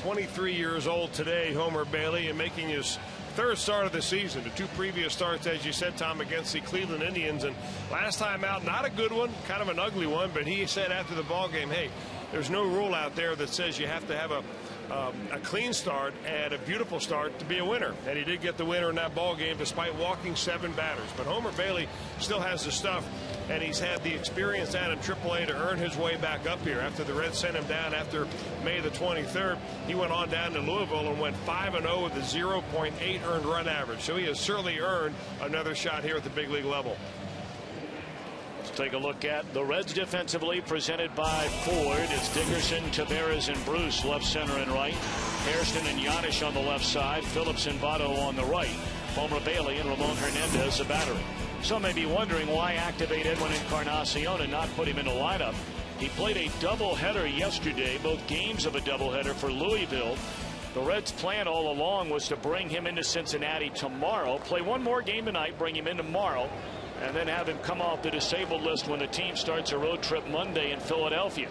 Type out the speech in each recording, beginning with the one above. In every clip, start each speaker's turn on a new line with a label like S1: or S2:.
S1: 23 years old today, Homer Bailey, and making his third start of the season. The two previous starts, as you said, Tom, against the Cleveland Indians. And last time out, not a good one, kind of an ugly one, but he said after the ball game, hey, there's no rule out there that says you have to have a clean start and a beautiful start to be a winner. And he did get the winner in that ball game despite walking 7 batters. But Homer Bailey still has the stuff, and he's had the experience out in AAA to earn his way back up here. After the Reds sent him down after May the 23rd, he went on down to Louisville and went 5-0 with a 0.8 earned run average. So he has certainly earned another shot here at the big league level.
S2: Let's take a look at the Reds defensively, presented by Ford. It's Dickerson, Taveras, and Bruce left, center, and right. Hairston and Yanish on the left side. Phillips and Votto on the right. Homer Bailey and Ramon Hernandez the battery. Some may be wondering why activate Edwin Encarnacion and not put him in the lineup. He played a doubleheader yesterday, both games of a doubleheader for Louisville. The Reds' plan all along was to bring him into Cincinnati tomorrow, play one more game tonight, bring him in tomorrow, and then have him come off the disabled list when the team starts a road trip Monday in Philadelphia.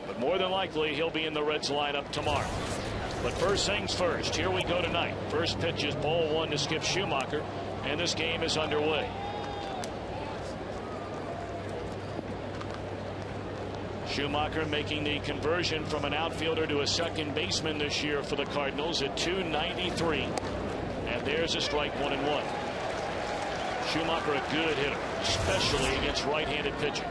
S2: But more than likely, he'll be in the Reds lineup tomorrow. But first things first, here we go tonight. First pitch is ball 1 to Skip Schumacher, and this game is underway. Schumacher making the conversion from an outfielder to a second baseman this year for the Cardinals at .293. And there's a strike, 1-1. Schumacher a good hitter, especially against right-handed pitching.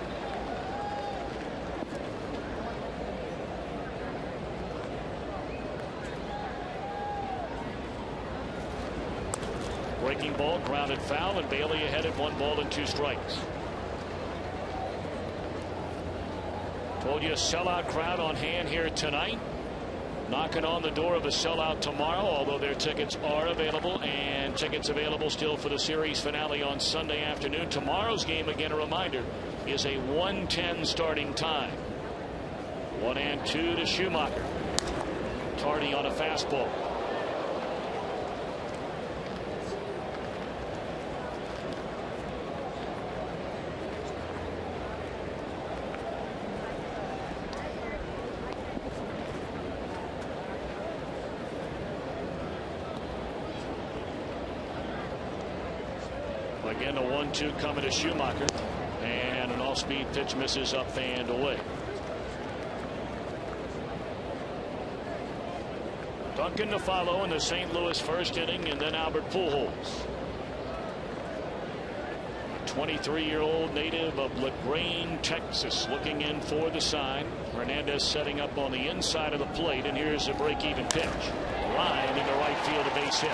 S2: Breaking ball, grounded foul, and Bailey ahead at 1 ball and 2 strikes. Told you a sellout crowd on hand here tonight. Knocking on the door of a sellout tomorrow, although their tickets are available, and tickets available still for the series finale on Sunday afternoon. Tomorrow's game, again a reminder, is a 1:10 starting time. 1-2 to Schumacher. Tardy on a fastball. Again, a 1-2 coming to Schumacher, and an off-speed pitch misses up and away. Duncan to follow in the St. Louis first inning, and then Albert Pujols. 23-year-old native of LaGrange, Texas, looking in for the sign. Hernandez setting up on the inside of the plate, and here's a break-even pitch. Line into right field, a base hit.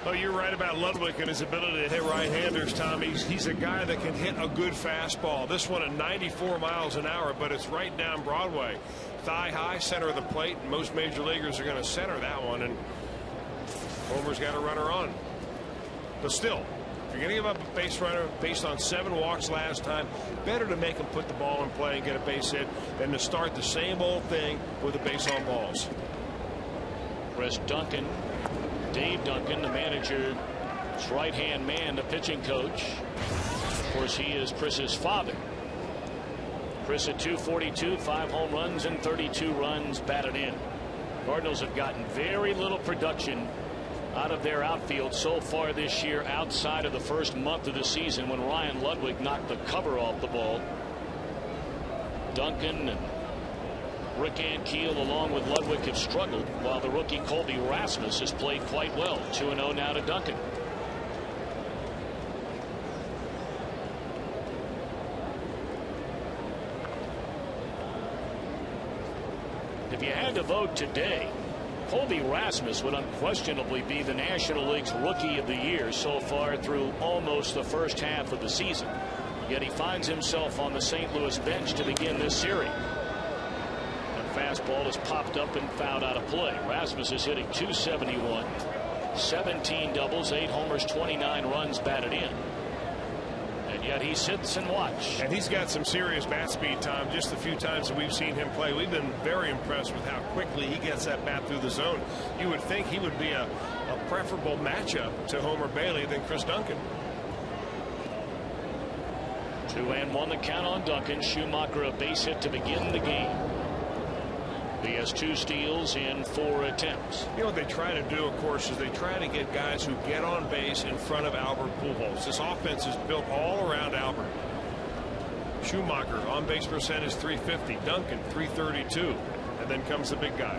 S1: Oh, you're right about Ludwig and his ability to hit right-handers, Tom. He's a guy that can hit a good fastball. This one at 94 miles an hour, but it's right down Broadway. Thigh high, center of the plate. Most major leaguers are going to center that one, and Homer's got a runner on. But still, if you're going to give up a base runner based on 7 walks last time, better to make him put the ball in play and get a base hit than to start the same old thing with a base on balls.
S2: Chris Duncan. Dave Duncan, the manager, his right-hand man, the pitching coach. Of course, he is Chris's father. Chris at .242, 5 home runs and 32 runs batted in. Cardinals have gotten very little production out of their outfield so far this year, outside of the first month of the season when Ryan Ludwig knocked the cover off the ball. Duncan and Rick Ankiel, along with Ludwig, have struggled, while the rookie Colby Rasmus has played quite well. 2-0 now to Duncan. If you had to vote today, Colby Rasmus would unquestionably be the National League's Rookie of the Year so far through almost the first half of the season. Yet he finds himself on the St. Louis bench to begin this series. Fastball is popped up and fouled out of play. Rasmus is hitting .271, 17 doubles, 8 homers, 29 runs batted in. And yet he sits and watches.
S1: And he's got some serious bat speed, Tom. Just the few times that we've seen him play, we've been very impressed with how quickly he gets that bat through the zone. You would think he would be a preferable matchup to Homer Bailey than Chris Duncan.
S2: 2-1 the count on Duncan. Schumacher a base hit to begin the game. He has 2 steals in 4 attempts.
S1: You know what they try to do, of course, is they try to get guys who get on base in front of Albert Pujols. This offense is built all around Albert. Schumacher on base percentage .350, Duncan .332, and then comes the big guy.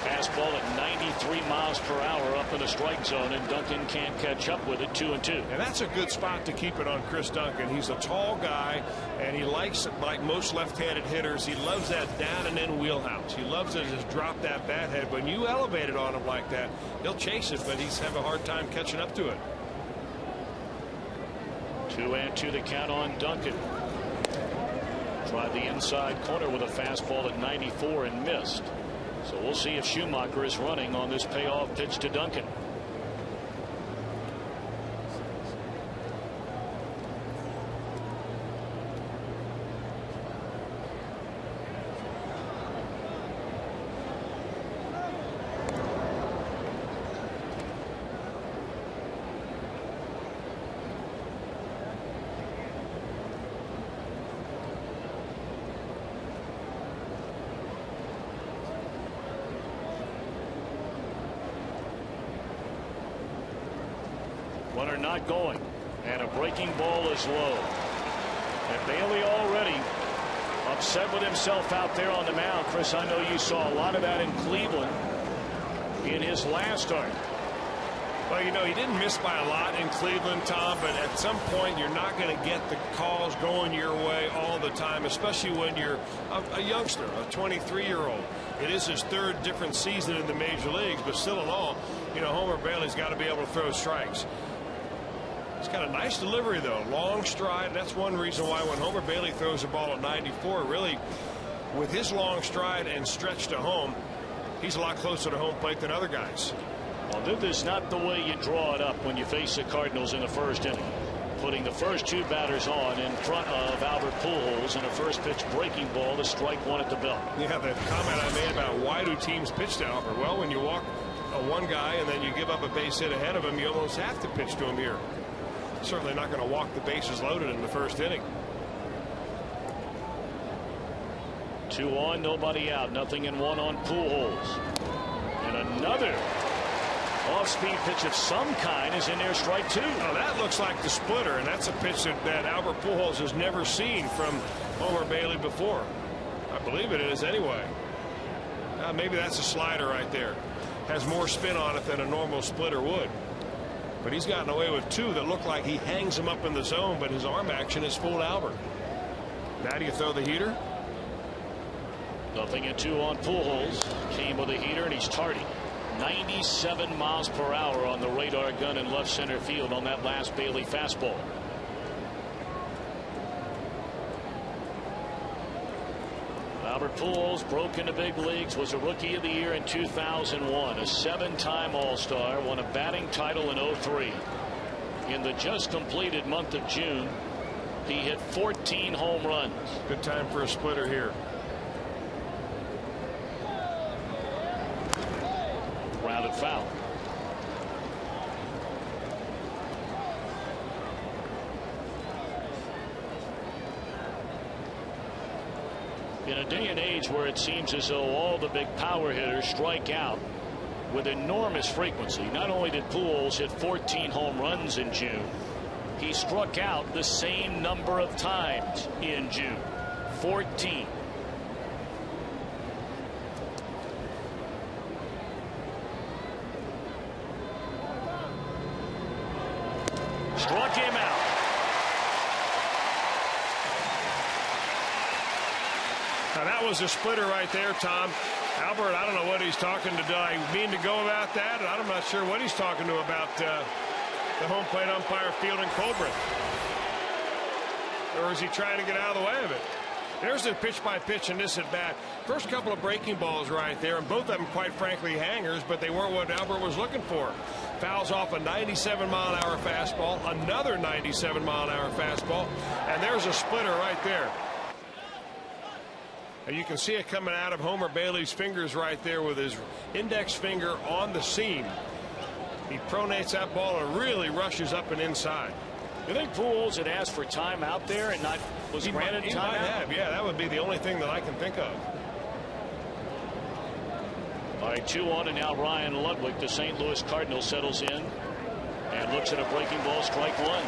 S2: Fastball at 93 miles per hour up in the strike zone, and Duncan can't catch up with it. 2-2.
S1: And that's a good spot to keep it on Chris Duncan. He's a tall guy, and he likes, like most left-handed hitters, he loves that down and in wheelhouse. He loves to just drop that bat head. When you elevate it on him like that, he'll chase it, but he's having a hard time catching up to it.
S2: 2-2 the count on Duncan. Tried the inside corner with a fastball at 94 and missed. So we'll see if Schumacher is running on this payoff pitch to Duncan. Runner not going, and a breaking ball is low. And Bailey already upset with himself out there on the mound. Chris, I know you saw a lot of that in Cleveland in his last start.
S1: Well, you know, he didn't miss by a lot in Cleveland, Tom, but at some point you're not going to get the calls going your way all the time, especially when you're a youngster, a 23-year-old. It is his 3rd different season in the major leagues, but still in all, you know, Homer Bailey's got to be able to throw strikes. He's got a nice delivery, though. Long stride. That's one reason why when Homer Bailey throws a ball at 94, really, with his long stride and stretch to home, he's a lot closer to home plate than other guys.
S2: Well, this is not the way you draw it up when you face the Cardinals in the 1st inning. Putting the first 2 batters on in front of Albert Pujols in a first pitch breaking ball to strike 1 at the belt.
S1: Yeah, the comment I made about why do teams pitch to Albert? Well, when you walk one guy and then you give up a base hit ahead of him, you almost have to pitch to him here. Certainly not going to walk the bases loaded in the 1st inning.
S2: 2 on, nobody out, nothing in 1 on Pujols. And another off-speed pitch of some kind is in there, strike 2.
S1: Now that looks like the splitter, and that's a pitch that Albert Pujols has never seen from Homer Bailey before. I believe it is anyway. Maybe that's a slider right there. Has more spin on it than a normal splitter would. But he's gotten away with 2 that look like he hangs him up in the zone, but his arm action has fooled Albert. Now do you throw the heater?
S2: Nothing at 2 on Pujols. Came with a heater, and he's tardy. 97 miles per hour on the radar gun in left center field on that last Bailey fastball. Albert Pujols broke into big leagues, was a Rookie of the Year in 2001, a 7-time All-Star, won a batting title in 2003. In the just completed month of June, he hit 14 home runs.
S1: Good time for a splitter here.
S2: Rounded foul. In a day and age where it seems as though all the big power hitters strike out with enormous frequency, not only did Pujols hit 14 home runs in June, he struck out the same number of times in June. 14. Struck him out.
S1: Now that was a splitter right there, Tom. Albert, I don't know what he's talking to. I mean to go about that, and I'm not sure what he's talking to about the home plate umpire fielding Colbert. Or is he trying to get out of the way of it? There's the pitch by pitch in this at bat. First couple of breaking balls right there, and both of them, quite frankly, hangers, but they weren't what Albert was looking for. Fouls off a 97-mile-an-hour fastball, another 97-mile-an-hour fastball, and there's a splitter right there. And you can see it coming out of Homer Bailey's fingers right there with his index finger on the seam. He pronates that ball and really rushes up and inside.
S2: You think Pujols had asked for time out there and not was granted
S1: He
S2: time
S1: might
S2: out?
S1: have. Yeah, that would be the only thing that I can think of.
S2: All right, 2-1, and now Ryan Ludwig, the St. Louis Cardinal, settles in and looks at a breaking ball, strike one.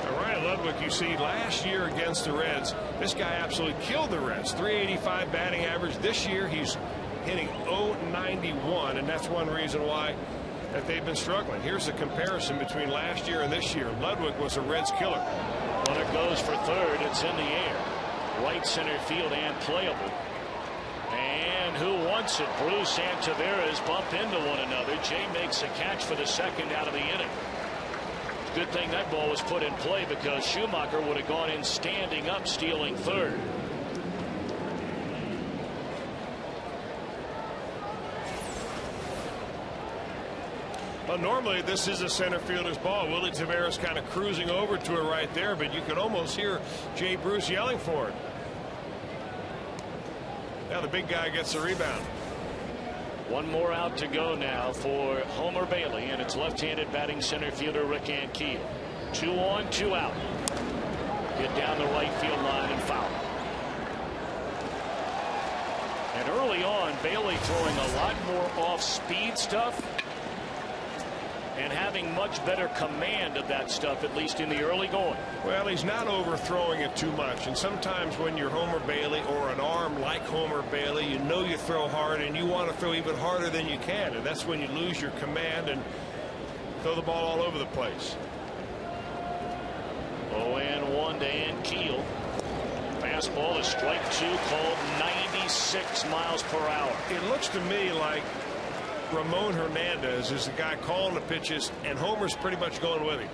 S1: Now, Ryan Ludwig, you see, last year against the Reds, this guy absolutely killed the Reds. .385 batting average. This year, he's hitting .091, and that's one reason why that they've been struggling. Here's the comparison between last year and this year. Ludwig was a Reds killer.
S2: Runner goes for third. It's in the air. Right center field and playable. And who wants it? Bruce and Taveras bump into one another. Jay makes a catch for the second out of the inning. Good thing that ball was put in play because Schumacher would have gone in standing up, stealing third.
S1: Well, normally this is a center fielder's ball. Willie Taveras kind of cruising over to it right there, but you could almost hear Jay Bruce yelling for it. Now the big guy gets the rebound.
S2: One more out to go now for Homer Bailey, and it's left-handed batting center fielder Rick Ankiel. 2 on, 2 out. Hit down the right field line and foul. And early on, Bailey throwing a lot more off-speed stuff and having much better command of that stuff, at least in the early going.
S1: Well, he's not overthrowing it too much, and sometimes when you're Homer Bailey or an arm like Homer Bailey, you know you throw hard and you want to throw even harder than you can, and that's when you lose your command and throw the ball all over the place.
S2: 0-1 to Ankiel. Fastball is strike 2, called 96 miles per hour.
S1: It looks to me like Ramon Hernandez is the guy calling the pitches, and Homer's pretty much going with him.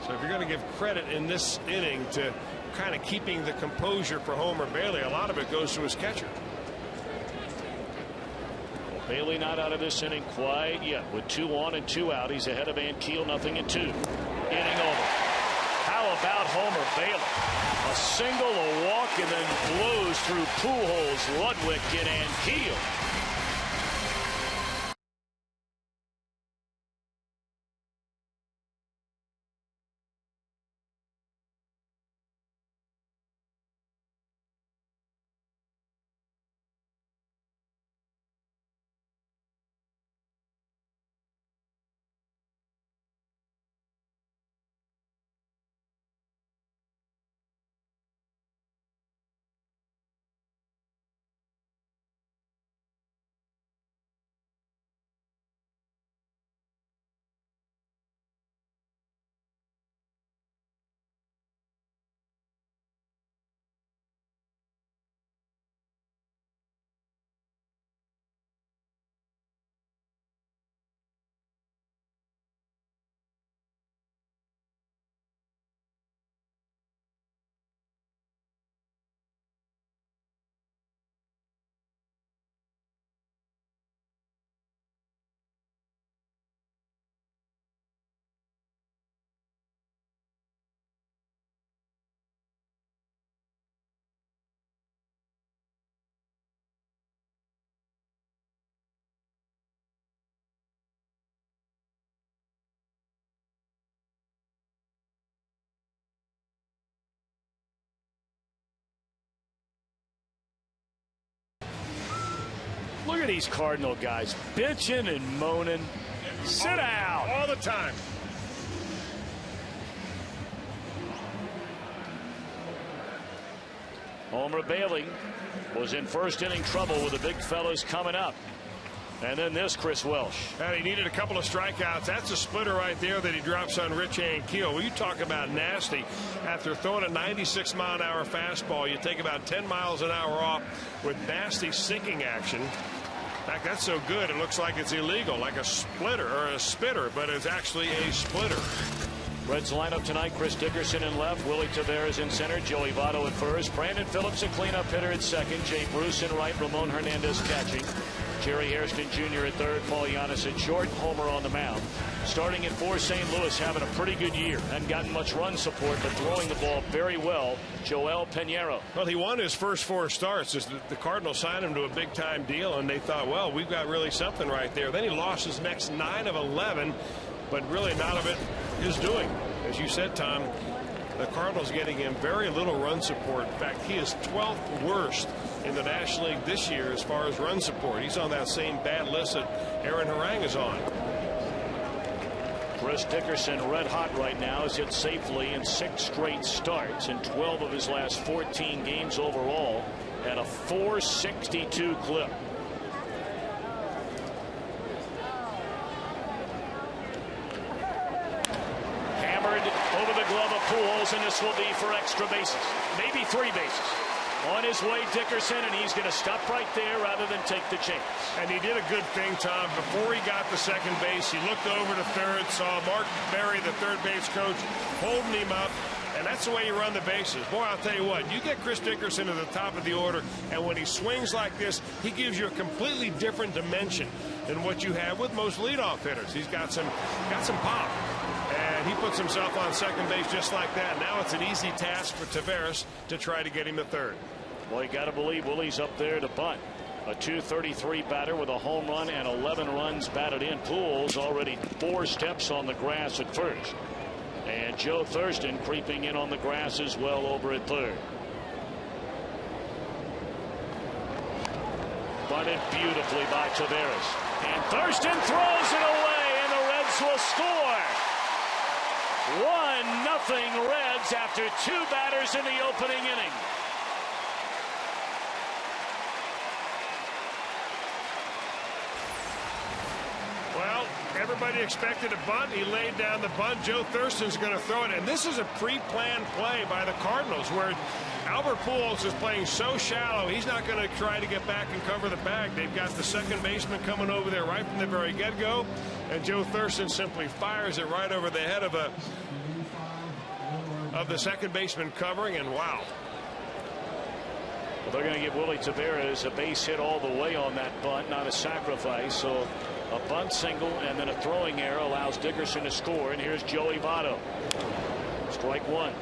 S1: So if you're going to give credit in this inning to kind of keeping the composure for Homer Bailey, a lot of it goes to his catcher.
S2: Well, Bailey not out of this inning quite yet. With 2 on and 2 out, he's ahead of Ankiel, 0-2. Inning over. How about Homer Bailey? A single, a walk, and then blows through Pujols, Ludwig, and Ankiel. Look at these Cardinal guys bitching and moaning. Sit down.
S1: All the time.
S2: Homer Bailey was in first inning trouble with the big fellas coming up. And then this, Chris Welsh.
S1: And he needed a couple of strikeouts. That's a splitter right there that he drops on Rich Ankiel. Well, you talk about nasty. After throwing a 96-mile-an-hour fastball, you take about 10 miles an hour off with nasty sinking action. In fact, that's so good it looks like it's illegal, like a splitter or a spitter, but it's actually a splitter.
S2: Reds lineup tonight: Chris Dickerson in left, Willie Taveras in center, Joey Votto at first, Brandon Phillips a cleanup hitter at second, Jay Bruce in right, Ramon Hernandez catching. Jerry Hairston Jr. at third, Paul Giannis at short, Homer on the mound. Starting at for St. Louis, having a pretty good year. Hadn't gotten much run support, but throwing the ball very well, Joel Pinheiro.
S1: Well, he won his first 4 starts as the Cardinals signed him to a big-time deal, and they thought, well, we've got really something right there. Then he lost his next 9 of 11, but really not of it his doing. As you said, Tom, the Cardinals getting him very little run support. In fact, he is 12th worst in the National League this year as far as run support. He's on that same bad list that Aaron Harang is on.
S2: Chris Dickerson, red hot right now, has hit safely in 6 straight starts in 12 of his last 14 games overall at a .462 clip. Hammered over the glove of Pujols, and this will be for extra bases, maybe 3 bases. On his way, Dickerson, and he's going to stop right there rather than take the chance.
S1: And he did a good thing, Tom. Before he got to second base, he looked over to third, saw Mark Berry, the third base coach, holding him up. And that's the way you run the bases. Boy, I'll tell you what, you get Chris Dickerson at the top of the order, and when he swings like this, he gives you a completely different dimension than what you have with most leadoff hitters. He's got some pop. And he puts himself on second base just like that. Now it's an easy task for Taveras to try to get him to third.
S2: Well, you got to believe Willie's up there to bunt. A .233 batter with a home run and 11 runs batted in. Pujols already 4 steps on the grass at first. And Joe Thurston creeping in on the grass as well over at third. Bunted beautifully by Taveras. And Thurston throws it away, and the Reds will score. 1-0 Reds after 2 batters in the opening inning.
S1: Well, everybody expected a bunt. He laid down the bunt. Joe Thurston's going to throw it. And this is a pre-planned play by the Cardinals where Albert Pujols is playing so shallow, he's not going to try to get back and cover the bag. They've got the second baseman coming over there right from the very get-go. And Joe Thurston simply fires it right over the head of the second baseman covering, and wow.
S2: Well, they're going to give Willie Taveras a base hit all the way on that bunt, not a sacrifice. So a bunt single and then a throwing error allows Dickerson to score. And here's Joey Votto. Strike 1.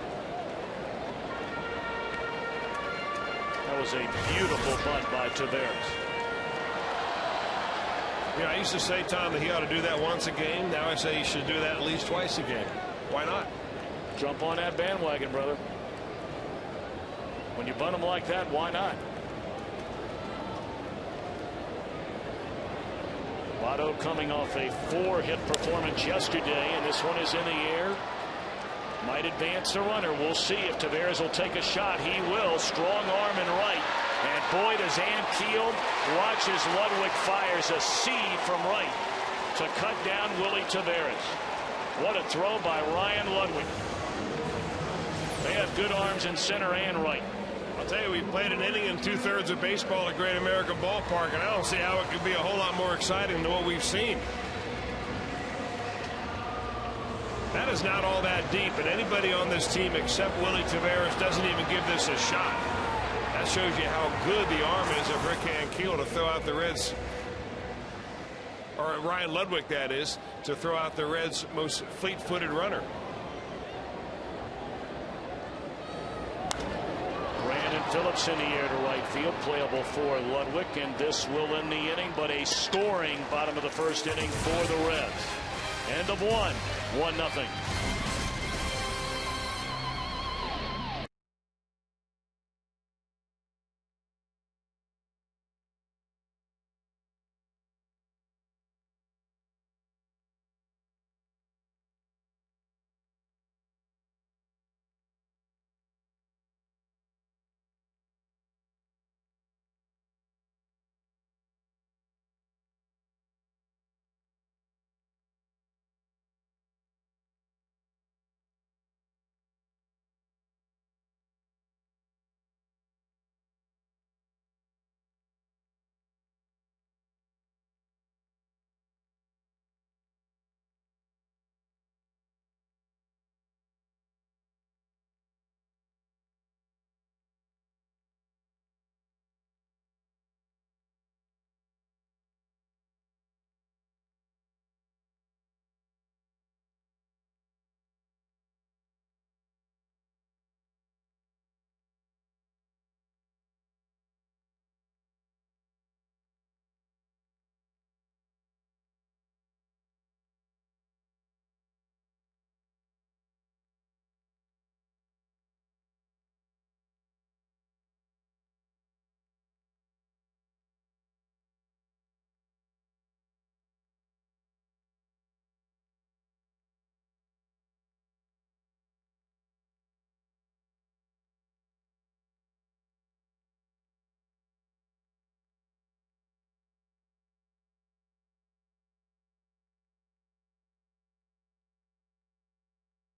S2: That was a beautiful bunt by Taveras.
S1: You know, I used to say, Tom, that he ought to do that once a game. Now I say he should do that at least twice a game. Why not?
S2: Jump on that bandwagon, brother. When you bunt them like that, why not? Votto coming off a 4-hit performance yesterday, and this one is in the air. Might advance the runner. We'll see if Taveras will take a shot. He will. Strong arm and right. And boy, does Ankiel watch as Ludwig fires a C from right to cut down Willie Taveras. What a throw by Ryan Ludwig. They have good arms in center and right.
S1: I'll tell you, we played an inning and 2/3 of baseball at Great American Ballpark, and I don't see how it could be a whole lot more exciting than what we've seen. That is not all that deep, and anybody on this team except Willie Taveras doesn't even give this a shot. That shows you how good the arm is of Rick Ankiel to throw out the Reds, or Ryan Ludwig, that is, to throw out the Reds' most fleet-footed runner.
S2: Phillips in the air to right field, playable for Ludwig, and this will end the inning, but a scoring bottom of the first inning for the Reds. End of 1-0.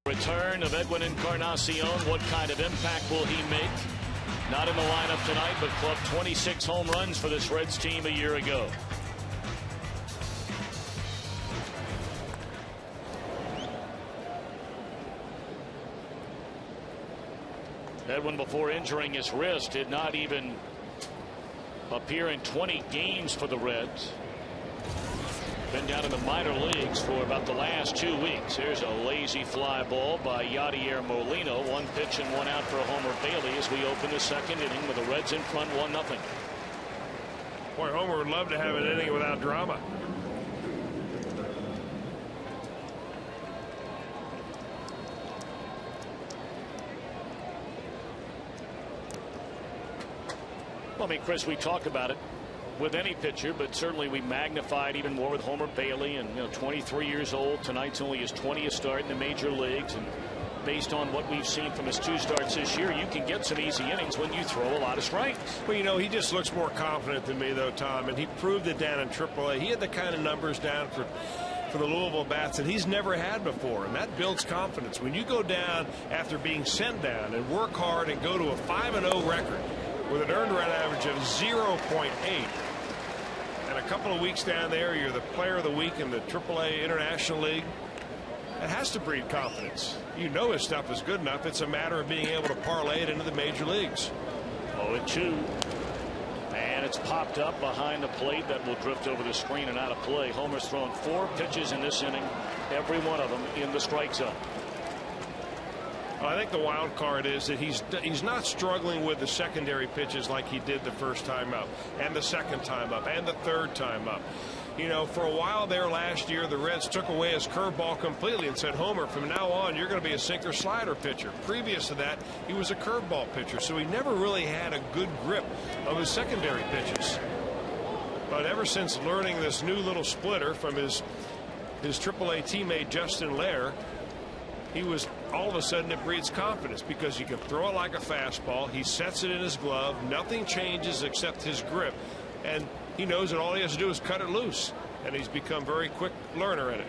S2: Return of Edwin Encarnacion. What kind of impact will he make? Not in the lineup tonight, but clubbed 26 home runs for this Reds team a year ago. Edwin, before injuring his wrist, did not even appear in 20 games for the Reds. Been down in the minor leagues for about the last 2 weeks. Here's a lazy fly ball by Yadier Molina. 1 pitch and 1 out for Homer Bailey as we open the second inning with the Reds in front 1-0.
S1: Boy, Homer would love to have an inning without drama.
S2: Well, I mean, Chris, we talk about it with any pitcher, but certainly we magnify it even more with Homer Bailey. And 23 years old. Tonight's only his 20th start in the major leagues, and based on what we've seen from his 2 starts this year, you can get some easy innings when you throw a lot of strikes.
S1: Well, he just looks more confident than me, though, Tom, and he proved it down in AAA. He had the kind of numbers down for the Louisville Bats that he's never had before, and that builds confidence. When you go down after being sent down and work hard and go to a 5-0 record with an earned run average of 0.8, and a couple of weeks down there, you're the player of the week in the AAA International League. It has to breed confidence. You know his stuff is good enough. It's a matter of being able to parlay it into the major leagues.
S2: 0-2. And it's popped up behind the plate. That will drift over the screen and out of play. Homer's thrown 4 pitches in this inning, every one of them in the strike zone.
S1: I think the wild card is that he's not struggling with the secondary pitches like he did the first time up, and the second time up, and the third time up. For a while there last year, the Reds took away his curveball completely and said, Homer, from now on, you're going to be a sinker slider pitcher. Previous to that, he was a curveball pitcher, so he never really had a good grip of his secondary pitches. But ever since learning this new little splitter from his AAA teammate Justin Lair, he was all of a sudden it breeds confidence because you can throw it like a fastball. He sets it in his glove. Nothing changes except his grip. And he knows that all he has to do is cut it loose. And he's become a very quick learner in it.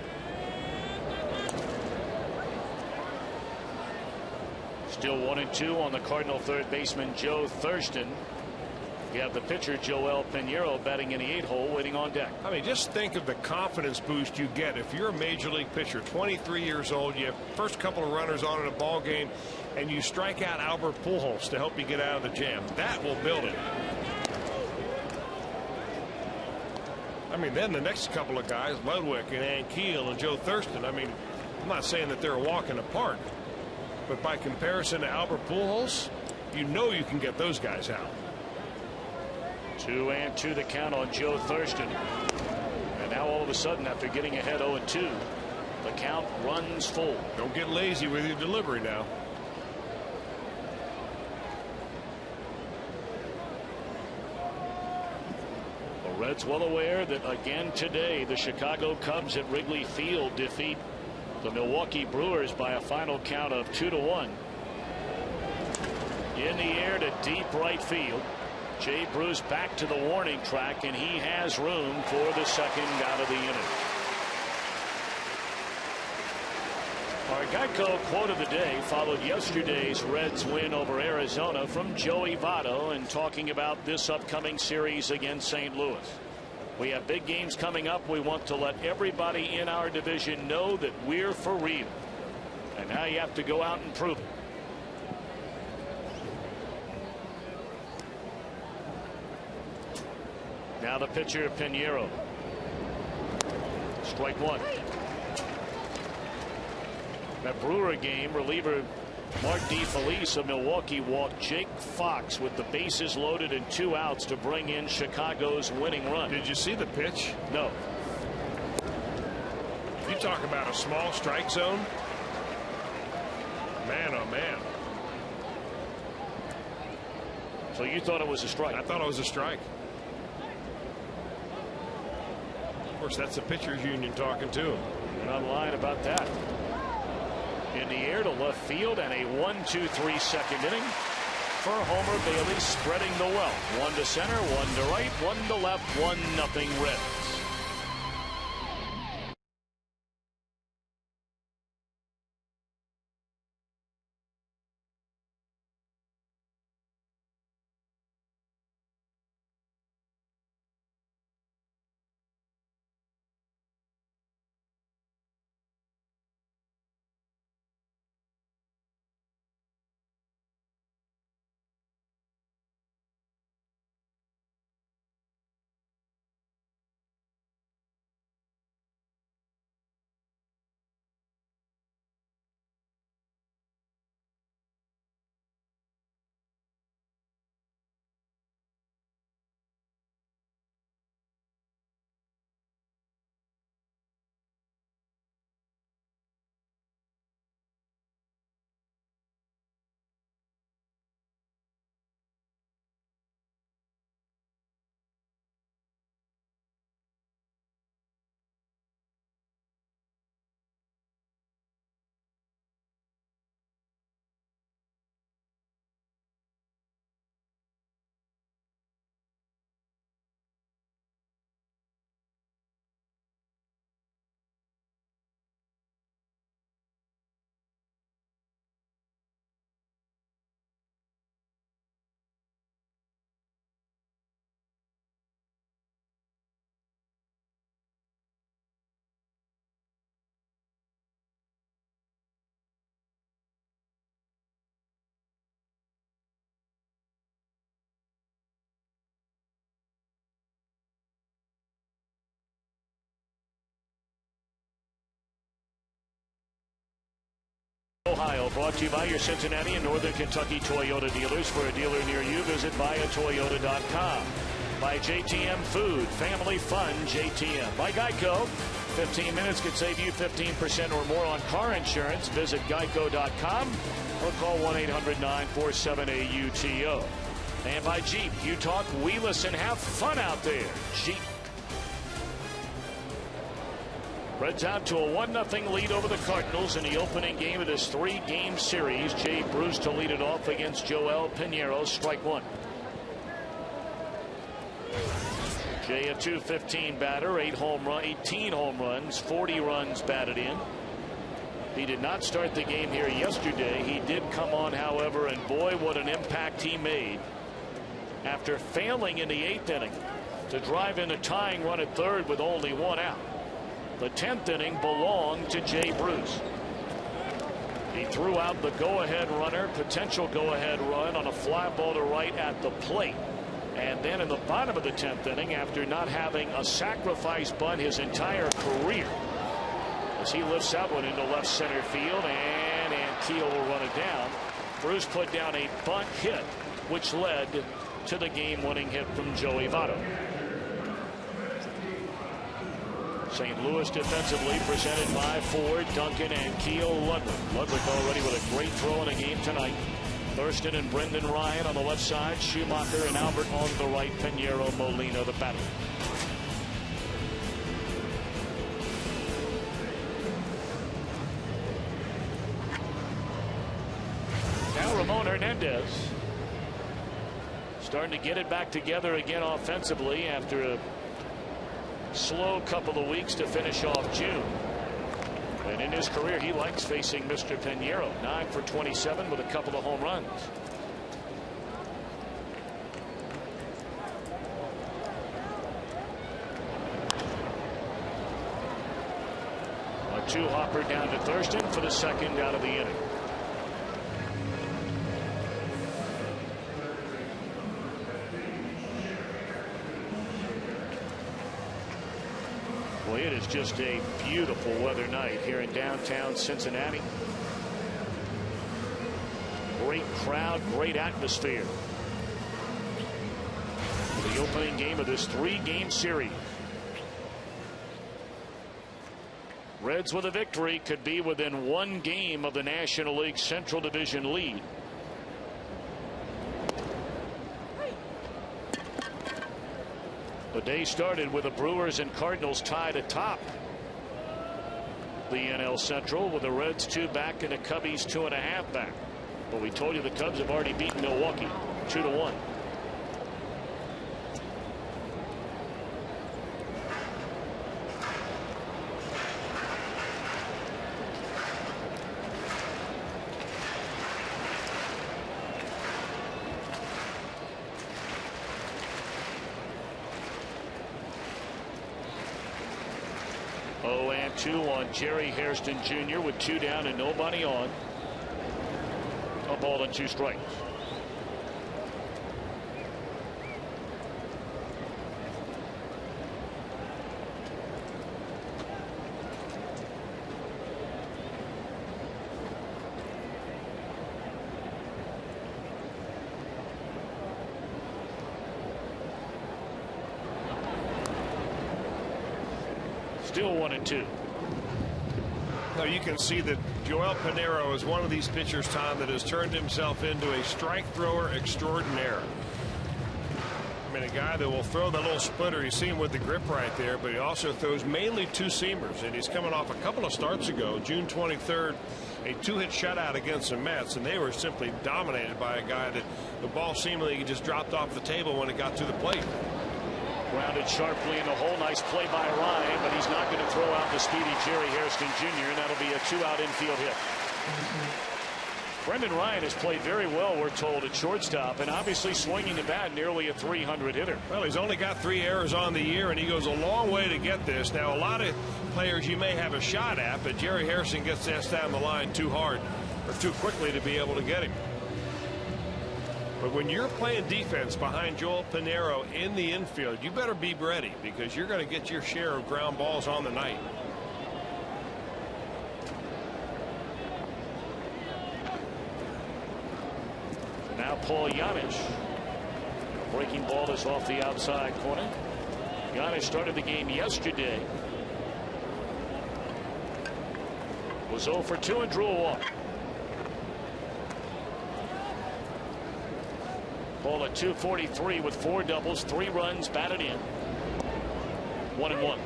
S2: Still 1-2 on the Cardinal third baseman Joe Thurston. You have the pitcher Joel Pinheiro batting in the 8-hole waiting on deck.
S1: I mean, just think of the confidence boost you get if you're a major league pitcher, 23 years old, you have first couple of runners on in a ball game, and you strike out Albert Pujols to help you get out of the jam. That will build it. I mean, then the next couple of guys, Ludwig and Ankiel and Joe Thurston, I mean, I'm not saying that they're a walk in the park, but by comparison to Albert Pujols, you know you can get those guys out.
S2: 2-2 the count on Joe Thurston. And now all of a sudden, after getting ahead 0-2, the count runs full.
S1: Don't get lazy with your delivery now.
S2: The Reds well aware that again today the Chicago Cubs at Wrigley Field defeat the Milwaukee Brewers by a final count of 2-1. In the air to deep right field. Jay Bruce back to the warning track, and he has room for the second out of the inning. Our Geico quote of the day followed yesterday's Reds win over Arizona from Joey Votto, and talking about this upcoming series against St. Louis. We have big games coming up. We want to let everybody in our division know that we're for real. And now you have to go out and prove it. Now the pitcher Pinheiro. Strike 1. That Brewer game, reliever Mark DeFelice of Milwaukee walked Jake Fox with the bases loaded and 2 outs to bring in Chicago's winning run.
S1: Did you see the pitch?
S2: No.
S1: You talk about a small strike zone. Man, oh man.
S2: So you thought it was a strike?
S1: I thought it was a strike. Of course, that's the pitchers union talking to him.
S2: You're not lying about that. In the air to left field, and a 1-2-3 second inning for Homer Bailey, spreading the wealth. 1 to center, 1 to right, 1 to left, 1-0 Reds. Brought to you by your Cincinnati and Northern Kentucky Toyota dealers. For a dealer near you, visit buyatoyota.com. By JTM Food, family fun JTM. By Geico, 15 minutes could save you 15% or more on car insurance. Visit geico.com or call 1-800-947-AUTO. And by Jeep, you talk wheelless and have fun out there. Jeep. Reds out to a 1-0 lead over the Cardinals in the opening game of this 3-game series. Jay Bruce to lead it off against Joel Pinheiro. Strike one. Jay, a .215 batter, 18 home runs, 40 runs batted in. He did not start the game here yesterday. He did come on, however, and boy, what an impact he made after failing in the 8th inning to drive in a tying run at third with only one out. The 10th inning belonged to Jay Bruce. He threw out the go-ahead runner, potential go-ahead run on a fly ball to right at the plate. And then in the bottom of the 10th inning, after not having a sacrifice bunt his entire career, as he lifts that one into left center field, and Ankiel will run it down. Bruce put down a bunt hit, which led to the game-winning hit from Joey Votto. St. Louis defensively presented by Ford, Duncan, and Keel Ludwig. Ludwig already with a great throw in a game tonight. Thurston and Brendan Ryan on the left side. Schumacher and Albert on the right. Pinheiro, Molina the batter. Now Ramon Hernandez starting to get it back together again offensively after a slow couple of weeks to finish off June. And in his career, he likes facing Mr. Pinheiro. 9 for 27 with a couple of home runs. A 2-hopper down to Thurston for the second out of the inning. Boy, it is just a beautiful weather night here in downtown Cincinnati. Great crowd, great atmosphere. The opening game of this 3-game series. Reds with a victory could be within 1 game of the National League Central Division lead. The day started with the Brewers and Cardinals tied atop the NL Central, with the Reds 2 back and the Cubbies 2.5 back. But we told you the Cubs have already beaten Milwaukee 2-1. On Jerry Hairston Jr. with 2 down and nobody on. A ball and 2 strikes. Still 1-2.
S1: Now you can see that Joel Pinheiro is one of these pitchers, Tom, that has turned himself into a strike thrower extraordinaire. I mean, a guy that will throw that little splitter. You see him with the grip right there, but he also throws mainly 2-seamers, and he's coming off a couple of starts ago, June 23rd, a 2-hit shutout against the Mets, and they were simply dominated by a guy that the ball seemingly just dropped off the table when it got to the plate.
S2: Grounded sharply in the hole. Nice play by Ryan, but he's not going to throw out the speedy Jerry Hairston Jr., and that'll be a 2-out infield hit. Brendan Ryan has played very well, we're told, at shortstop, and obviously swinging the bat, nearly a .300 hitter.
S1: Well, he's only got 3 errors on the year, and he goes a long way to get this. Now, a lot of players you may have a shot at, but Jerry Hairston gets this down the line too hard or too quickly to be able to get him. But when you're playing defense behind Joel Pinheiro in the infield, you better be ready, because you're going to get your share of ground balls on the night.
S2: Paul Giannis. Breaking ball is off the outside corner. Giannis started the game yesterday. Was 0 for 2 and drew a walk. Ball at 243 with 4 doubles, 3 runs batted in. 1-1.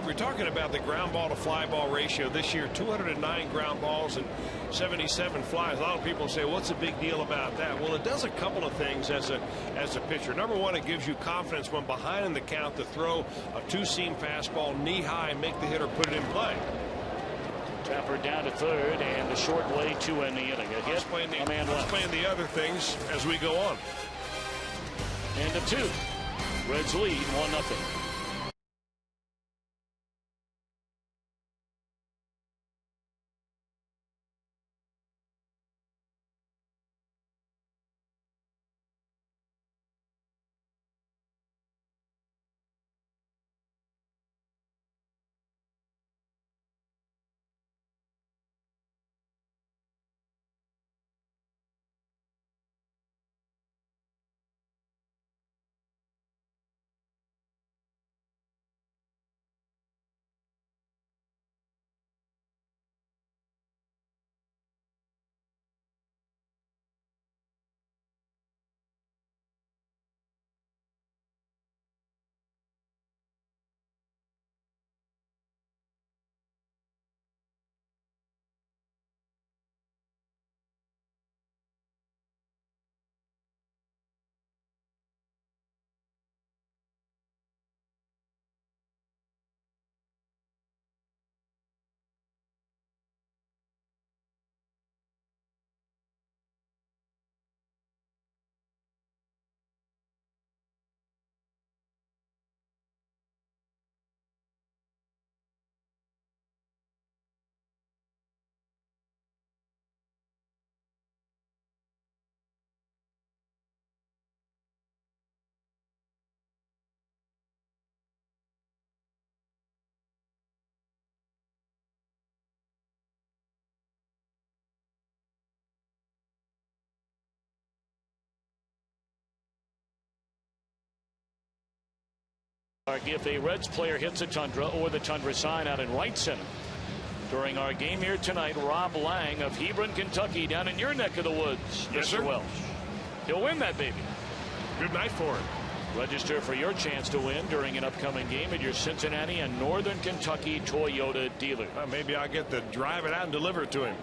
S1: We're talking about the ground ball to fly ball ratio this year. 209 ground balls and 77 flies. A lot of people say, what's the big deal about that? Well, it does a couple of things as a pitcher. Number one, it gives you confidence when behind in the count to throw a 2-seam fastball knee high and make the hitter put it in play.
S2: Tapper down to third, and the short way to end the inning. A hit, a man left.
S1: Explain the other things as we go on.
S2: And a 2. Reds lead 1-0. If a Reds player hits a Tundra or the Tundra sign out in right center during our game here tonight, Rob Lang of Hebron, Kentucky, down in your neck of the woods.
S1: Yes, sir.
S2: Welsh. He'll win that baby.
S1: Good night for him.
S2: Register for your chance to win during an upcoming game at your Cincinnati and Northern Kentucky Toyota dealer.
S1: Well, maybe I'll get to drive it out and deliver it to him.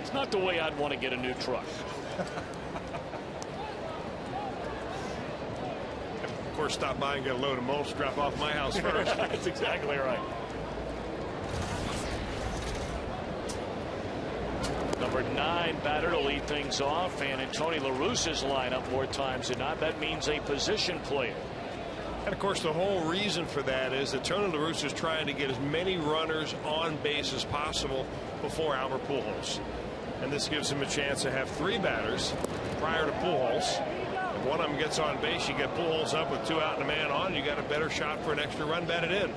S2: It's not the way I'd want to get a new truck.
S1: Of course, stop by and get a load of mulch, drop off my house first.
S2: That's exactly right. Number 9 batter to lead things off, and in Tony La Russa's lineup more times than not, that means a position player.
S1: And of course, the whole reason for that is that Tony La Russa is trying to get as many runners on base as possible before Albert Pujols. And this gives him a chance to have 3 batters prior to Pujols. If one of them gets on base, you get Pujols up with 2 out and a man on, you got a better shot for an extra run batted in.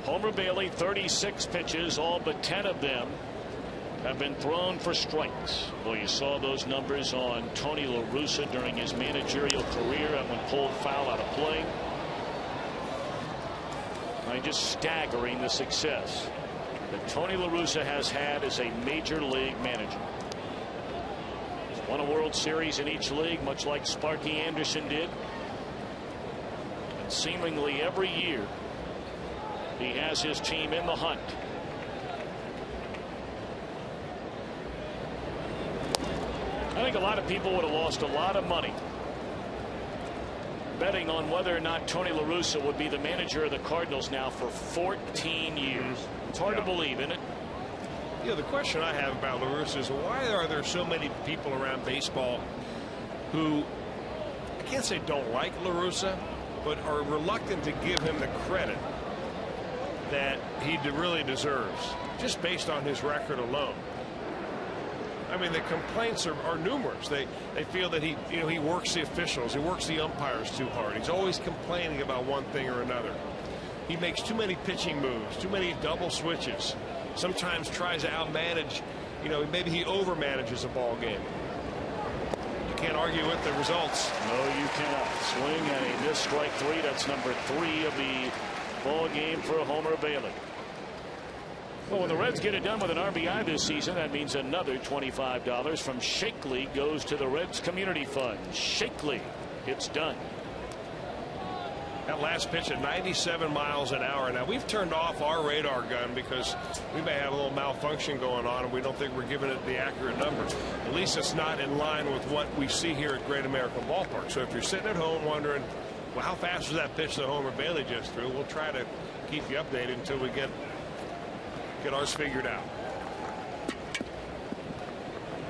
S2: Homer Bailey, 36 pitches, all but 10 of them have been thrown for strikes. Well, you saw those numbers on Tony La Russa during his managerial career and when pulled foul out of play. Just staggering the success that Tony La Russa has had as a major league manager. He's won a World Series in each league, much like Sparky Anderson did. And seemingly every year he has his team in the hunt. I think a lot of people would have lost a lot of money betting on whether or not Tony La Russa would be the manager of the Cardinals now for 14 years. It's hard to believe, isn't it?
S1: You know, the question I have about La Russa is why are there so many people around baseball who, I can't say don't like La Russa, but are reluctant to give him the credit that he really deserves just based on his record alone. I mean, the complaints are numerous. They feel that he works the officials, he works the umpires too hard. He's always complaining about one thing or another. he makes too many pitching moves, too many double switches. Sometimes tries to outmanage. You know, maybe he overmanages a ball game. You can't argue with the results.
S2: No, you cannot. Swing and a missed strike 3. That's number 3 of the ball game for Homer Bailey. Well, when the Reds get it done with an RBI this season, that means another $25 from Shakely goes to the Reds Community Fund. Shakely, it's done.
S1: That last pitch at 97 miles an hour. Now, we've turned off our radar gun because we may have a little malfunction going on and we don't think we're giving it the accurate number. At least it's not in line with what we see here at Great American Ballpark. So if you're sitting at home wondering, well, how fast was that pitch that Homer Bailey just threw, we'll try to keep you updated until we get ours figured out.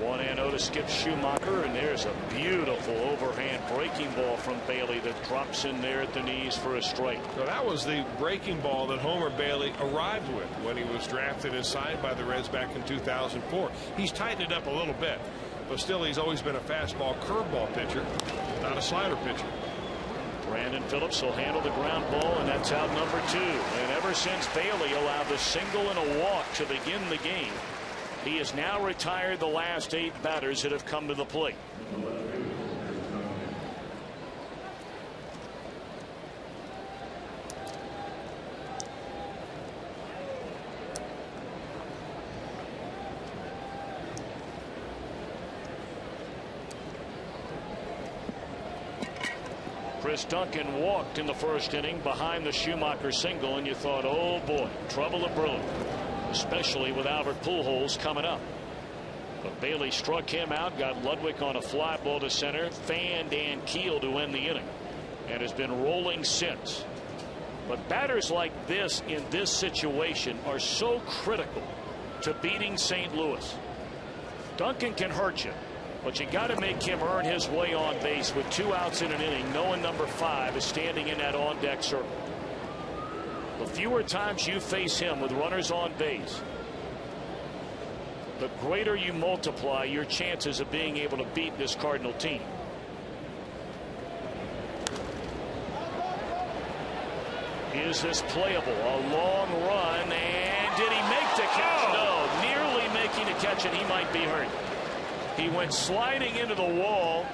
S2: 1-0 to Skip Schumacher, and there's a beautiful overhand breaking ball from Bailey that drops in there at the knees for a strike.
S1: So that was the breaking ball that Homer Bailey arrived with when he was drafted and signed by the Reds back in 2004. He's tightened it up a little bit, but still he's always been a fastball curveball pitcher, not a slider pitcher.
S2: Brandon Phillips will handle the ground ball, and that's out number 2. And ever since Bailey allowed the single and a walk to begin the game, he has now retired the last 8 batters that have come to the plate. Chris Duncan walked in the first inning behind the Schumacher single, and you thought, oh boy, trouble a brewing, especially with Albert Pujols coming up. But Bailey struck him out, got Ludwig on a fly ball to center, fanned Dan Keel to end the inning, and has been rolling since. But batters like this in this situation are so critical to beating St. Louis. Duncan can hurt you, but you got to make him earn his way on base with 2 outs in an inning, knowing number 5 is standing in that on deck circle. The fewer times you face him with runners on base, the greater you multiply your chances of being able to beat this Cardinal team. Is this playable? A long run, and did he make the catch? No, nearly making the catch, and he might be hurt. He went sliding into the wall,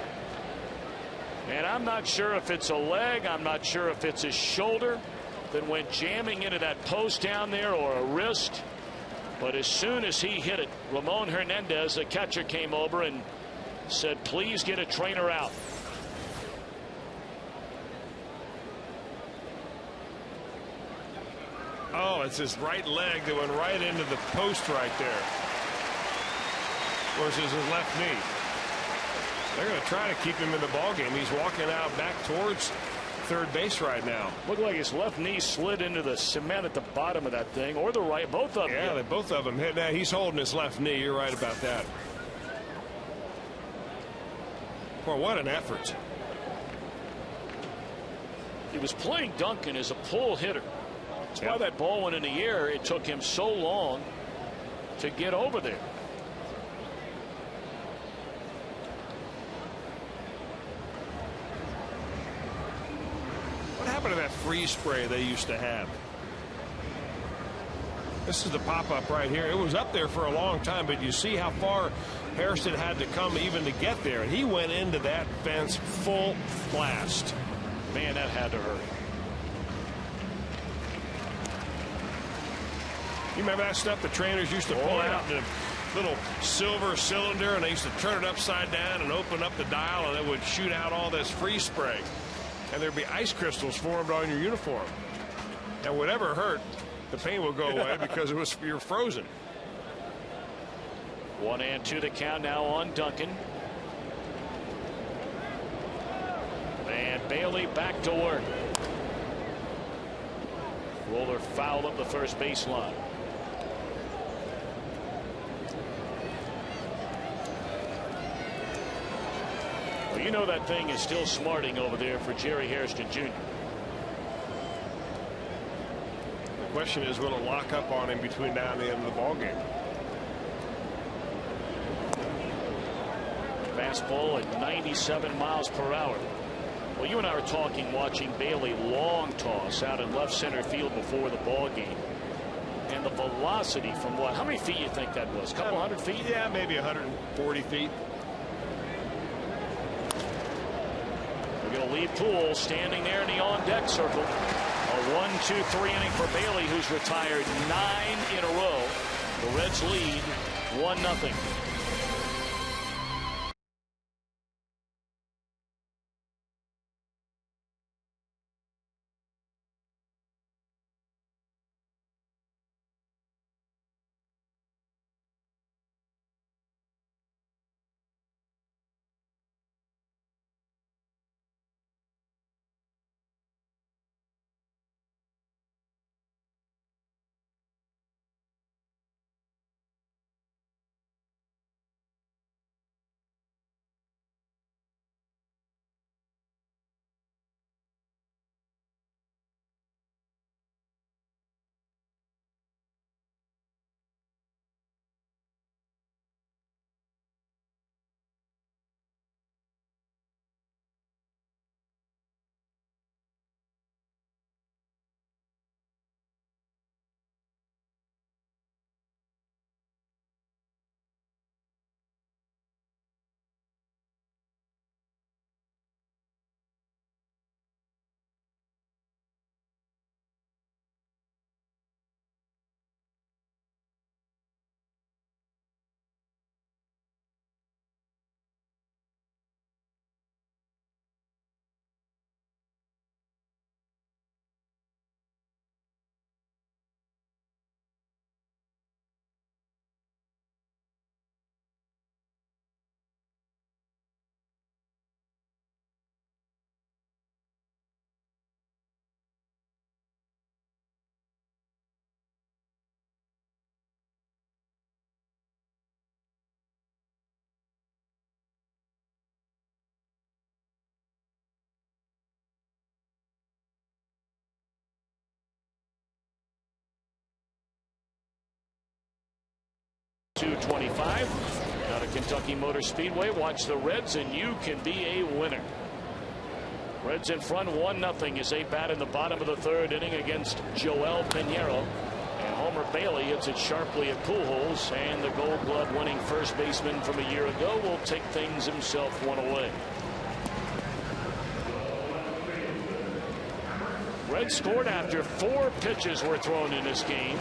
S2: and I'm not sure if it's a leg, I'm not sure if it's his shoulder that went jamming into that post down there, or a wrist. But as soon as he hit it, Ramon Hernandez, the catcher, came over and said, please get a trainer out.
S1: Oh, it's his right leg that went right into the post right there. Versus his left knee. They're going to try to keep him in the ballgame. He's walking out back towards third base right now.
S2: Looked like his left knee slid into the cement at the bottom of that thing, or the right, both of them.
S1: Yeah, both of them hit. Now he's holding his left knee. You're right about that. Boy, what an effort.
S2: He was playing Duncan as a pull hitter. That's why that ball went in the air. It took him so long to get over there.
S1: What happened to that freeze spray they used to have? This is the pop-up right here. It was up there for a long time, but you see how far Hairston had to come even to get there, and he went into that fence full blast.
S2: Man, that had to hurt.
S1: You remember that stuff the trainers used to pull out in a little silver cylinder, and they used to turn it upside down and open up the dial, and it would shoot out all this freeze spray. And there'd be ice crystals formed on your uniform. And whatever hurt, the pain will go away because you're frozen.
S2: 1-2 the count now on Duncan. And Bailey back to work. Roller fouled up the first baseline. Well, you know that thing is still smarting over there for Jerry Hairston Jr.
S1: The question is, will it lock up on him between now and the end of the ballgame?
S2: Fastball at 97 miles per hour. Well, you and I were talking, watching Bailey long toss out in left center field before the ball game. And the velocity from what? How many feet you think that was? A couple hundred feet?
S1: Yeah, maybe 140 feet.
S2: We're going to leave Poole standing there in the on-deck circle. A 1-2-3 inning for Bailey, who's retired 9 in a row. The Reds lead 1-0. .225 out of Kentucky Motor Speedway. Watch the Reds and you can be a winner. Reds in front 1-0 as they bat in the bottom of the third inning against Joel Pinheiro. And Homer Bailey hits it sharply at Pujols, and the Gold Glove winning first baseman from a year ago will take things himself one away. Reds scored after 4 pitches were thrown in this game.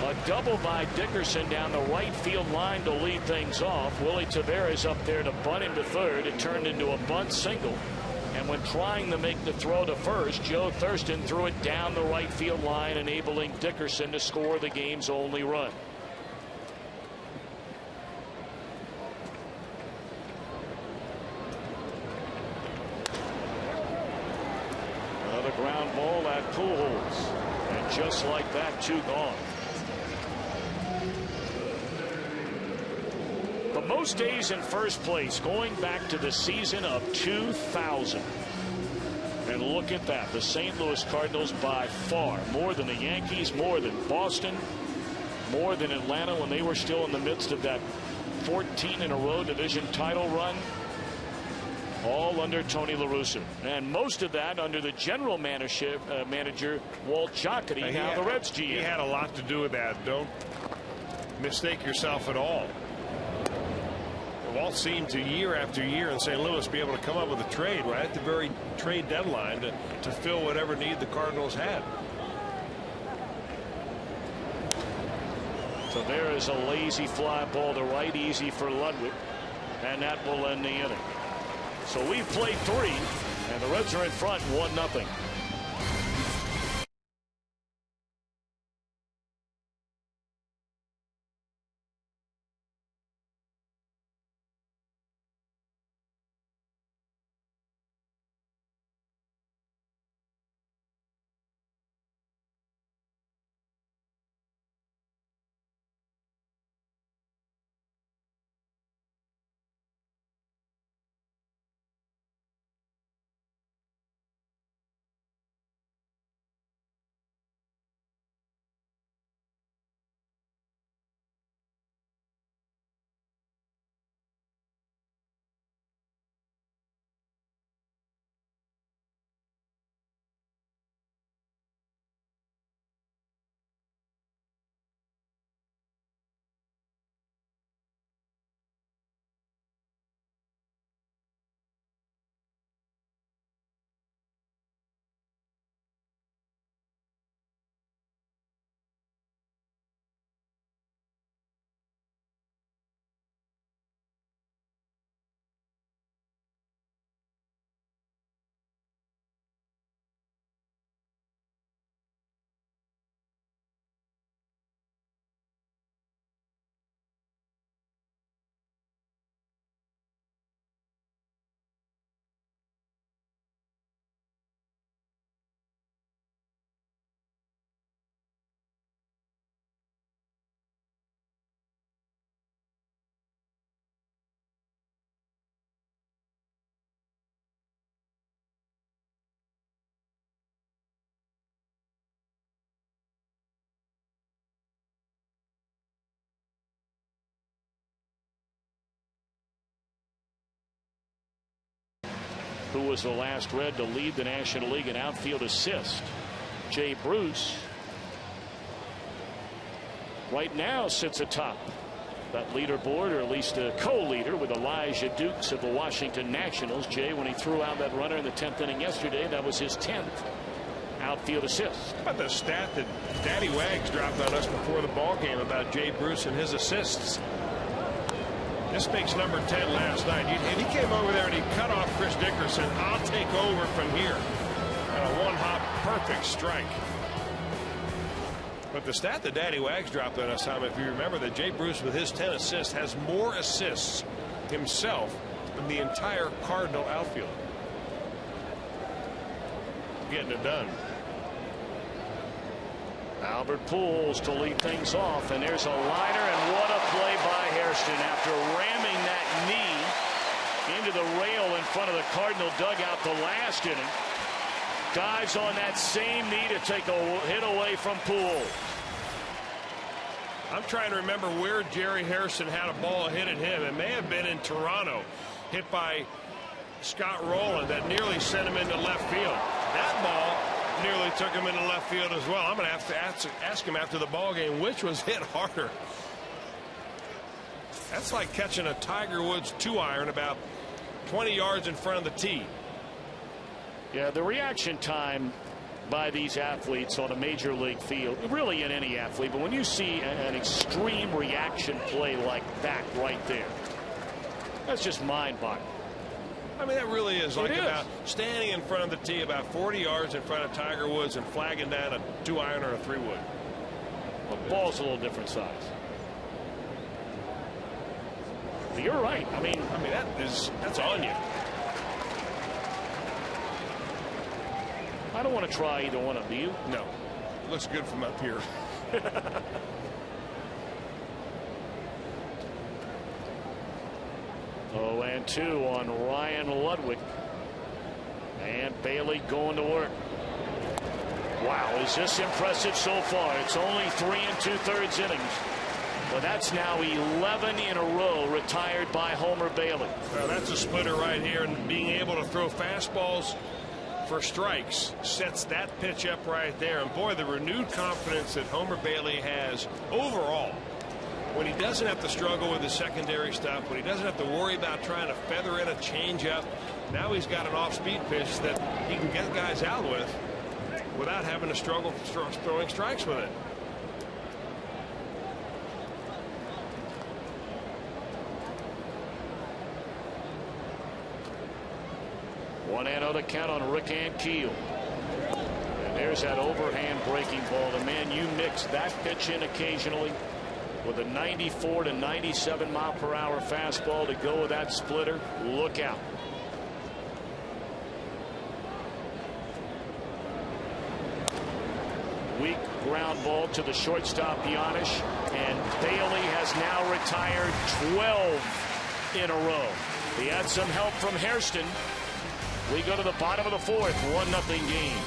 S2: A double by Dickerson down the right field line to lead things off. Willie Taveras up there to bunt him to third. It turned into a bunt single. And when trying to make the throw to first, Joe Thurston threw it down the right field line, enabling Dickerson to score the game's only run. Another ground ball at Pujols. And just like that, 2 gone. The most days in first place going back to the season of 2000. And look at that. The St. Louis Cardinals by far more than the Yankees, more than Boston, more than Atlanta when they were still in the midst of that 14 in a row division title run. All under Tony La Russa. And most of that under the general manager Walt Jocketty, now the Reds GM.
S1: He had a lot to do with that. Don't mistake yourself at all. Walt seemed to year after year in St. Louis be able to come up with a trade right at the very trade deadline to fill whatever need the Cardinals had.
S2: So there is a lazy fly ball to right, easy for Ludwig, and that will end the inning. So we've played 3, and the Reds are in front 1-0. who was the last Red to lead the National League in outfield assist. Jay Bruce right now sits atop that leaderboard, or at least a co-leader, with Elijah Dukes of the Washington Nationals. Jay, when he threw out that runner in the 10th inning yesterday, that was his 10th outfield assist.
S1: How about the stat that Daddy Wags dropped on us before the ball game about Jay Bruce and his assists? This makes number 10 last night. And he came over there and he cut off Chris Dickerson. I'll take over from here. And a one-hop perfect strike. But the stat that Daddy Wags dropped on us, Tom, if you remember, that Jay Bruce with his 10 assists has more assists himself than the entire Cardinal outfield. Getting it done.
S2: Albert Pujols to lead things off, and there's a liner, and what a play by Hairston after ramming that knee into the rail in front of the Cardinal dugout the last inning. Dives on that same knee to take a hit away from Pujols.
S1: I'm trying to remember where Jerry Hairston had a ball hit at him. It may have been in Toronto, hit by Scott Rowland, that nearly sent him into left field. That ball nearly took him into left field as well. I'm going to have to ask him after the ball game which was hit harder. That's like catching a Tiger Woods 2-iron about 20 yards in front of the tee.
S2: Yeah, the reaction time by these athletes on a major league field, really in any athlete, but when you see an extreme reaction play like that right there, that's just mind-boggling.
S1: I mean, that really is like about standing in front of the tee about 40 yards in front of Tiger Woods and flagging down a 2-iron or a 3-wood.
S2: The ball's a little different size. But you're right. I mean
S1: that's on you.
S2: I don't want to try either one of them. Do you?
S1: No. It looks good from up here.
S2: 0-2 on Ryan Ludwig. And Bailey going to work. Wow, is this impressive so far? It's only 3 2/3 innings. But that's now 11 in a row retired by Homer Bailey.
S1: Well, that's a splitter right here, and being able to throw fastballs for strikes sets that pitch up right there. And boy, the renewed confidence that Homer Bailey has overall, when he doesn't have to struggle with his secondary stuff, when he doesn't have to worry about trying to feather in a changeup, now he's got an off-speed pitch that he can get guys out with without having to struggle throwing strikes with it.
S2: One and oh to count on Rick Ankiel. And there's that overhand breaking ball. The man, you mix that pitch in occasionally with a 94 to 97 mile per hour fastball to go with that splitter. Look out. Weak ground ball to the shortstop Giannis, and Bailey has now retired 12 in a row. He had some help from Hairston. We go to the bottom of the fourth, 1-0 game.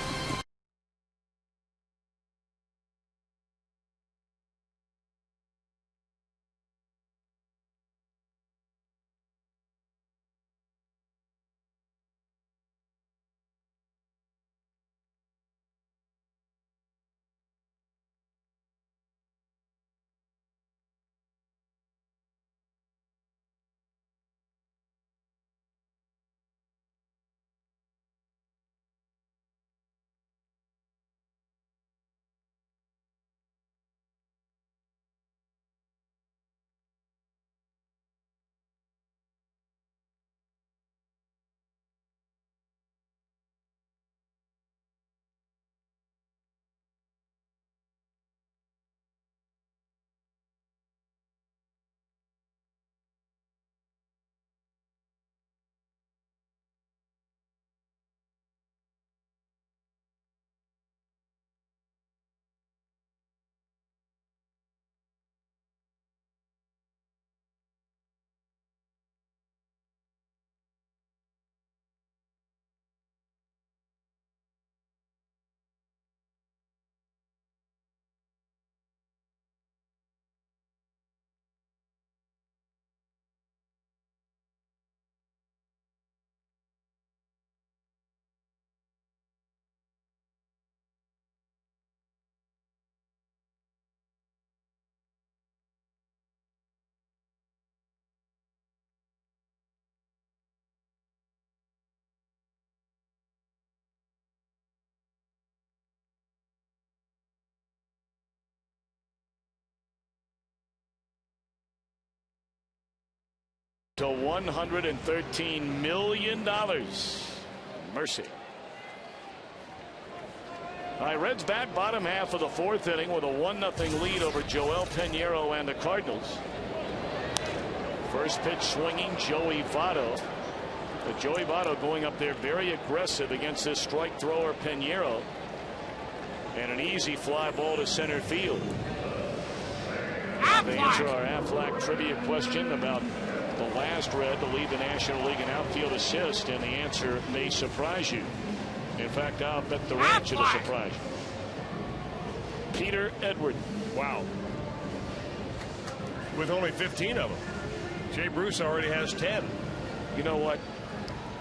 S2: to $113 million. Mercy. All right, Reds bat bottom half of the fourth inning with a 1-0 lead over Joel Pinheiro and the Cardinals. First pitch swinging, Joey Votto. But Joey Votto going up there very aggressive against this strike thrower Pinheiro. And an easy fly ball to center field. To answer our Aflac trivia question about the last Red to lead the National League in outfield assist, and the answer may surprise you. In fact, I'll bet the ranch it'll surprise you. Peter Edwards.
S1: Wow. With only 15 of them. Jay Bruce already has 10.
S2: You know what?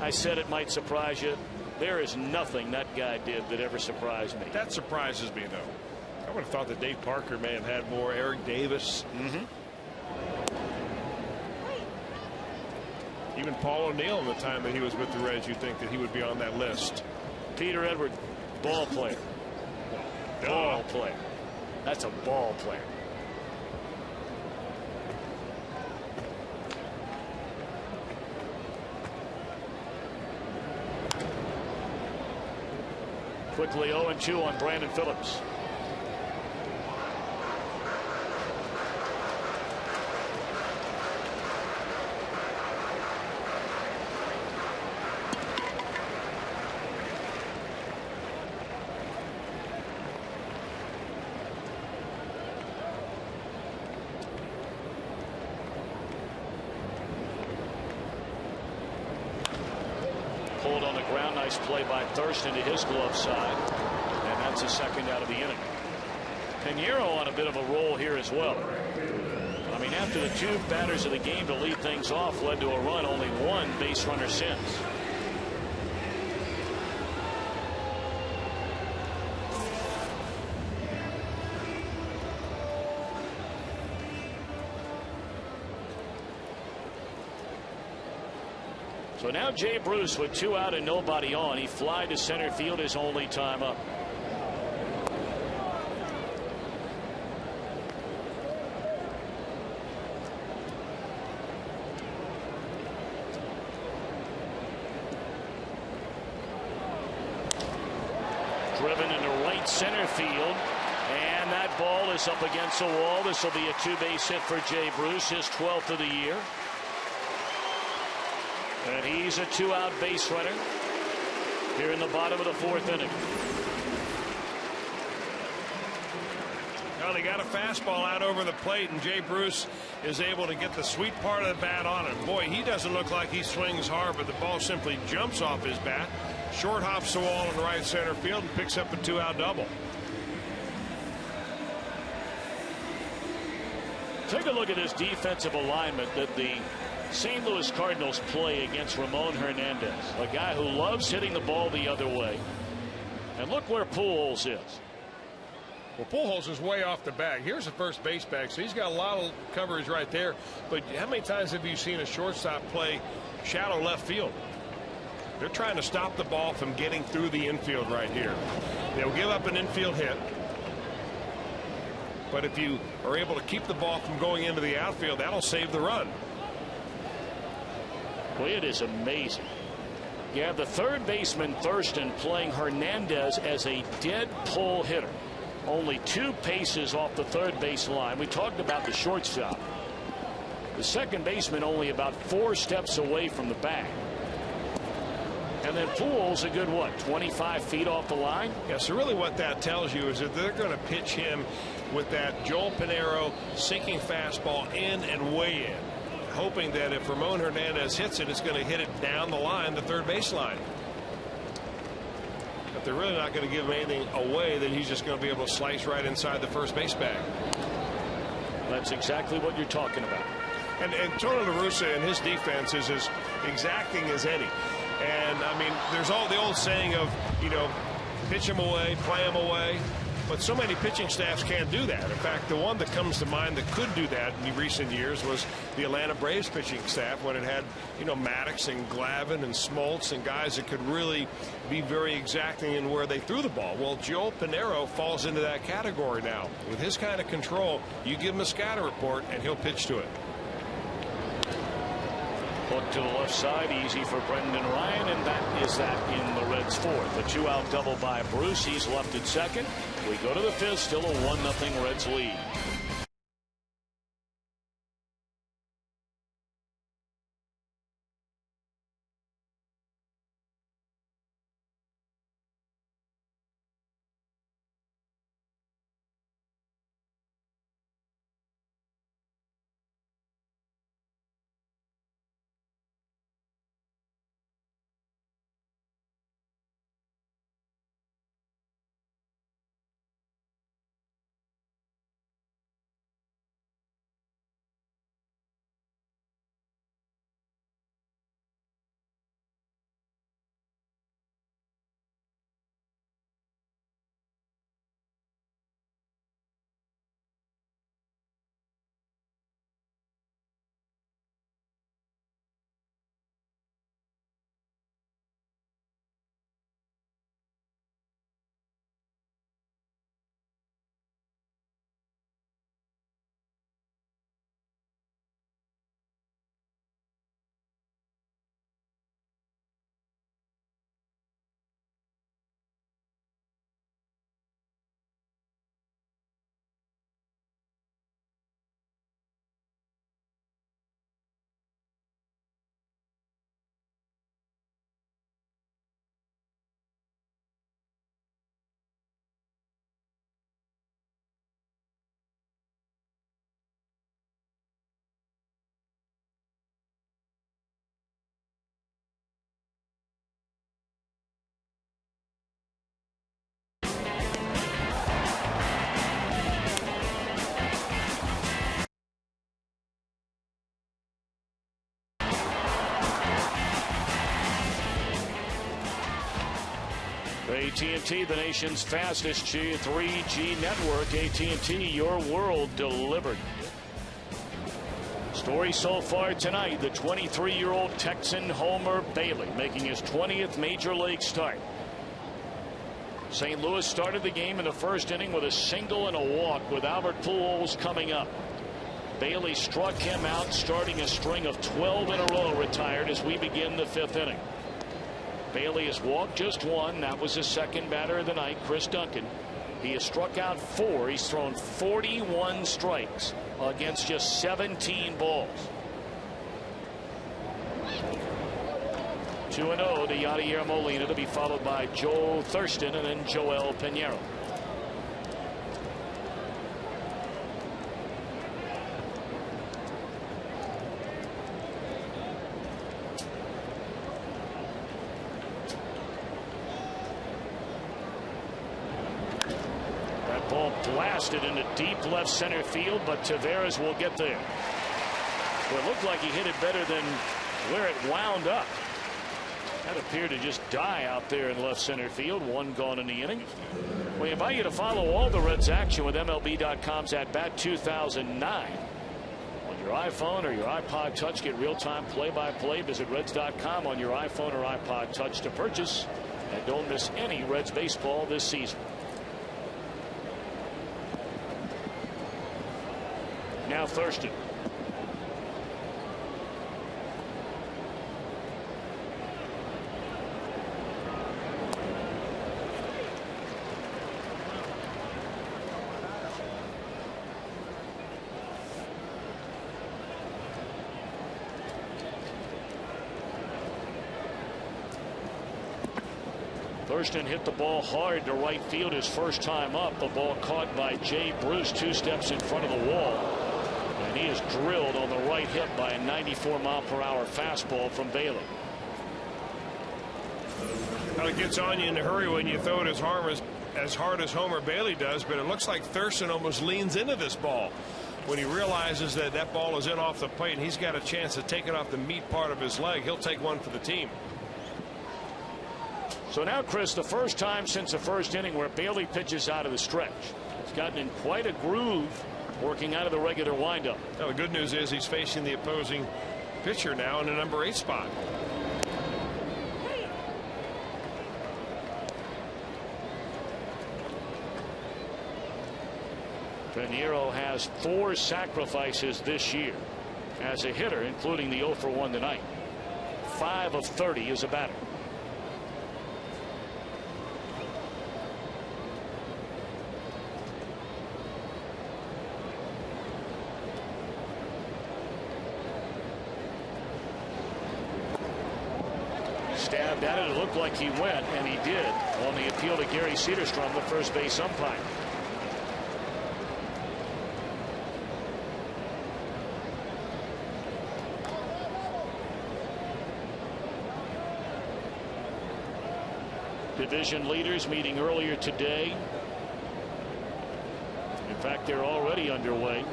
S2: I said it might surprise you. There is nothing that guy did that ever surprised me.
S1: That surprises me, though. I would have thought that Dave Parker may have had more. Eric Davis. Even Paul O'Neill in the time that he was with the Reds, you'd think that he would be on that list.
S2: Peter Edwards, ball player. Ball player. That's a ball player. Quickly 0-2 on Brandon Phillips. Pulled on the ground. Nice play by Thurston to his glove side. And that's a second out of the inning. Pinheiro on a bit of a roll here as well. I mean, after the two batters of the game to lead things off led to a run, only one base runner since. So now Jay Bruce with 2 out and nobody on. He flied to center field his only time up. Driven into right center field. And that ball is up against the wall. This will be a 2-base hit for Jay Bruce, his 12th of the year. And he's a 2-out base runner here in the bottom of the fourth inning.
S1: Well, he got a fastball out over the plate, and Jay Bruce is able to get the sweet part of the bat on it. Boy, he doesn't look like he swings hard, but the ball simply jumps off his bat. Short hops the wall in the right center field and picks up a 2-out double.
S2: Take a look at this defensive alignment that the St. Louis Cardinals play against Ramon Hernandez, a guy who loves hitting the ball the other way. And look where Pujols is.
S1: Well, Pujols is way off the bag. Here's the first base bag, so he's got a lot of coverage right there. But how many times have you seen a shortstop play shallow left field? They're trying to stop the ball from getting through the infield right here. They'll give up an infield hit. But if you are able to keep the ball from going into the outfield, that'll save the run.
S2: Boy, it is amazing. You have the third baseman Thurston playing Hernandez as a dead pull hitter. Only 2 paces off the third base line. We talked about the shortstop. The second baseman only about 4 steps away from the bag. And then Pujols a good, what, 25 feet off the line?
S1: Yeah, so really what that tells you is that they're going to pitch him with that Joel Pinheiro sinking fastball in and way in, hoping that if Ramon Hernandez hits it, it's going to hit it down the line, the third base line. But they're really not going to give him anything away, that he's just going to be able to slice right inside the first base bag.
S2: That's exactly what you're talking about.
S1: And Tony La Russa and his defense is as exacting as any. And I mean, there's all the old saying of, you know, pitch him away, play him away. But so many pitching staffs can't do that. In fact, the one that comes to mind that could do that in recent years was the Atlanta Braves pitching staff, when it had, you know, Maddox and Glavine and Smoltz and guys that could really be very exacting in where they threw the ball. Well, Joel Pinheiro falls into that category now. With his kind of control, you give him a scatter report and he'll pitch to it.
S2: Hook to the left side, easy for Brendan Ryan, and that is that in the Reds' fourth. A 2-out double by Bruce. He's left at second. We go to the fifth, still a 1-0 Reds lead. AT&T, the nation's fastest 3G network. AT&T, your world delivered. Story so far tonight, the 23-year-old Texan Homer Bailey making his 20th major league start. St. Louis started the game in the first inning with a single and a walk with Albert Pujols coming up. Bailey struck him out, starting a string of 12 in a row, retired as we begin the fifth inning. Bailey has walked just one. That was his second batter of the night, Chris Duncan. He has struck out 4. He's thrown 41 strikes against just 17 balls. 2-0 to Yadier Molina, to be followed by Joe Thurston and then Joel Pinheiro. Ball blasted into deep left center field, but Taveras will get there. Well, it looked like he hit it better than where it wound up. That appeared to just die out there in left center field. One gone in the inning. We invite you to follow all the Reds action with MLB.com's At Bat 2009. On your iPhone or your iPod Touch, get real-time play-by-play. Visit Reds.com on your iPhone or iPod Touch to purchase. And don't miss any Reds baseball this season. Now Thurston. Thurston hit the ball hard to right field his first time up. The ball caught by Jay Bruce 2 steps in front of the wall. And he is drilled on the right hip by a 94-mile-per-hour fastball from Bailey.
S1: Well, it gets on you in a hurry when you throw it as hard as Homer Bailey does, but it looks like Thurston almost leans into this ball when he realizes that that ball is in off the plate and he's got a chance to take it off the meat part of his leg. He'll take one for the team.
S2: So now, Chris, the first time since the first inning where Bailey pitches out of the stretch. He's gotten in quite a groove working out of the regular windup.
S1: Now, the good news is he's facing the opposing pitcher now in the number 8 spot.
S2: Pinheiro has 4 sacrifices this year as a hitter, including the 0 for 1 tonight. 5 of 30 as a batter. Stabbed at it. It looked like he went, and he did, on the appeal to Gary Cederstrom, the first base umpire. Division leaders meeting earlier today. In fact, they're already underway.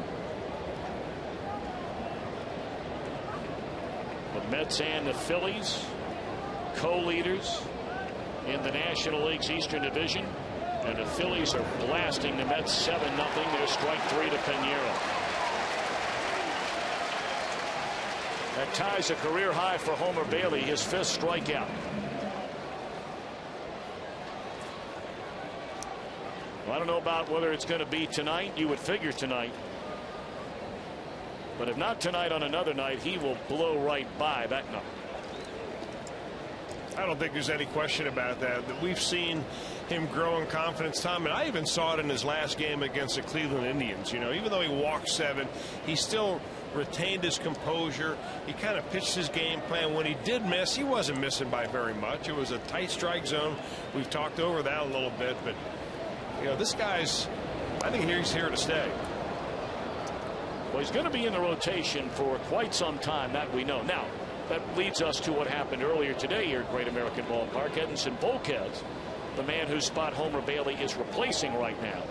S2: The Mets and the Phillies, co-leaders in the National League's Eastern Division, and the Phillies are blasting the Mets 7-0. They're strike 3 to Pinheiro. That ties a career high for Homer Bailey, his 5th strikeout. Well, I don't know about whether it's going to be tonight. You would figure tonight. But if not tonight, on another night, he will blow right by that number.
S1: I don't think there's any question about that. That we've seen him grow in confidence, Tom, and I even saw it in his last game against the Cleveland Indians. You know, even though he walked 7, he still retained his composure. He kind of pitched his game plan. When he did miss, he wasn't missing by very much. It was a tight strike zone. We've talked over that a little bit, but you know, this guy's, I think he's here to stay.
S2: Well, he's going to be in the rotation for quite some time, that we know. Now, that leads us to what happened earlier today here at Great American Ballpark. Edinson Volquez, the man whose spot Homer Bailey is replacing right now,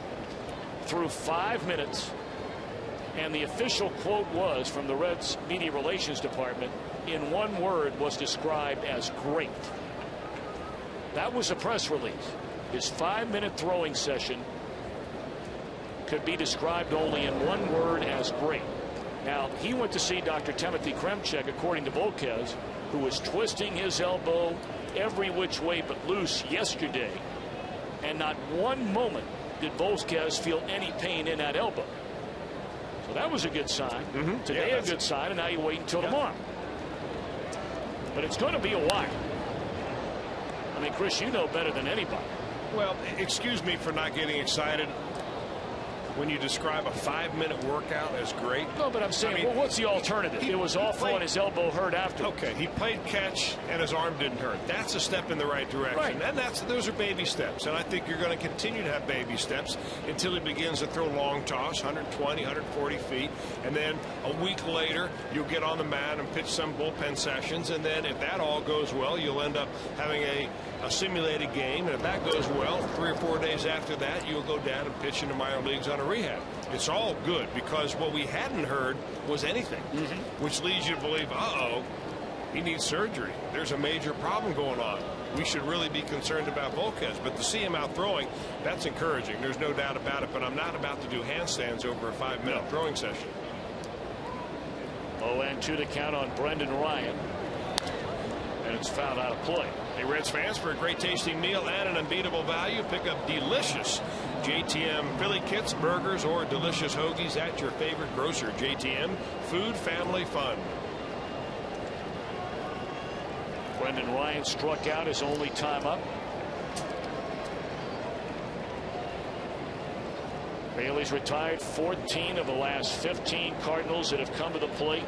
S2: through 5 minutes, and the official quote was from the Reds media relations department, in one word, was described as great. That was a press release. His 5-minute throwing session could be described only in one word, as great. Now, he went to see Dr. Timothy Kremchek, according to Volquez, who was twisting his elbow every which way but loose yesterday, and not one moment did Volquez feel any pain in that elbow. So that was a good sign. Today, a good sign, and now you wait until tomorrow. But it's going to be a while. I mean, Chris, you know better than anybody.
S1: Well, excuse me for not getting excited when you describe a 5-minute workout as great.
S2: No, but I'm saying, well, what's the alternative? It was awful and his elbow hurt after.
S1: Okay, he played catch and his arm didn't hurt. That's a step in the right direction.
S2: Right.
S1: And those are baby steps. And I think you're going to continue to have baby steps until he begins to throw long toss, 120, 140 feet. And then a week later, you'll get on the mat and pitch some bullpen sessions. And then if that all goes well, you'll end up having a simulated game. And if that goes well, 3 or 4 days after that, you'll go down and pitch in the minor leagues on a rehab. It's all good, because what we hadn't heard was anything, which leads you to believe, uh-oh, he needs surgery. There's a major problem going on. We should really be concerned about Volquez. But to see him out throwing, that's encouraging. There's no doubt about it. But I'm not about to do handstands over a 5-minute throwing session.
S2: 0-2 to count on Brendan Ryan. And it's fouled out of play.
S1: Hey, Reds fans, for a great tasting meal and an unbeatable value, pick up delicious JTM Philly kits, burgers, or delicious hoagies at your favorite grocer. JTM, food, family, fun.
S2: Brendan Ryan struck out his only time up. Bailey's retired 14 of the last 15 Cardinals that have come to the plate,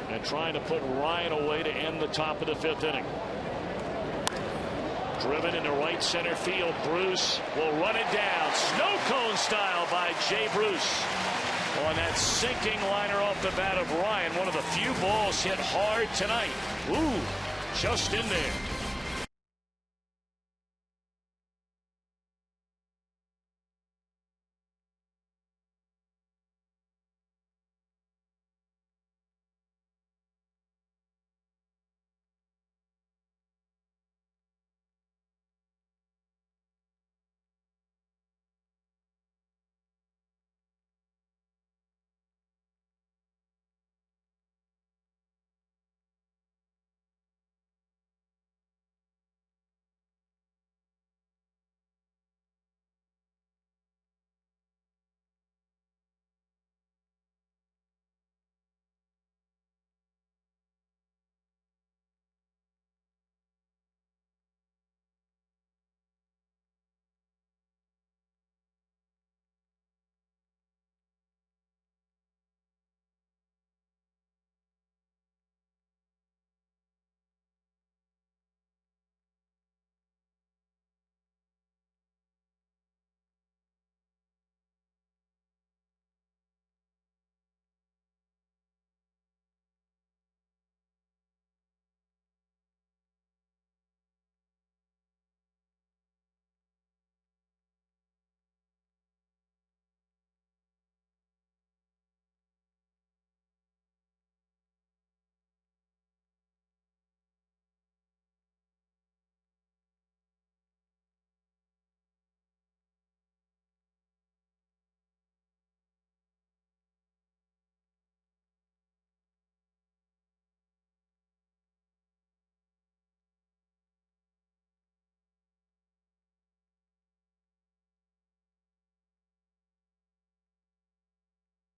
S2: and trying to put Ryan away to end the top of the 5th inning. Driven into right center field. Bruce will run it down. Snow cone style by Jay Bruce. On that sinking liner off the bat of Ryan. One of the few balls hit hard tonight. Ooh, just in there.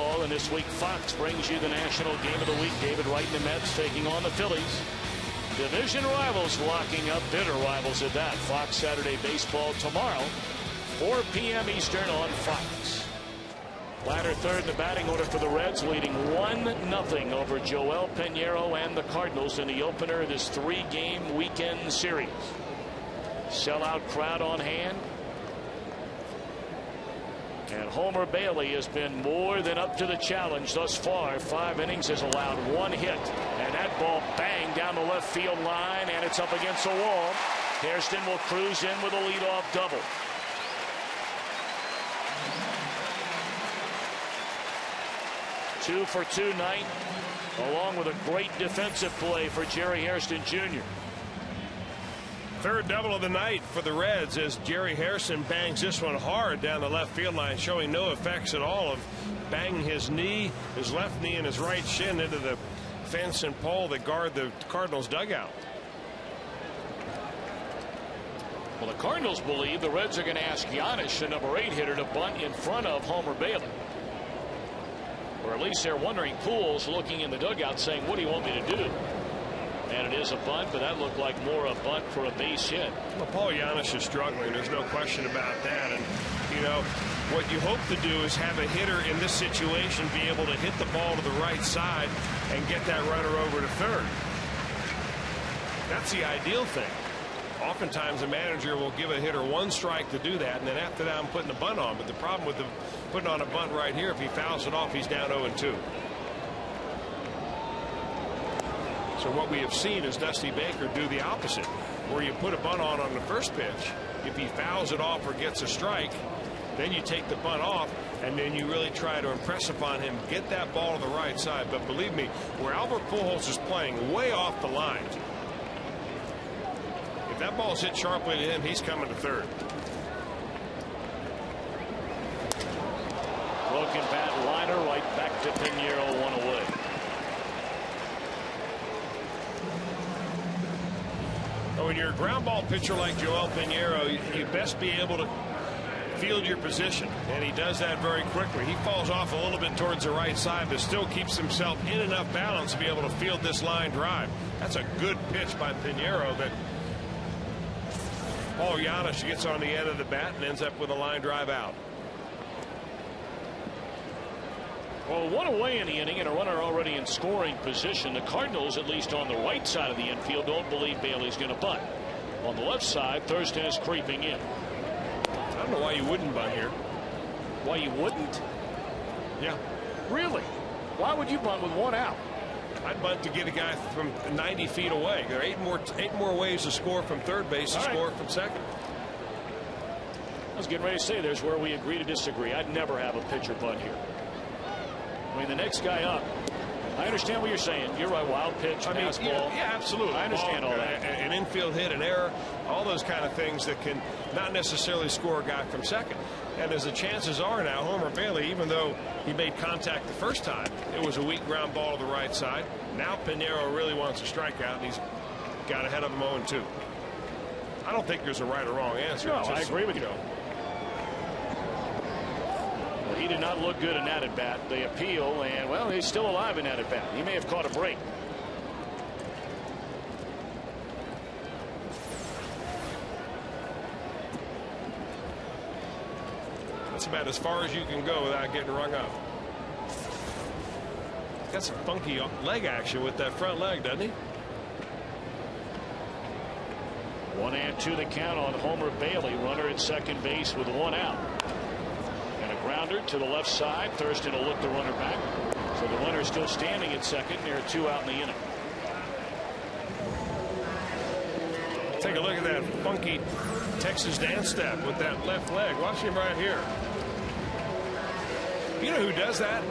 S2: And this week, Fox brings you the National Game of the Week. David Wright and the Mets taking on the Phillies. Division rivals locking up, bitter rivals at that. Fox Saturday Baseball tomorrow, 4 p.m. Eastern on Fox. Latter third in the batting order for the Reds, leading 1-0 over Joel Pinheiro and the Cardinals in the opener of this 3-game weekend series. Sellout crowd on hand. And Homer Bailey has been more than up to the challenge thus far. 5 innings, has allowed 1 hit. And that ball banged down the left field line, and it's up against the wall. Hairston will cruise in with a leadoff double. Two for 2 night, along with a great defensive play for Jerry Hairston Jr.
S1: Third double of the night for the Reds as Jerry Hairston bangs this one hard down the left field line, showing no effects at all of banging his knee, his left knee and his right shin into the fence and pole that guard the Cardinals dugout.
S2: Well, the Cardinals believe the Reds are going to ask Giannis, the number 8 hitter, to bunt in front of Homer Bailey. Or at least they're wondering. Poole's looking in the dugout saying, what do you want me to do? And it is a bunt, but that looked like more a bunt for a base hit.
S1: Well, Paul Giannis is struggling. There's no question about that. And, you know, what you hope to do is have a hitter in this situation be able to hit the ball to the right side and get that runner over to third. That's the ideal thing. Oftentimes a manager will give a hitter 1 strike to do that, and then after that I'm putting a bunt on. But the problem with putting on a bunt right here, if he fouls it off, he's down 0-2. So what we have seen is Dusty Baker do the opposite, where you put a bunt on the first pitch. If he fouls it off or gets a strike, then you take the bunt off, and then you really try to impress upon him, get that ball to the right side. But believe me, where Albert Pujols is playing way off the line, if that ball's hit sharply to him, he's coming to third.
S2: Broken bat liner right back to Pinheiro, 1 away.
S1: When you're a ground ball pitcher like Joel Pinheiro, you best be able to field your position, and he does that very quickly. He falls off a little bit towards the right side, but still keeps himself in enough balance to be able to field this line drive. That's a good pitch by Pinheiro that Paul Giannis gets on the end of the bat and ends up with a line drive out.
S2: Well, 1 away in the inning and a runner already in scoring position. The Cardinals, at least on the right side of the infield, don't believe Bailey's going to bunt. On the left side, Thurston is creeping in.
S1: I don't know why you wouldn't bunt here.
S2: Why you wouldn't?
S1: Yeah.
S2: Really? Why would you bunt with 1 out?
S1: I'd bunt to get a guy from 90 feet away. There are 8 more ways to score from third base to score from second.
S2: I was getting ready to say there's where we agree to disagree. I'd never have a pitcher bunt here. I mean, the next guy up. I understand what you're saying. You're right. Wild pitch, fastball.
S1: Yeah, absolutely.
S2: I understand all that.
S1: An infield hit, an error, all those kind of things that can not necessarily score a guy from second. And as the chances are now, Homer Bailey, even though he made contact the first time, it was a weak ground ball to the right side. Now Pinheiro really wants a strikeout, and he's got ahead of him 0-2. I don't think there's a right or wrong answer.
S2: No, I agree with you. Well, he did not look good in that at bat. They appeal, and well, he's still alive in that at bat. He may have caught a break.
S1: That's about as far as you can go without getting rung up. Got some funky leg action with that front leg, doesn't he?
S2: 1-2 the count on Homer Bailey. Runner at second base with 1 out. And a grounder to the left side. Thurston will look the runner back. So the runner is still standing at second. There are 2 out in the inning.
S1: Take a look at that funky Texas dance step with that left leg. Watch him right here. You know who does that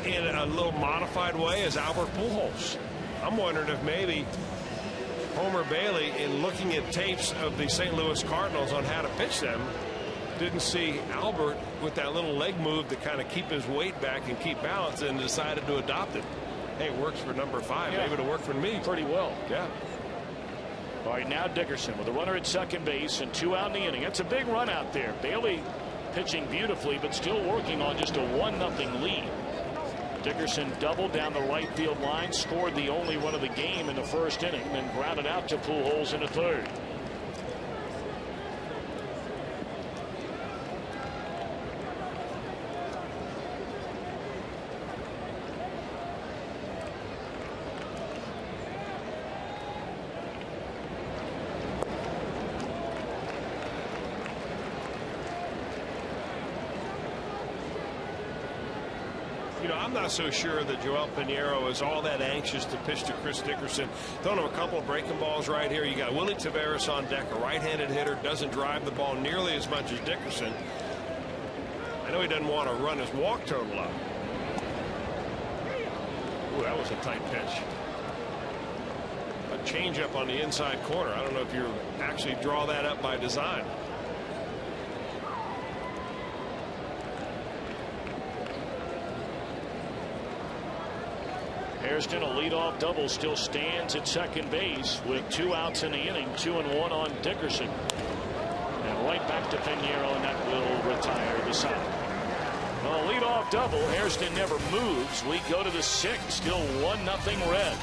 S1: in a little modified way is Albert Pujols. I'm wondering if maybe Homer Bailey, in looking at tapes of the St. Louis Cardinals on how to pitch them, didn't see Albert with that little leg move to kind of keep his weight back and keep balance, and decided to adopt it. Hey, it works for number 5.
S2: Yeah.
S1: Maybe it'll work for me.
S2: Pretty well.
S1: Yeah.
S2: All right, now Dickerson with a runner at second base and 2 out in the inning. That's a big run out there. Bailey pitching beautifully, but still working on just a 1-0 lead. Dickerson doubled down the right field line, scored the only run of the game in the first inning, then grounded out to Pujols in the third.
S1: I'm not so sure that Joel Pinheiro is all that anxious to pitch to Chris Dickerson. Throwing him a couple of breaking balls right here. You got Willie Taveras on deck, a right-handed hitter, doesn't drive the ball nearly as much as Dickerson. I know he doesn't want to run his walk total up. Ooh, that was a tight pitch. A changeup on the inside corner. I don't know if you actually draw that up by design.
S2: Hairston, a leadoff double, still stands at second base with 2 outs in the inning, 2-1 on Dickerson. And right back to Pinheiro, and that will retire the side. Well, a leadoff double. Hairston never moves. We go to the 6th, still 1-0 Reds.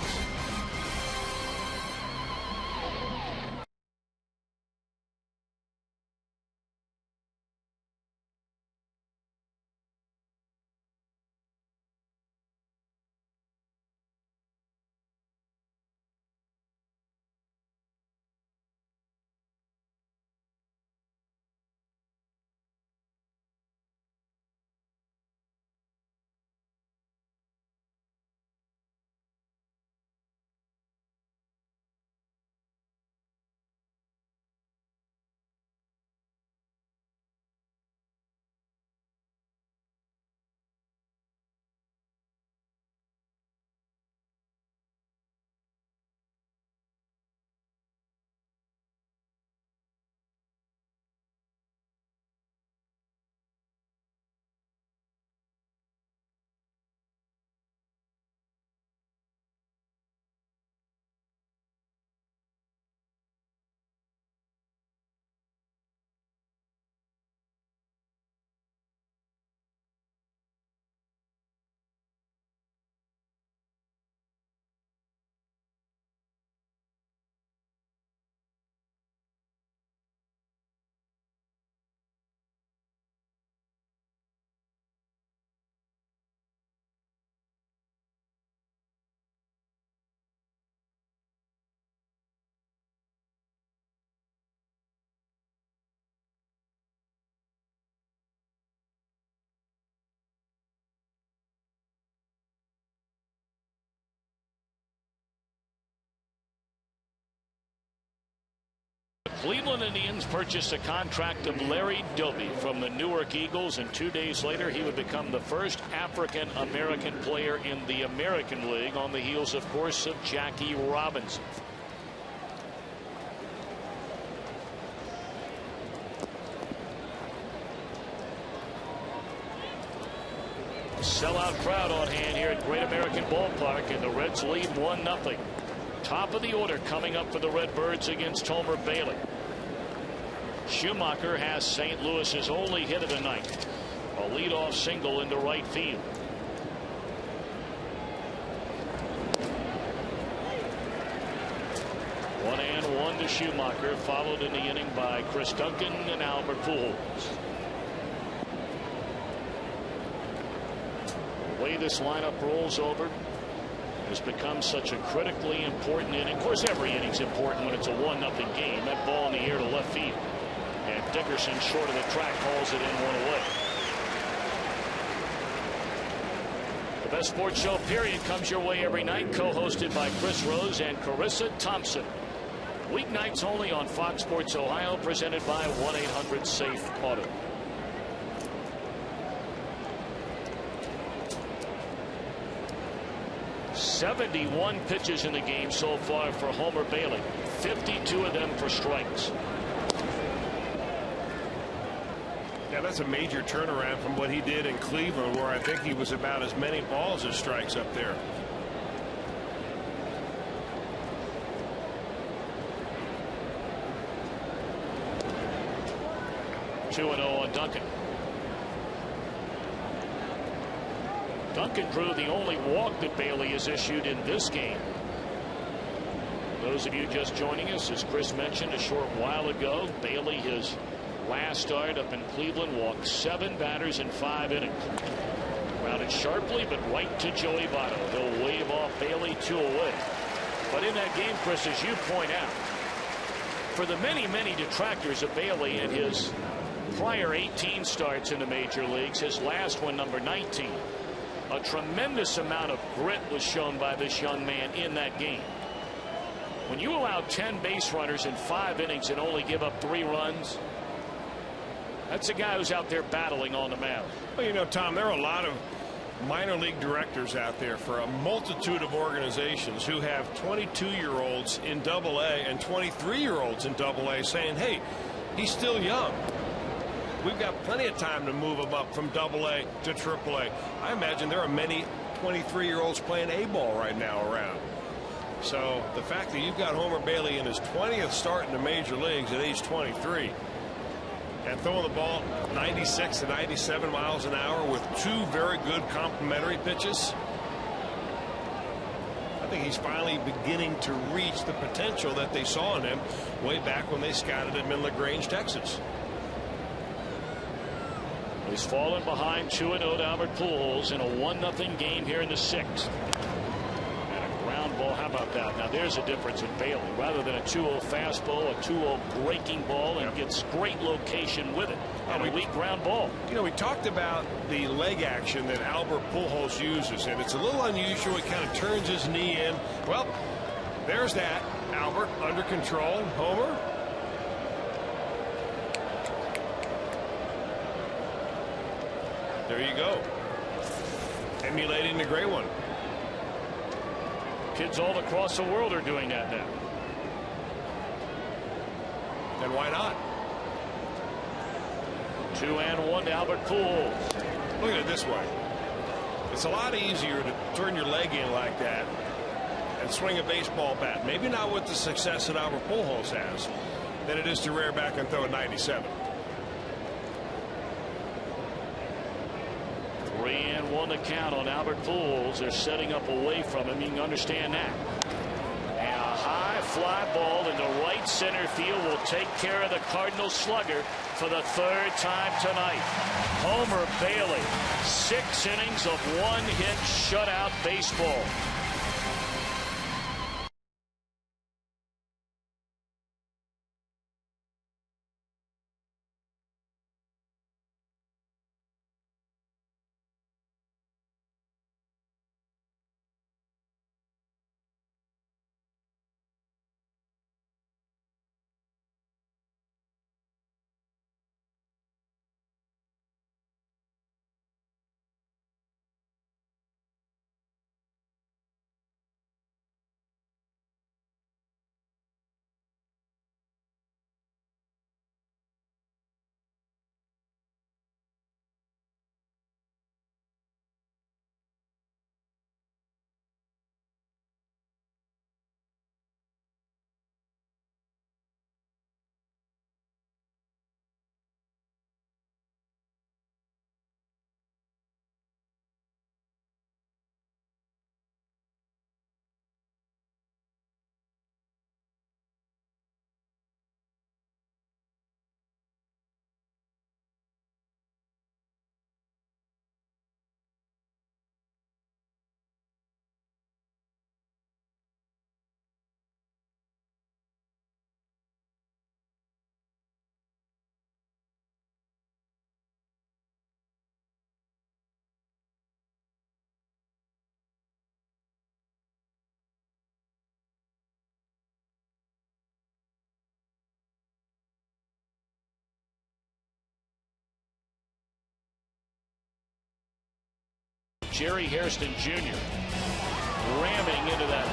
S2: Cleveland Indians purchased a contract of Larry Doby from the Newark Eagles, and 2 days later he would become the first African American player in the American League, on the heels, of course, of Jackie Robinson. Sellout crowd on hand here at Great American Ballpark, and the Reds lead 1-0. Top of the order coming up for the Redbirds against Homer Bailey. Schumacher has St. Louis's only hit of the night, a leadoff single into right field. One and one to Schumacher, followed in the inning by Chris Duncan and Albert Pujols. The way this lineup rolls over has become such a critically important inning. Of course, every inning's important when it's a 1-0 game. That ball in the air to left field, and Dickerson, short of the track, hauls it in one away. The Best Sports Show period comes your way every night, co-hosted by Chris Rose and Carissa Thompson. Weeknights only on Fox Sports Ohio, presented by 1-800-SAFE-AUTO. "71 pitches in the game so far for Homer Bailey, 52 of them for strikes."
S1: Yeah, that's a major turnaround from what he did in Cleveland, where I think he was about as many balls as strikes up there. Two 2-0 on Duncan.
S2: Duncan drew the only walk that Bailey has issued in this game. Those of you just joining us, as Chris mentioned a short while ago, Bailey, his last start up in Cleveland, walked 7 batters in 5 innings. Grounded sharply, but right to Joey Votto. He'll wave off Bailey 2 away. But in that game, Chris, as you point out, for the many detractors of Bailey and his prior 18 starts in the major leagues, his last one, number 19, a tremendous amount of grit was shown by this young man in that game. When you allow 10 base runners in 5 innings and only give up 3 runs, that's a guy who's out there battling on the mound.
S1: Well, you know, Tom, there are a lot of minor league directors out there for a multitude of organizations who have 22-year-olds in Double-A and 23-year-olds in Double-A saying, hey, he's still young. We've got plenty of time to move him up from Double-A to Triple-A. I imagine there are many 23-year-olds playing A-ball right now around. So the fact that you've got Homer Bailey in his 20th start in the major leagues at age 23 and throwing the ball 96 to 97 miles an hour with 2 very good complementary pitches, I think he's finally beginning to reach the potential that they saw in him way back when they scouted him in LaGrange, Texas.
S2: He's fallen behind 2-0 to Albert Pujols in a 1-0 game here in the 6th. Ground ball. How about that? Now there's a difference in Bailey. Rather than a 2-0 fastball, a 2-0 breaking ball, and gets great location with it. And a weak ground ball.
S1: You know, we talked about the leg action that Albert Pujols uses, and it's a little unusual. He kind of turns his knee in. Well, there's that. Albert under control. Homer. There you go. Emulating the gray one.
S2: Kids all across the world are doing that now.
S1: And why not?
S2: 2-1 to Albert Pujols.
S1: Look at it this way. It's a lot easier to turn your leg in like that and swing a baseball bat. Maybe not with the success that Albert Pujols has, than it is to rear back and throw a 97.
S2: 3-1 to count on Albert Pujols. They're setting up away from him. You can understand that. And a high fly ball into right center field will take care of the Cardinal slugger for the 3rd time tonight. Homer Bailey, 6 innings of 1-hit shutout baseball. Jerry Hairston Jr. ramming into that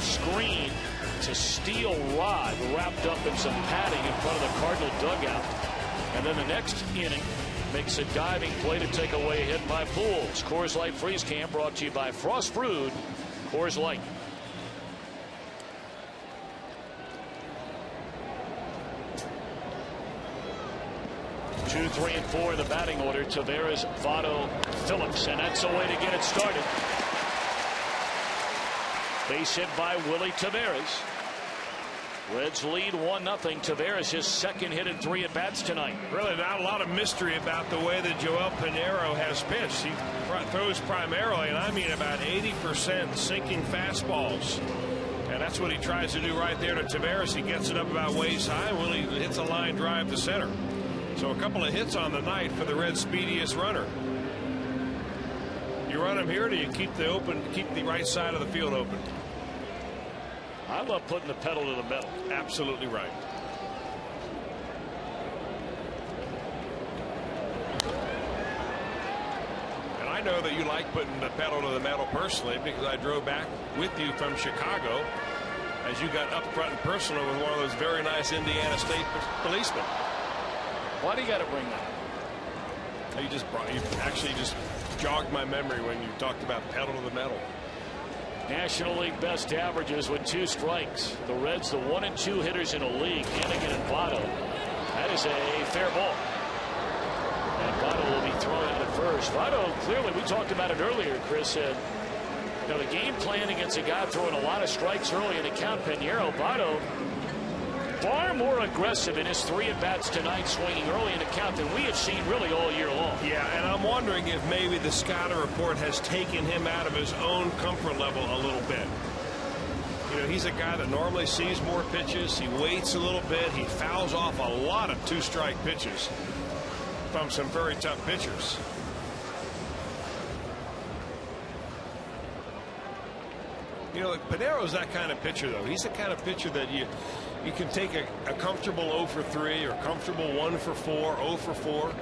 S2: screen to steal Rod, wrapped up in some padding in front of the Cardinal dugout. And then the next inning makes a diving play to take away a hit by Pujols. Coors Light Freeze Camp brought to you by Frost Brewed Coors Light. 2, 3, and 4 in the batting order. Taveras, Votto, Phillips, and that's a way to get it started. Base hit by Willie Taveras. Reds lead 1-0. Taveras his second hit in 3 at-bats tonight.
S1: Really not a lot of mystery about the way that Joel Pinheiro has pitched. He throws primarily, and I mean about 80% sinking fastballs. And that's what he tries to do right there to Taveras. He gets it up about waist high. Willie hits a line drive to center. So a couple of hits on the night for the Reds' speediest runner. You run him here, or do you keep the right side of the field open?
S2: I love putting the pedal to the metal.
S1: Absolutely right. And I know that you like putting the pedal to the metal personally, because I drove back with you from Chicago as you got up front and personal with one of those very nice Indiana State policemen.
S2: Why do you got to bring that?
S1: You actually just jogged my memory when you talked about pedal to the metal.
S2: National League best averages with 2 strikes. The Reds, the 1 and 2 hitters in the league. Hannigan and Votto. That is a fair ball. And Votto will be thrown out at first. Votto, clearly, we talked about it earlier, Chris said, you know, the game plan against a guy throwing a lot of strikes early in the count, Pinheiro, Votto, far more aggressive in his 3 at-bats tonight, swinging early in the count than we have seen really all year long.
S1: Yeah, and I'm wondering if maybe the scouting report has taken him out of his own comfort level a little bit. You know, he's a guy that normally sees more pitches. He waits a little bit. He fouls off a lot of 2-strike pitches from some very tough pitchers. You know, Pinheiro's that kind of pitcher, though. He's the kind of pitcher that you can take a comfortable 0 for 3 or comfortable 1 for 4, 0 for 4.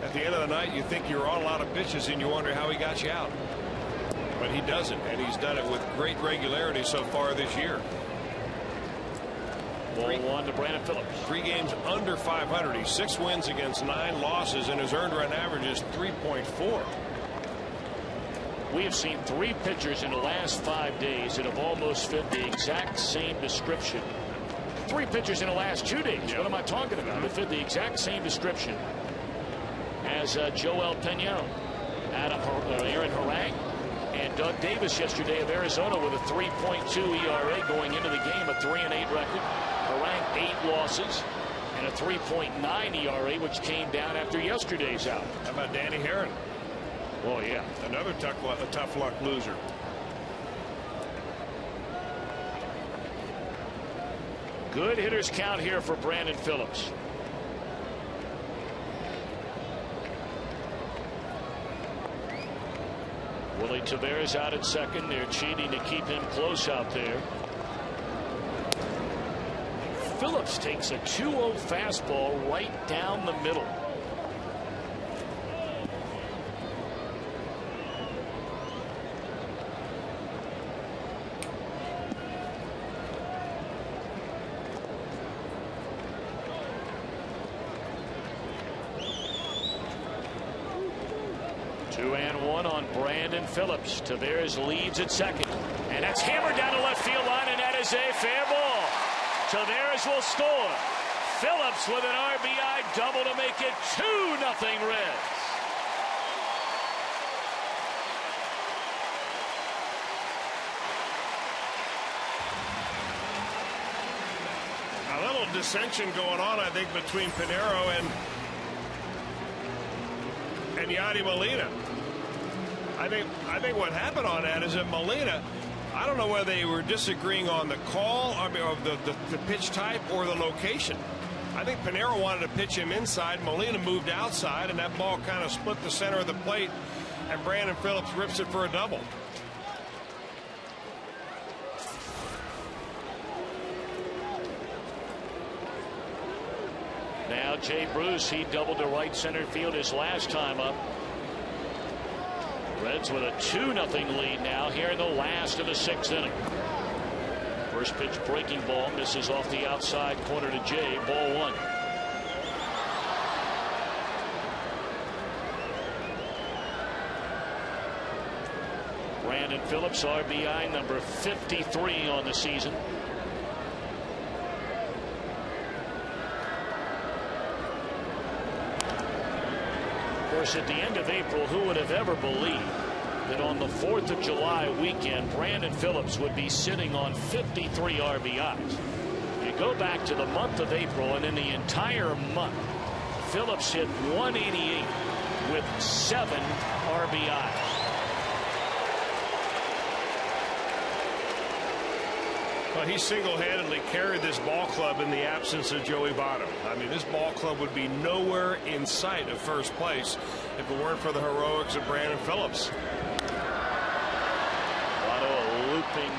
S1: At the end of the night, you think you're on a lot of pitches and you wonder how he got you out. But he doesn't, and he's done it with great regularity so far this year.
S2: Ball 1 to Brandon Phillips.
S1: 3 games under 500. He's 6 wins against 9 losses, and his earned run average is 3.4.
S2: We have seen 3 pitchers in the last 5 days that have almost fit the exact same description. 3 pitchers in the last 2 days. Yep. What am I talking about? They fit the exact same description as Joel Pinheiro, Aaron Harang, and Doug Davis yesterday of Arizona with a 3.2 ERA going into the game, a 3-8 record. Harang 8 losses and a 3.9 ERA, which came down after yesterday's out.
S1: How about Danny Herron?
S2: Oh, yeah.
S1: Another tough luck loser.
S2: Good hitters count here for Brandon Phillips. Willie Taveras out at second. They're cheating to keep him close out there. Phillips takes a 2-0 fastball right down the middle. Brandon Phillips. Taveras leads at second, and that's hammered down the left field line, and that is a fair ball. Taveras will score. Phillips with an RBI double to make it 2-0 Reds.
S1: A little dissension going on, I think, between Pinheiro and Yadi Molina. I think what happened on that is that Molina, I don't know whether they were disagreeing on the call, I mean, of the pitch type or the location. I think Pinheiro wanted to pitch him inside. Molina moved outside, and that ball kind of split the center of the plate, and Brandon Phillips rips it for a double.
S2: Now Jay Bruce, he doubled to right center field his last time up. Reds with a 2-0 lead now here in the last of the 6th inning. First pitch breaking ball misses off the outside corner to Jay. Ball 1. Brandon Phillips, RBI number 53 on the season. course, at the end of April, who would have ever believed that on the 4th of July weekend, Brandon Phillips would be sitting on 53 RBIs. You go back to the month of April, and in the entire month, Phillips hit 188 with 7 RBIs.
S1: Well, he single-handedly carried this ball club in the absence of Joey Votto. I mean, this ball club would be nowhere in sight of first place if it weren't for the heroics of Brandon Phillips.
S2: Votto, a looping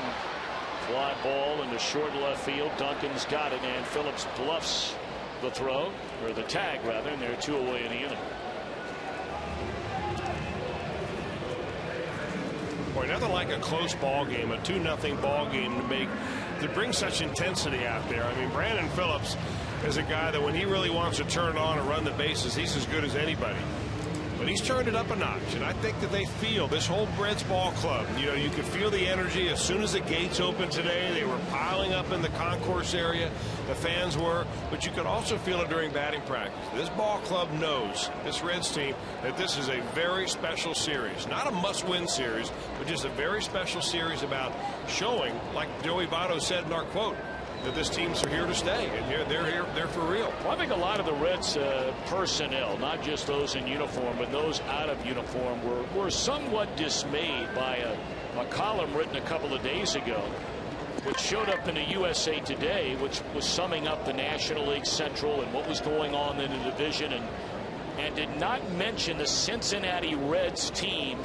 S2: fly ball into short left field. Duncan's got it, and Phillips bluffs the throw, or the tag rather, and they're 2 away in the inning.
S1: Boy, nothing like a close ball game, a 2-0 ball game to bring such intensity out there. I mean, Brandon Phillips is a guy that when he really wants to turn it on and run the bases, he's as good as anybody. But he's turned it up a notch, and I think that they feel this whole Reds ball club. You know, you could feel the energy as soon as the gates opened today. They were piling up in the concourse area. The fans were, but you could also feel it during batting practice. This ball club knows, this Reds team, that this is a very special series. Not a must-win series, but just a very special series about showing, like Joey Votto said in our quote, that this team's here to stay, and they're for real.
S2: Well, I think a lot of the Reds personnel, not just those in uniform, but those out of uniform, were somewhat dismayed by a column written a couple of days ago, which showed up in the USA Today, which was summing up the National League Central and what was going on in the division, and did not mention the Cincinnati Reds team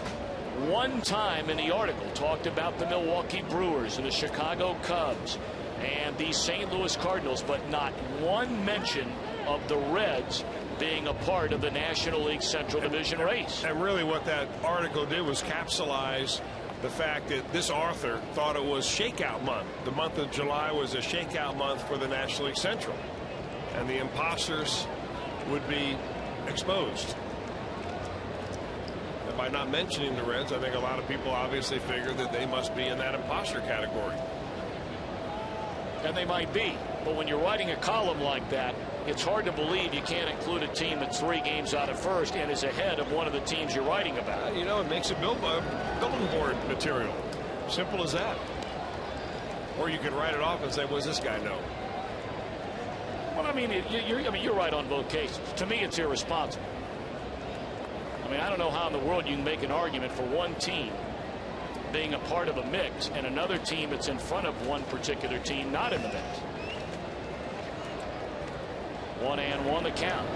S2: one time in the article. Talked about the Milwaukee Brewers and the Chicago Cubs and the St. Louis Cardinals, but not one mention of the Reds being a part of the National League Central Division race.
S1: And really what that article did was capsulize the fact that this author thought it was shakeout month. The month of July was a shakeout month for the National League Central, and the imposters would be exposed. And by not mentioning the Reds, I think a lot of people obviously figured that they must be in that imposter category.
S2: And they might be, but when you're writing a column like that, it's hard to believe you can't include a team that's 3 games out of first and is ahead of one of the teams you're writing about.
S1: You know, it makes it bulletin board material. Simple as that. Or you could write it off and say, "Was this guy know?"
S2: Well, I mean, you're right on both cases. To me, it's irresponsible. I mean, I don't know how in the world you can make an argument for one team being a part of a mix and another team that's in front of one particular team not in the mix. 1-1 the count.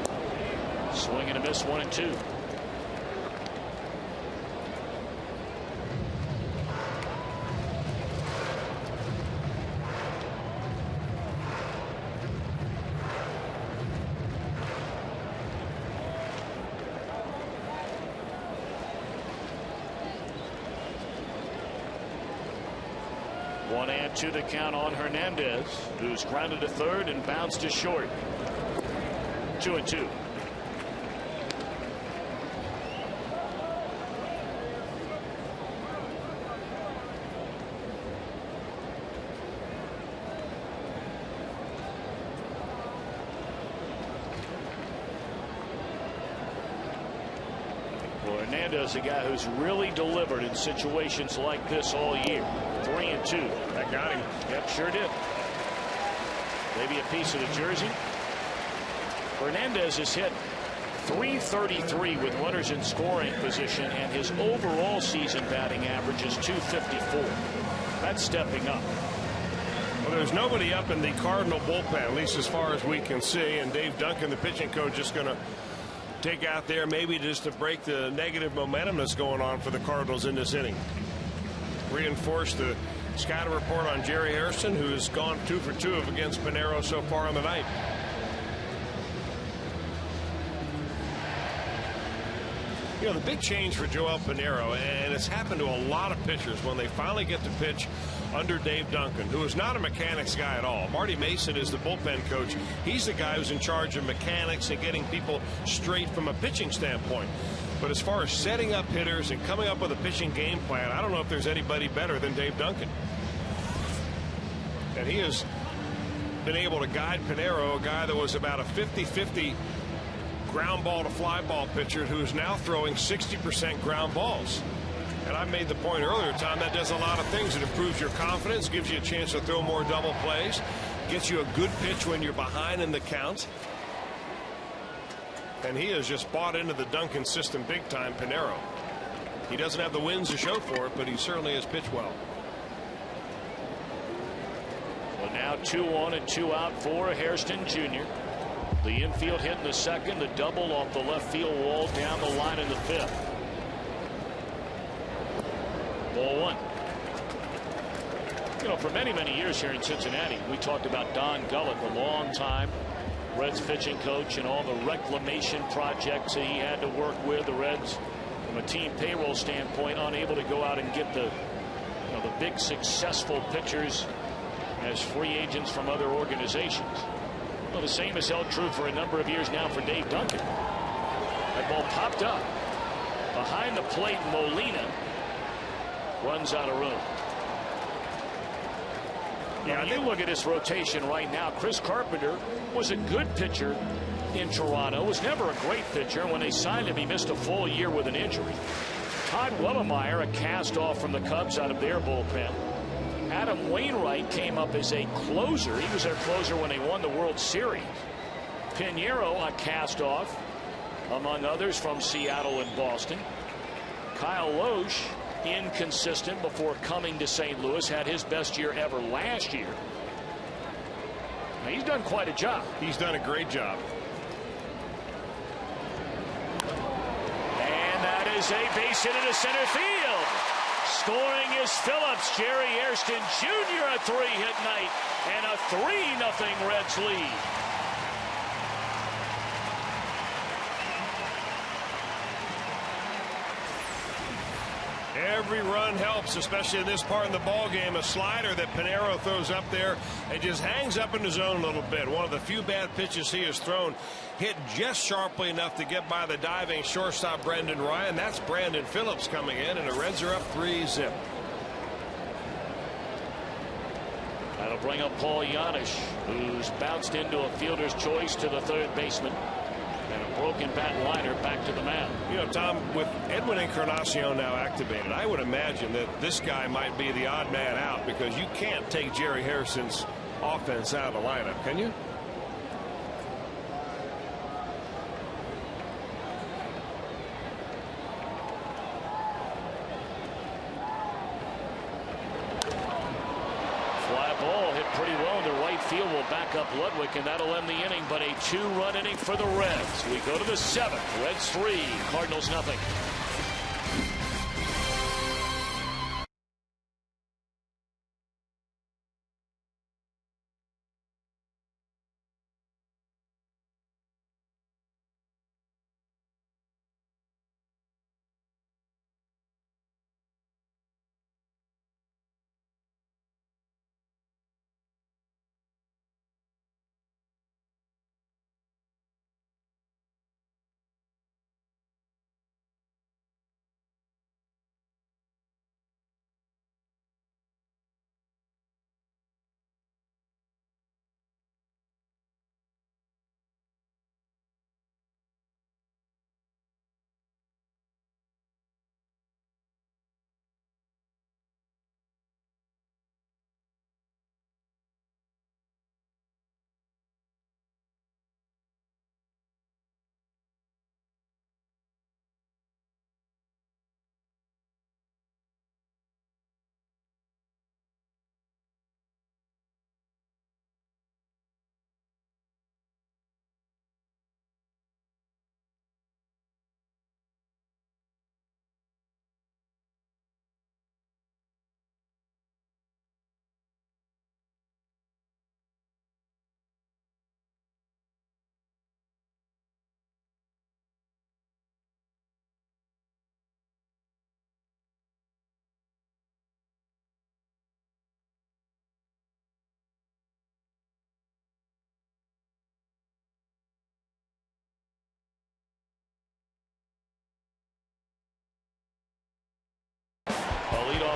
S2: Swing and a miss, 1-2. To the count on Hernandez, who's grounded to third and bounced to short. 2-2. Well, Hernandez, a guy who's really delivered in situations like this all year. 3-2.
S1: That got him.
S2: Yep, sure did. Maybe a piece of the jersey. Hernandez has hit .333 with runners in scoring position, and his overall season batting average is .254. That's stepping up.
S1: Well, there's nobody up in the Cardinal bullpen, at least as far as we can see, and Dave Duncan, the pitching coach, just going to take out there maybe just to break the negative momentum that's going on for the Cardinals in this inning. Reinforce the scatter report on Jerry Hairston, who has gone 2 for 2 against Pinero so far on the night. You know, the big change for Joel Pinero, and it's happened to a lot of pitchers when they finally get to pitch under Dave Duncan, who is not a mechanics guy at all. Marty Mason is the bullpen coach. He's the guy who's in charge of mechanics and getting people straight from a pitching standpoint. But as far as setting up hitters and coming up with a pitching game plan, I don't know if there's anybody better than Dave Duncan. And he has been able to guide Pinero, a guy that was about a 50-50 ground ball to fly ball pitcher who's now throwing 60% ground balls. And I made the point earlier, Tom, that does a lot of things. It improves your confidence, gives you a chance to throw more double plays, gets you a good pitch when you're behind in the count. And he has just bought into the Duncan system big time, Pinero. He doesn't have the wins to show for it, but he certainly has pitched well.
S2: Well, now 2 on and 2 out for Hairston Jr. The infield hit in the second, the double off the left field wall down the line in the fifth. Ball 1. You know, for many years here in Cincinnati, we talked about Don Gullett, the long time Reds pitching coach, and all the reclamation projects that he had to work with. The Reds, from a team payroll standpoint, unable to go out and get the big successful pitchers as free agents from other organizations. Well, the same is held true for a number of years now for Dave Duncan. That ball popped up behind the plate. Molina runs out of room. Yeah, you look at this rotation right now. Chris Carpenter was a good pitcher in Toronto, was never a great pitcher. When they signed him, he missed a full year with an injury. Todd Wellemeyer, a cast-off from the Cubs out of their bullpen. Adam Wainwright came up as a closer. He was their closer when they won the World Series. Pinero, a cast-off, among others, from Seattle and Boston. Kyle Loesch, inconsistent before coming to St. Louis, had his best year ever last year. Now, he's done quite a job.
S1: He's done a great job.
S2: And that is a base hit into center field. Scoring is Phillips. Jerry Hairston Jr. a 3-hit night and a 3-0 Reds lead.
S1: Every run helps, especially in this part of the ball game. A slider that Pinero throws up there and just hangs up in the zone a little bit. One of the few bad pitches he has thrown, hit just sharply enough to get by the diving shortstop Brendan Ryan. That's Brandon Phillips coming in, and the Reds are up 3-0.
S2: That'll bring up Paul Janisch, who's bounced into a fielder's choice to the third baseman. And a broken bat liner back to the mound.
S1: You know, Tom, with Edwin Encarnacion now activated, I would imagine that this guy might be the odd man out, because you can't take Jerry Harrison's offense out of the lineup, can you?
S2: Fly ball hit pretty well into right field. Will back up Ludwig, and that'll end the inning. But a 2-run inning for the Reds. We go to the 7th. Reds 3, Cardinals nothing.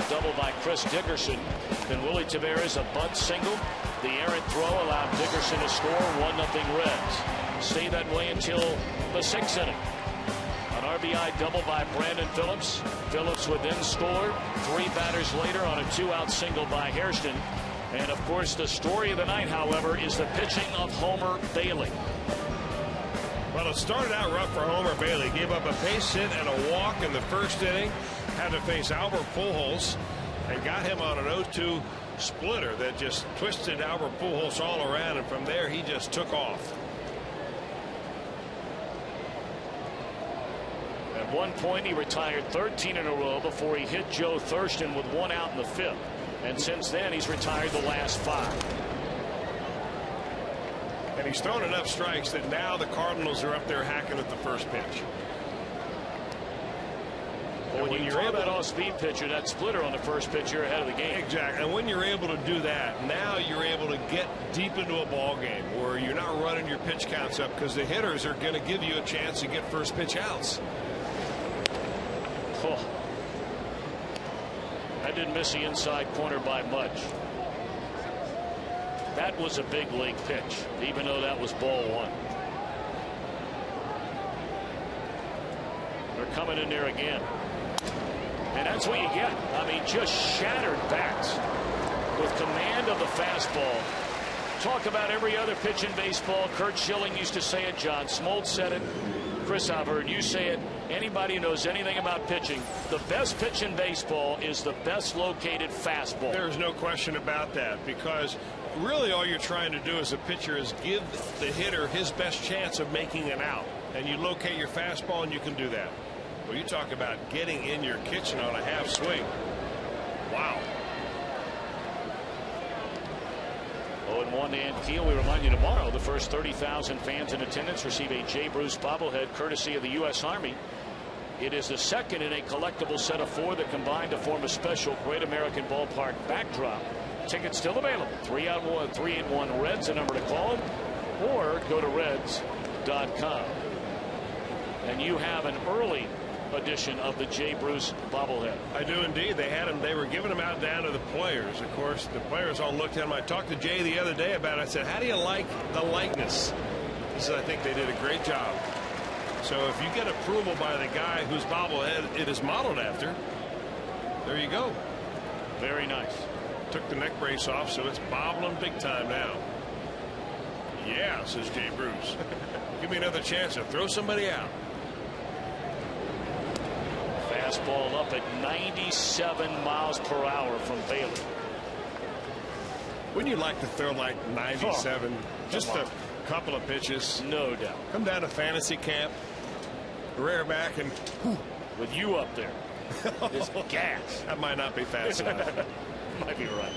S2: double by Chris Dickerson. Then Willie Taveras a bunt single. The errant throw allowed Dickerson to score. 1-0 Reds. Stay that way until the 6th inning. An RBI double by Brandon Phillips. Phillips would then score 3 batters later on a 2-out single by Hairston. And of course the story of the night, however, is the pitching of Homer Bailey.
S1: Well, it started out rough for Homer Bailey. Gave up a base hit and a walk in the first inning. Had to face Albert Pujols and got him on an 0-2 splitter that just twisted Albert Pujols all around, and from there he just took off.
S2: At one point he retired 13 in a row before he hit Joe Thurston with 1 out in the 5th. And since then he's retired the last 5.
S1: And he's thrown enough strikes that now the Cardinals are up there hacking at the first pitch.
S2: Well, when you throw that off-speed pitcher, that splitter on the first pitch, you're ahead of the game.
S1: Exactly. And when you're able to do that, now you're able to get deep into a ball game where you're not running your pitch counts up, because the hitters are going to give you a chance to get first pitch outs.
S2: Oh. That didn't miss the inside corner by much. That was a big league pitch, even though that was ball 1. They're coming in there again. And that's what you get. I mean, just shattered bats with command of the fastball. Talk about every other pitch in baseball. Curt Schilling used to say it. John Smoltz said it. Chris, I've heard you say it. Anybody who knows anything about pitching, the best pitch in baseball is the best located fastball.
S1: There's no question about that, because really all you're trying to do as a pitcher is give the hitter his best chance of making an out. And you locate your fastball and you can do that. Well, you talk about getting in your kitchen on a half swing. Wow.
S2: 0-1 to end Keel. We remind you tomorrow the first 30,000 fans in attendance receive a Jay Bruce bobblehead courtesy of the U.S. Army. It is the second in a collectible set of 4 that combine to form a special Great American Ballpark backdrop. Tickets still available. 381 Reds, a number to call, or go to Reds.com. And you have an early edition of the Jay Bruce bobblehead.
S1: I do indeed. They had them. They were giving them out down to the players. Of course, the players all looked at them. I talked to Jay the other day about it. I said, how do you like the likeness? He said, I think they did a great job. So if you get approval by the guy whose bobblehead it is modeled after, there you go.
S2: Very nice.
S1: Took the neck brace off, so it's bobbling big time now. Yeah, says Jay Bruce. Give me another chance to throw somebody out.
S2: Fastball up at 97 miles per hour from Bailey.
S1: Wouldn't you like to throw like 97? Just a couple of pitches.
S2: No doubt.
S1: Come down to fantasy camp, rear back, and
S2: with you up there. It's gas.
S1: That might not be fast enough.
S2: Might be right.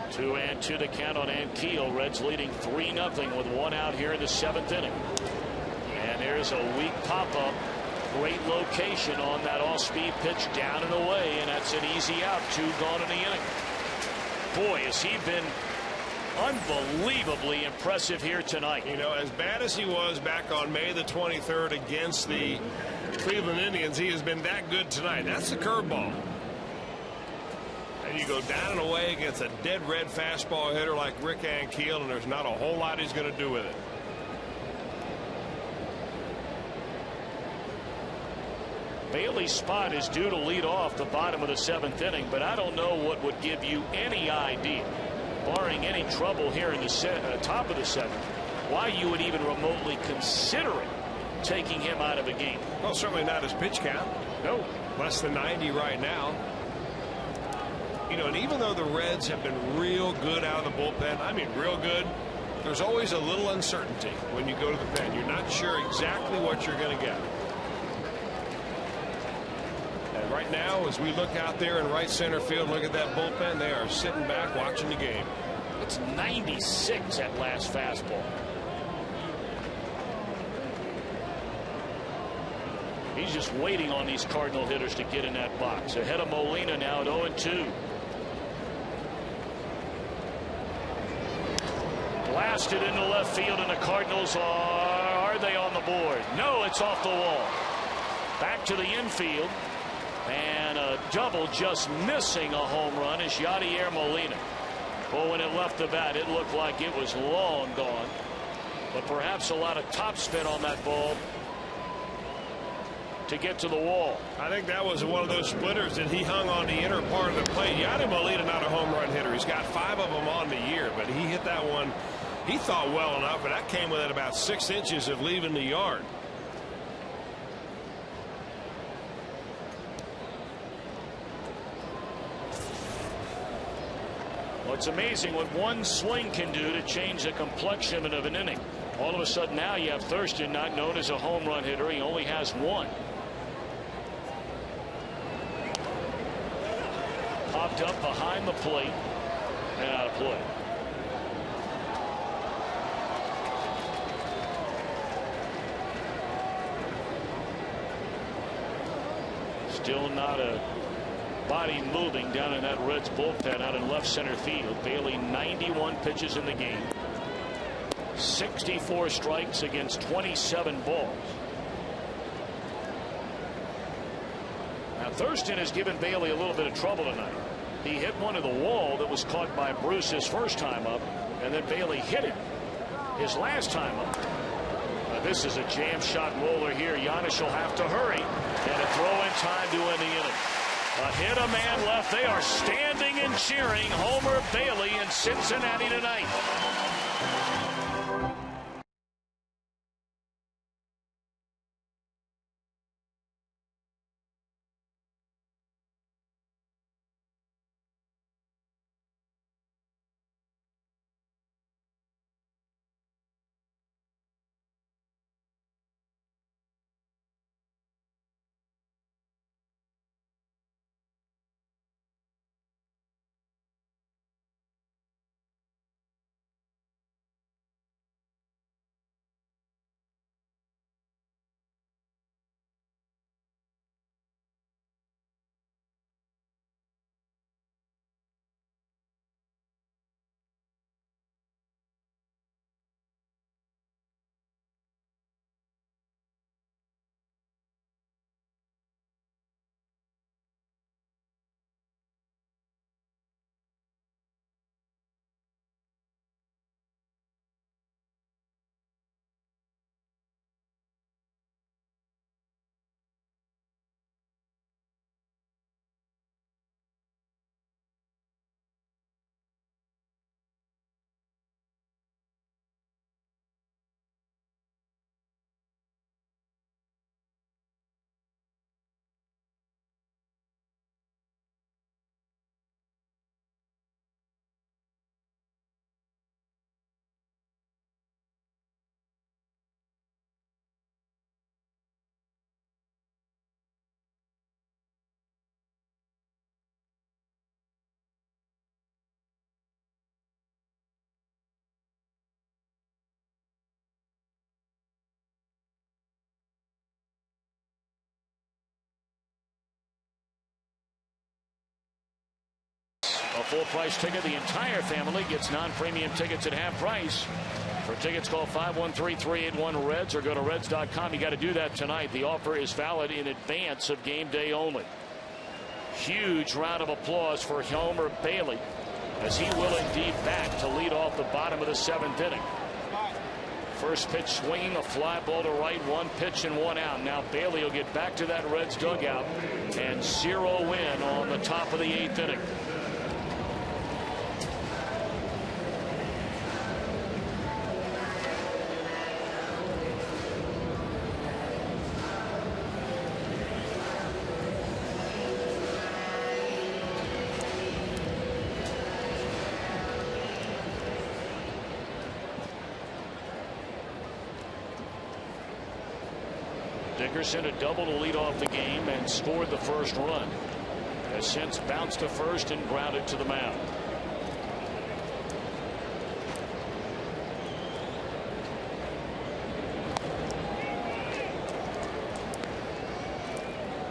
S2: 2-2 to count on Ankiel. Reds leading 3-0 with 1 out here in the 7th inning. And there's a weak pop-up. Great location on that off-speed pitch, down and away, and that's an easy out. 2 gone in the inning. Boy, has he been unbelievably impressive here tonight.
S1: You know, as bad as he was back on May the 23rd against the Cleveland Indians, he has been that good tonight. That's the curveball. And you go down and away against a dead red fastball hitter like Rick Ankiel, and there's not a whole lot he's going to do with it.
S2: Bailey's spot is due to lead off the bottom of the 7th inning, but I don't know what would give you any idea, barring any trouble here in the top of the 7th, why you would even remotely consider taking him out of a game.
S1: Well, certainly not his pitch count.
S2: No.
S1: Less than 90 right now. You know, and even though the Reds have been real good out of the bullpen, I mean real good, there's always a little uncertainty when you go to the pen. You're not sure exactly what you're going to get. And right now, as we look out there in right center field, look at that bullpen, they are sitting back watching the game.
S2: It's 96 at last fastball. He's just waiting on these Cardinal hitters to get in that box. Ahead of Molina now at 0-2. Blasted into left field, and the Cardinals are they on the board? No, it's off the wall. Back to the infield. And a double, just missing a home run, is Yadier Molina. Well, when it left the bat, it looked like it was long gone. But perhaps a lot of topspin on that ball to get to the wall.
S1: I think that was one of those splitters that he hung on the inner part of the plate. Yadier Molina, not a home run hitter. He's got 5 of them on the year, but he hit that one, he thought, well enough, but that came within about 6 inches of leaving the yard.
S2: Well, it's amazing what one swing can do to change the complexion of an inning. All of a sudden now you have Thurston, not known as a home run hitter. He only has 1. Popped up behind the plate and out of play. Still not a body moving down in that Reds bullpen out in left center field. Bailey 91 pitches in the game. 64 strikes against 27 balls. Now Thurston has given Bailey a little bit of trouble tonight. He hit one to the wall that was caught by Bruce his first time up, and then Bailey hit him his last time up. This is a jam shot roller here. Giannis will have to hurry, and a throw in time to end the inning. A hit, a man left. They are standing and cheering Homer Bailey in Cincinnati tonight. A full price ticket. The entire family gets non-premium tickets at half price. For tickets, call 513-381-REDS or go to reds.com. You got to do that tonight. The offer is valid in advance of game day only. Huge round of applause for Homer Bailey as he will indeed bat to lead off the bottom of the 7th inning. First pitch swinging, a fly ball to right, 1 pitch and 1 out. Now Bailey will get back to that Reds dugout and 0 in on the top of the 8th inning. Dickerson a double to lead off the game and scored the first run. Has since bounced to first and grounded to the mound.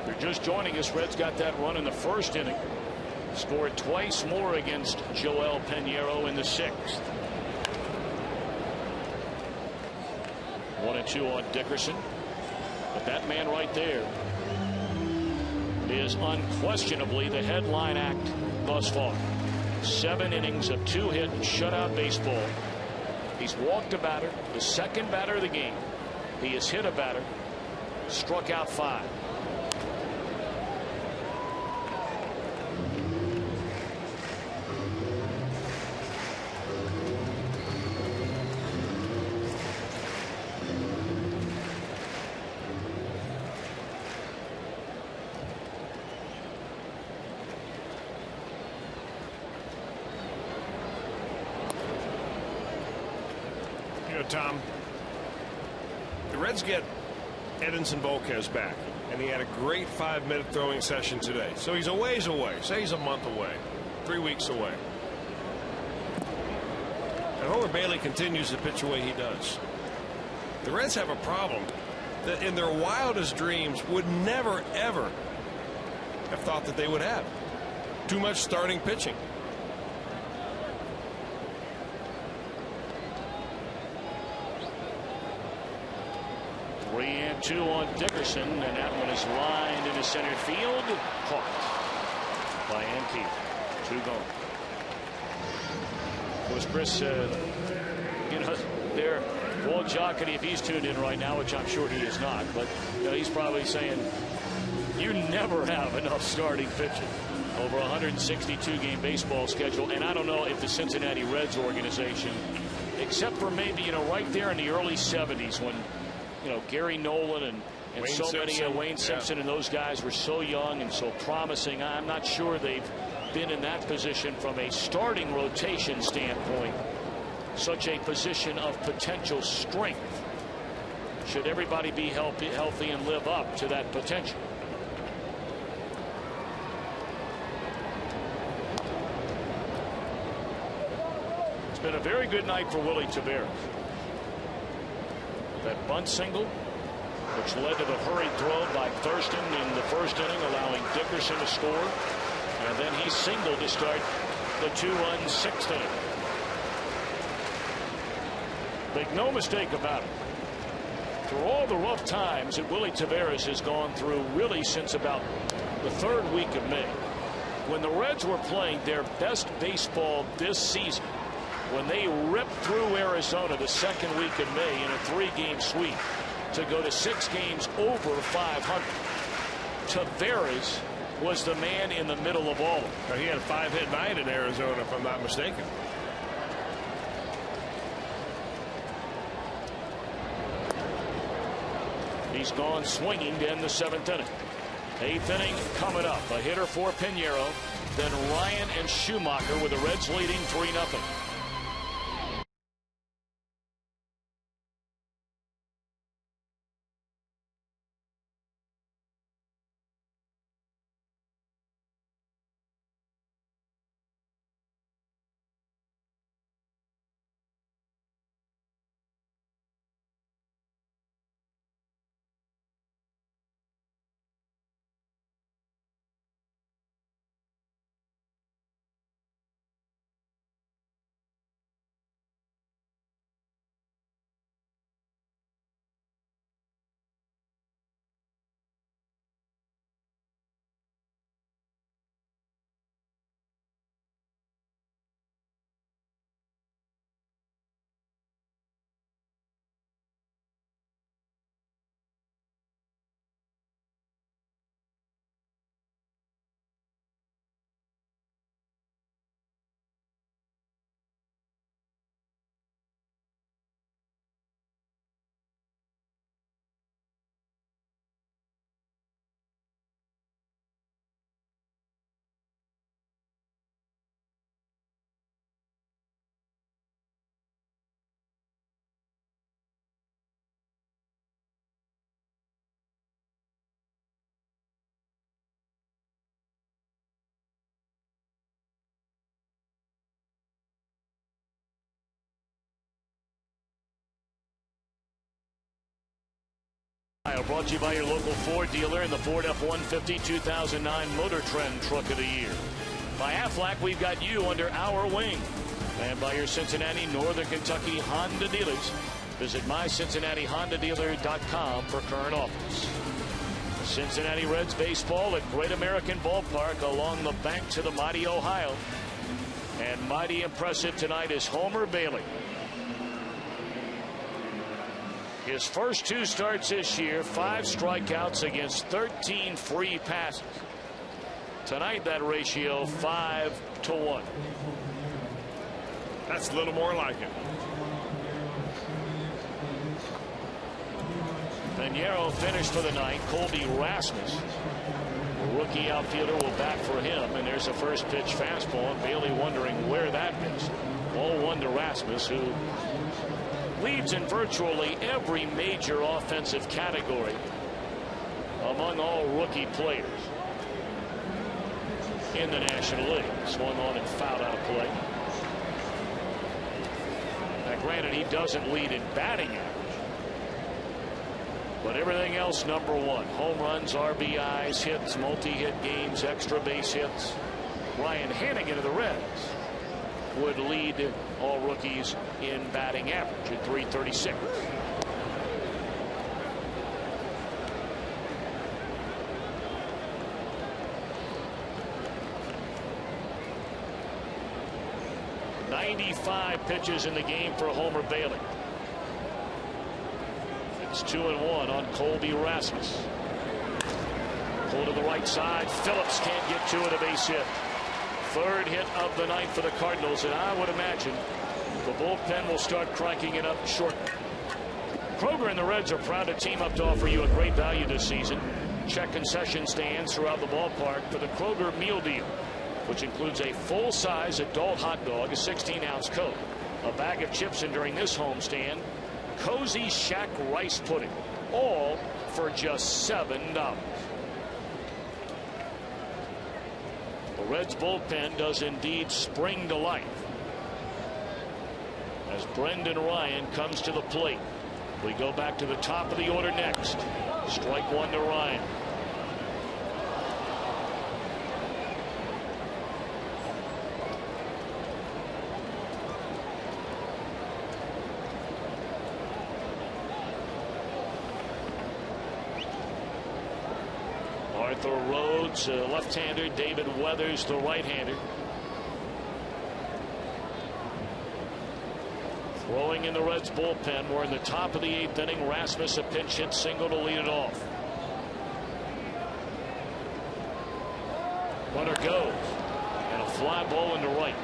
S2: If you're just joining us, Reds got that run in the first inning. Scored twice more against Joel Pinheiro in the 6th. 1-2 on Dickerson. But that man right there is unquestionably the headline act thus far. 7 innings of 2-hit shutout baseball. He's walked a batter, the second batter of the game. He has hit a batter, struck out 5.
S1: Tom, the Reds get Edinson Volquez back, and he had a great 5-minute throwing session today. So he's a ways away. Say he's a month away, 3 weeks away. And Homer Bailey continues to pitch the way he does. The Reds have a problem that in their wildest dreams would never, ever have thought that they would have. Too much starting pitching.
S2: 3-2 on Dickerson, and that one is lined into center field. Caught by Anke. 2 gone. Of course, Chris, they're Walt Jocketty, if he's tuned in right now, which I'm sure he is not, but he's probably saying you never have enough starting pitching over a 162-game baseball schedule. And I don't know if the Cincinnati Reds organization, except for maybe right there in the early 70s when Gary Nolan and so many Wayne Simpson and those guys were so young and so promising. I'm not sure they've been in that position from a starting rotation standpoint. Such a position of potential strength. Should everybody be healthy and live up to that potential? It's been a very good night for Willie Taveras. That bunt single, which led to the hurried throw by Thurston in the first inning, allowing Dickerson to score. And then he singled to start the 2-run 6th inning. Make no mistake about it. Through all the rough times that Willie Taveras has gone through really since about the 3rd week of May, when the Reds were playing their best baseball this season, when they ripped through Arizona the 2nd week of May in a 3-game sweep to go to 6 games over 500. Taveras was the man in the middle of all.
S1: He had a 5-hit night in Arizona, if I'm not mistaken.
S2: He's gone swinging to end the 7th inning. 8th inning coming up. A hitter for Pinheiro, then Ryan and Schumacher, with the Reds leading 3-0. Brought to you by your local Ford dealer and the Ford F-150 2009 Motor Trend Truck of the Year. By Aflac, we've got you under our wing. And by your Cincinnati, Northern Kentucky Honda dealers. Visit mycincinnatihondadealer.com for current offers. Cincinnati Reds baseball at Great American Ballpark along the banks of the mighty Ohio. And mighty impressive tonight is Homer Bailey. His first 2 starts this year, 5 strikeouts against 13 free passes. Tonight that ratio 5-to-1.
S1: That's a little more like it.
S2: Pinheiro finished for the night. Colby Rasmus, rookie outfielder, will bat for him. And there's a first pitch fastball. And Bailey wondering where that is. Ball 1 to Rasmus, who leads in virtually every major offensive category among all rookie players in the National League. Swung on and fouled out of play. Now, granted, he doesn't lead in batting average, but everything else number 1. Home runs, RBIs, hits, multi-hit games, extra base hits. Ryan Hannigan of the Reds would lead all rookies in batting average at .336. .95 pitches in the game for Homer Bailey. It's 2-1 on Colby Rasmus. Pull to the right side. Phillips can't get to it. A base hit. 3rd hit of the night for the Cardinals, and I would imagine the bullpen will start cranking it up shortly. Kroger and the Reds are proud to team up to offer you a great value this season. Check concession stands throughout the ballpark for the Kroger Meal Deal, which includes a full-size adult hot dog, a 16-ounce Coke, a bag of chips, and during this homestand, Cozy Shack rice pudding, all for just $7. The Reds bullpen does indeed spring to life as Brendan Ryan comes to the plate. We go back to the top of the order next. Strike 1 to Ryan. Arthur Rhodes, left-hander. David Weathers, the right-hander. Throwing in the Reds bullpen. We're in the top of the 8th inning. Rasmus, a pinch hit single to lead it off. Runner goes, and a fly ball into right.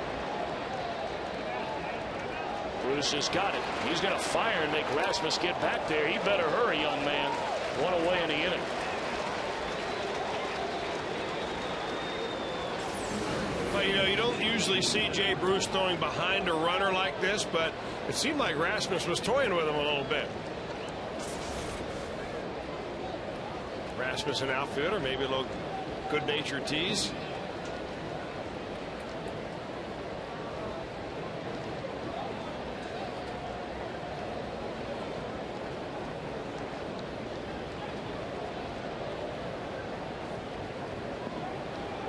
S2: Bruce has got it. He's going to fire and make Rasmus get back there. He better hurry, young man. 1 away in the inning.
S1: Well, you know, you don't usually see Jay Bruce throwing behind a runner like this, but it seemed like Rasmus was toying with him a little bit. Rasmus, an outfielder, maybe a little good-natured tease.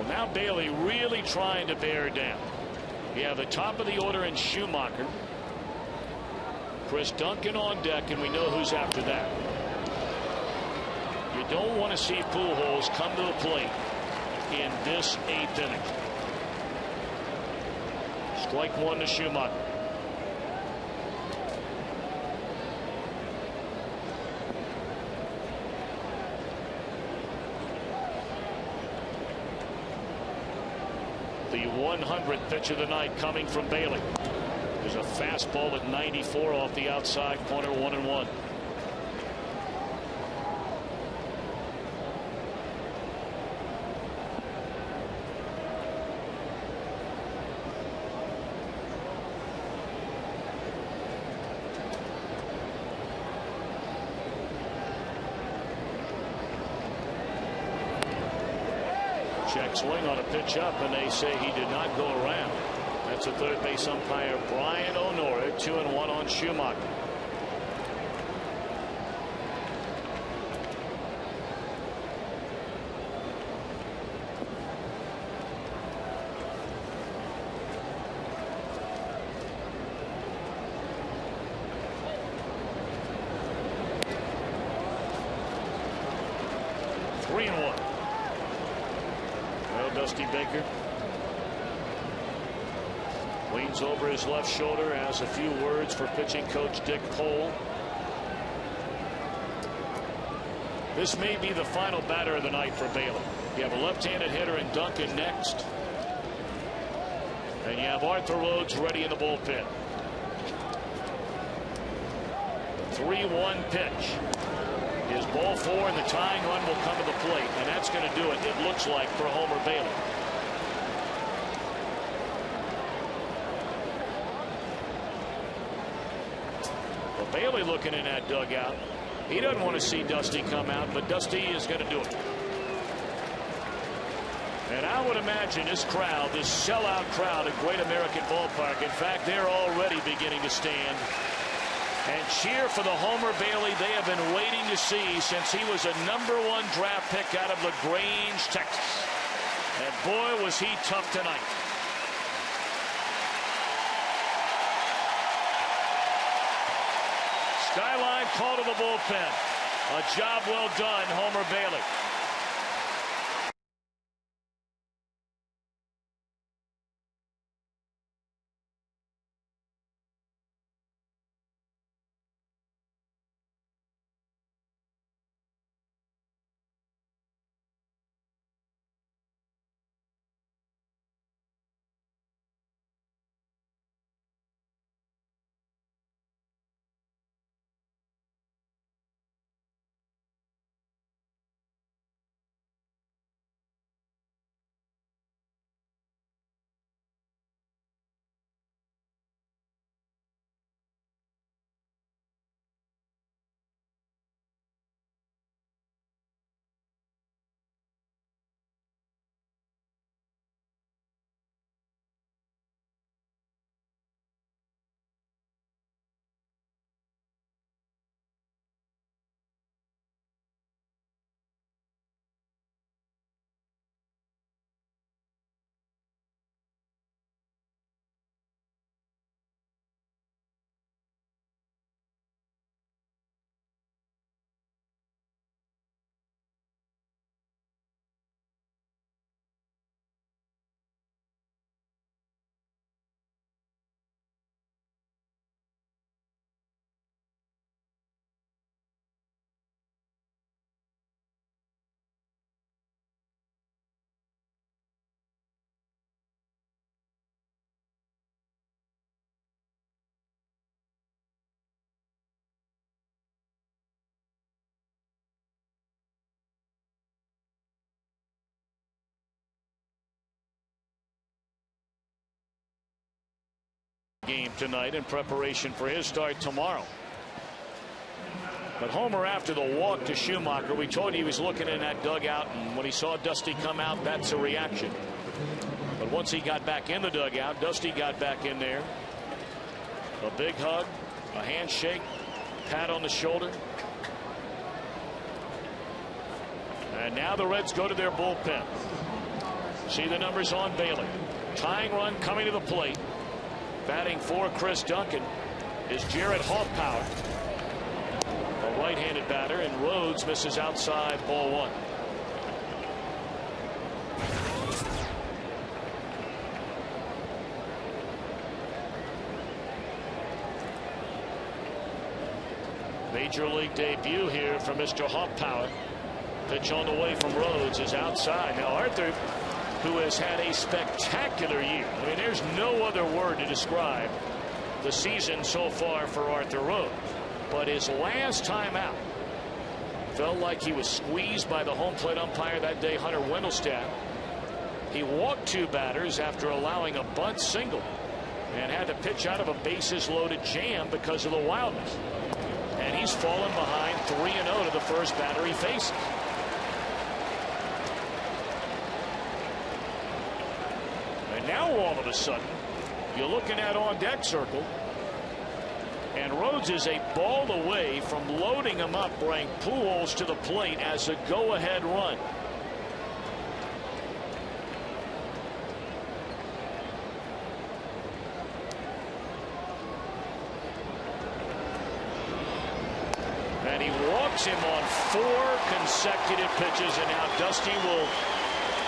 S2: Now Bailey really trying to bear down. You have the top of the order in Schumacher. Chris Duncan on deck, and we know who's after that. You don't want to see Pujols come to the plate in this 8th inning. Strike 1 to Schumacher. The 100th pitch of the night coming from Bailey. There's a fastball at 94 off the outside corner, 1-1. Check swing on a pitch up, and they say he did not go around. That's a third base umpire, Brian O'Nora. 2-1 on Schumacher. 3-1. Well, Dusty Baker leans over his left shoulder, has a few words for pitching coach Dick Pohl. This may be the final batter of the night for Bailey. You have a left-handed hitter in Duncan next. And you have Arthur Rhodes ready in the bullpen. 3-1 pitch. Is ball 4, and the tying run will come to the plate. And that's going to do it, it looks like, for Homer Bailey. Well, Bailey looking in that dugout. He doesn't want to see Dusty come out, but Dusty is going to do it. And I would imagine this crowd, this sellout crowd at Great American Ballpark, in fact, they're already beginning to stand and cheer for the Homer Bailey they have been waiting to see since he was a #1 draft pick out of LaGrange, Texas. And boy, was he tough tonight. Skyline call to the bullpen. A job well done, Homer Bailey. Game tonight in preparation for his start tomorrow. But Homer, after the walk to Schumacher, we told you he was looking in that dugout, and when he saw Dusty come out, that's a reaction. But once he got back in the dugout, Dusty got back in there. A big hug, a handshake, pat on the shoulder. And now the Reds go to their bullpen. See the numbers on Bailey. Tying run coming to the plate. Batting for Chris Duncan is Jared Hoffpower, a right-handed batter, and Rhodes misses outside, ball 1. Major league debut here for Mr. Hoffpower. Pitch on the way from Rhodes is outside. Now Arthur, who has had a spectacular year. I mean, there's no other word to describe the season so far for Arthur Rhodes. But his last time out felt like he was squeezed by the home plate umpire that day, Hunter Wendelstedt. He walked 2 batters after allowing a bunt single and had to pitch out of a bases loaded jam because of the wildness. And he's fallen behind 3-0 to the first batter he faces. Now all of a sudden you're looking at on deck circle, and Rhodes is a ball away from loading him up, bringing Pujols to the plate as a go-ahead run. And he walks him on 4 consecutive pitches, and now Dusty will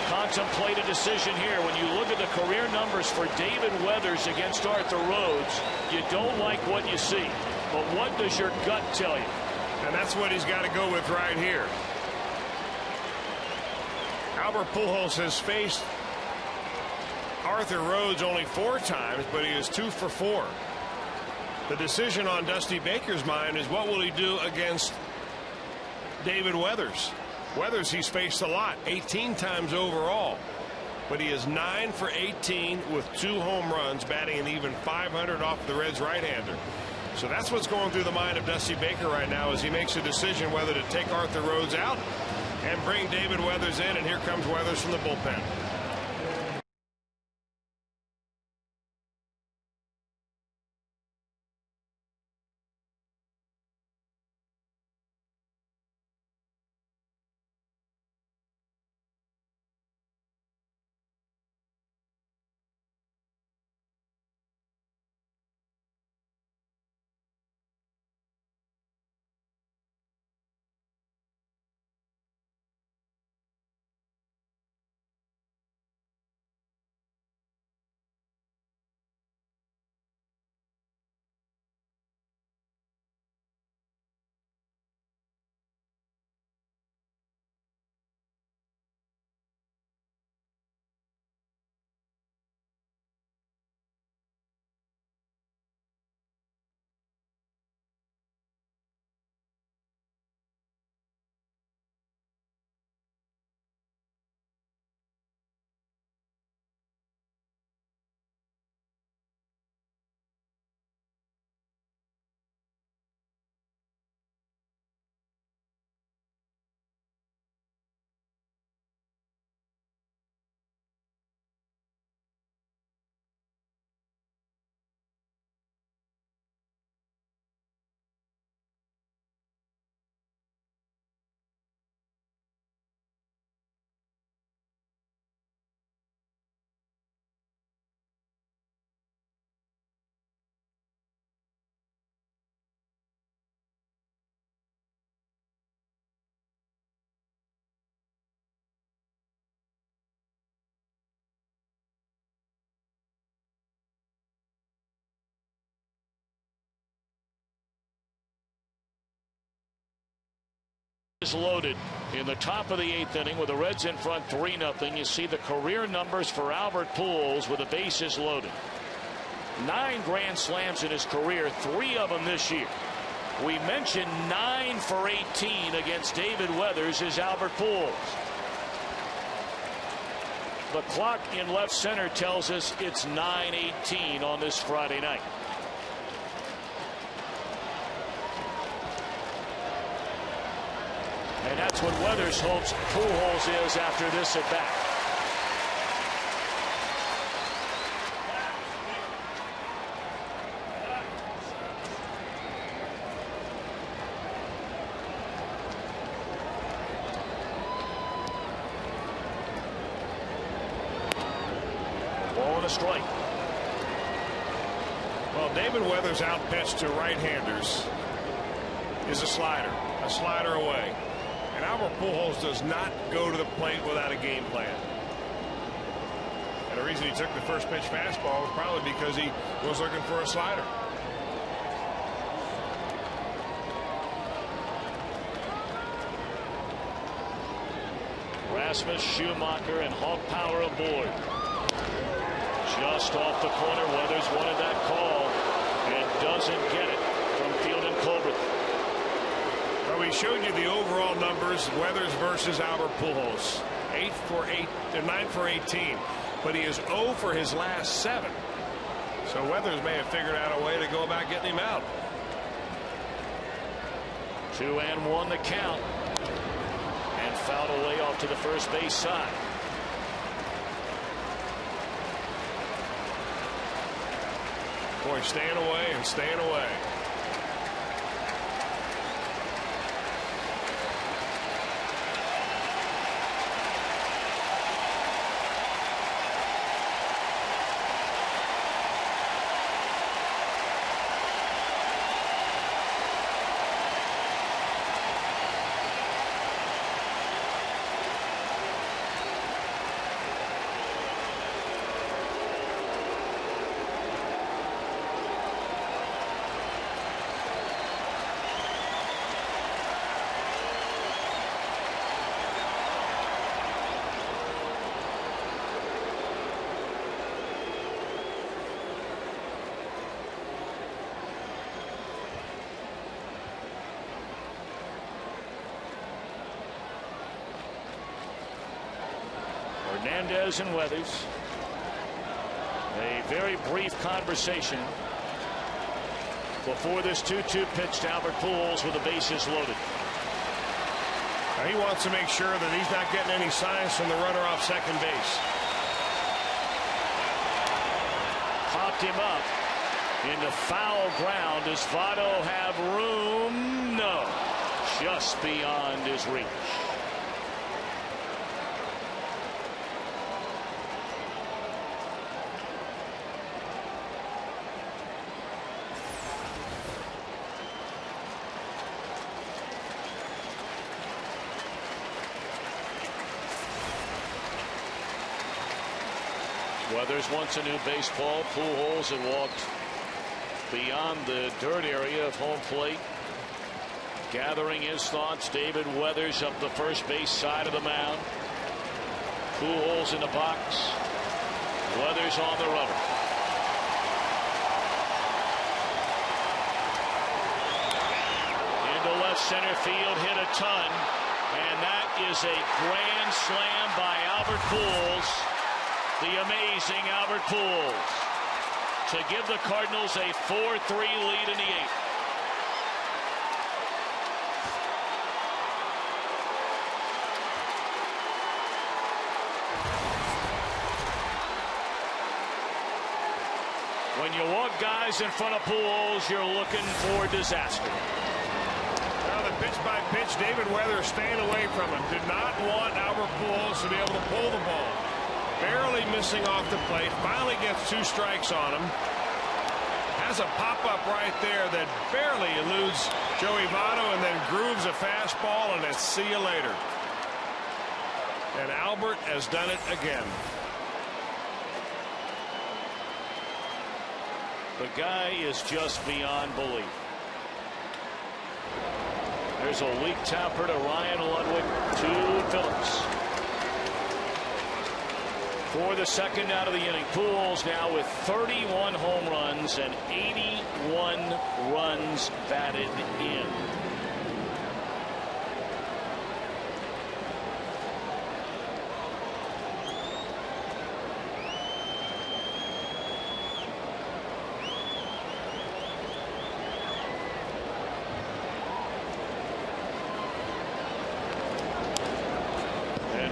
S2: contemplate a decision here. When you look at the career numbers for David Weathers against Arthur Rhodes, you don't like what you see. But what does your gut tell you?
S1: And that's what he's got to go with right here. Albert Pujols has faced Arthur Rhodes only 4 times, but he is 2 for 4. The decision on Dusty Baker's mind is what will he do against David Weathers. Weathers he's faced a lot, 18 times overall, but he is 9 for 18 with 2 home runs, batting an even .500 off the Reds right-hander. So that's what's going through the mind of Dusty Baker right now as he makes a decision whether to take Arthur Rhodes out and bring David Weathers in. And here comes Weathers from the bullpen.
S2: Is loaded in the top of the 8th inning with the Reds in front 3-0. You see the career numbers for Albert Pujols with the bases loaded. 9 grand slams in his career, 3 of them this year. We mentioned 9 for 18 against David Weathers is Albert Pujols. The clock in left center tells us it's 9:18 on this Friday night. And that's what Weathers hopes Pujols is after this at bat. Ball and a strike.
S1: Well, David Weathers' out pitch to right-handers is a slider away. And Albert Pujols does not go to the plate without a game plan. And the reason he took the first pitch fastball was probably because he was looking for a slider.
S2: Rasmus, Schumacher, and Hawk Power aboard. Just off the corner. Weathers wanted that call and doesn't get it from Field and Colbert.
S1: Well, we showed you the overall numbers, Weathers versus Albert Pujols. 9 for 18, but he is 0 for his last 7. So Weathers may have figured out a way to go about getting him out.
S2: 2-1 the count, and fouled away off to the first base side.
S1: Boy, staying away and staying away.
S2: Hernandez and Weathers. A very brief conversation before this 2-2 pitch to Albert Pujols with the bases loaded.
S1: Now he wants to make sure that he's not getting any signs from the runner off second base.
S2: Popped him up into foul ground. Does Votto have room? No. Just beyond his reach. Weathers wants a new baseball. Pujols had walked beyond the dirt area of home plate. Gathering his thoughts, David Weathers up the first base side of the mound. Pujols in the box. Weathers on the rubber. Into left center field, hit a ton. And that is a grand slam by Albert Pujols. The amazing Albert Pujols to give the Cardinals a 4-3 lead in the 8th. When you walk guys in front of Pujols, you're looking for disaster.
S1: Now the pitch by pitch, David Weathers staying away from him. Did not want Albert Pujols to be able to pull the ball. Barely missing off the plate. Finally gets 2 strikes on him. Has a pop-up right there that barely eludes Joey Votto and then grooves a fastball, and it's see you later. And Albert has done it again.
S2: The guy is just beyond belief. There's a weak tapper to Ryan Ludwig to Phillips. For the second out of the inning, Pujols now with 31 home runs and 81 runs batted in.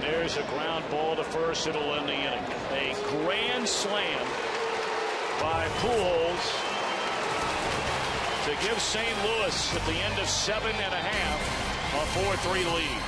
S2: There's a ground ball to first. It'll end the inning. A grand slam by Pujols to give St. Louis at the end of 7 1/2 a 4-3 lead.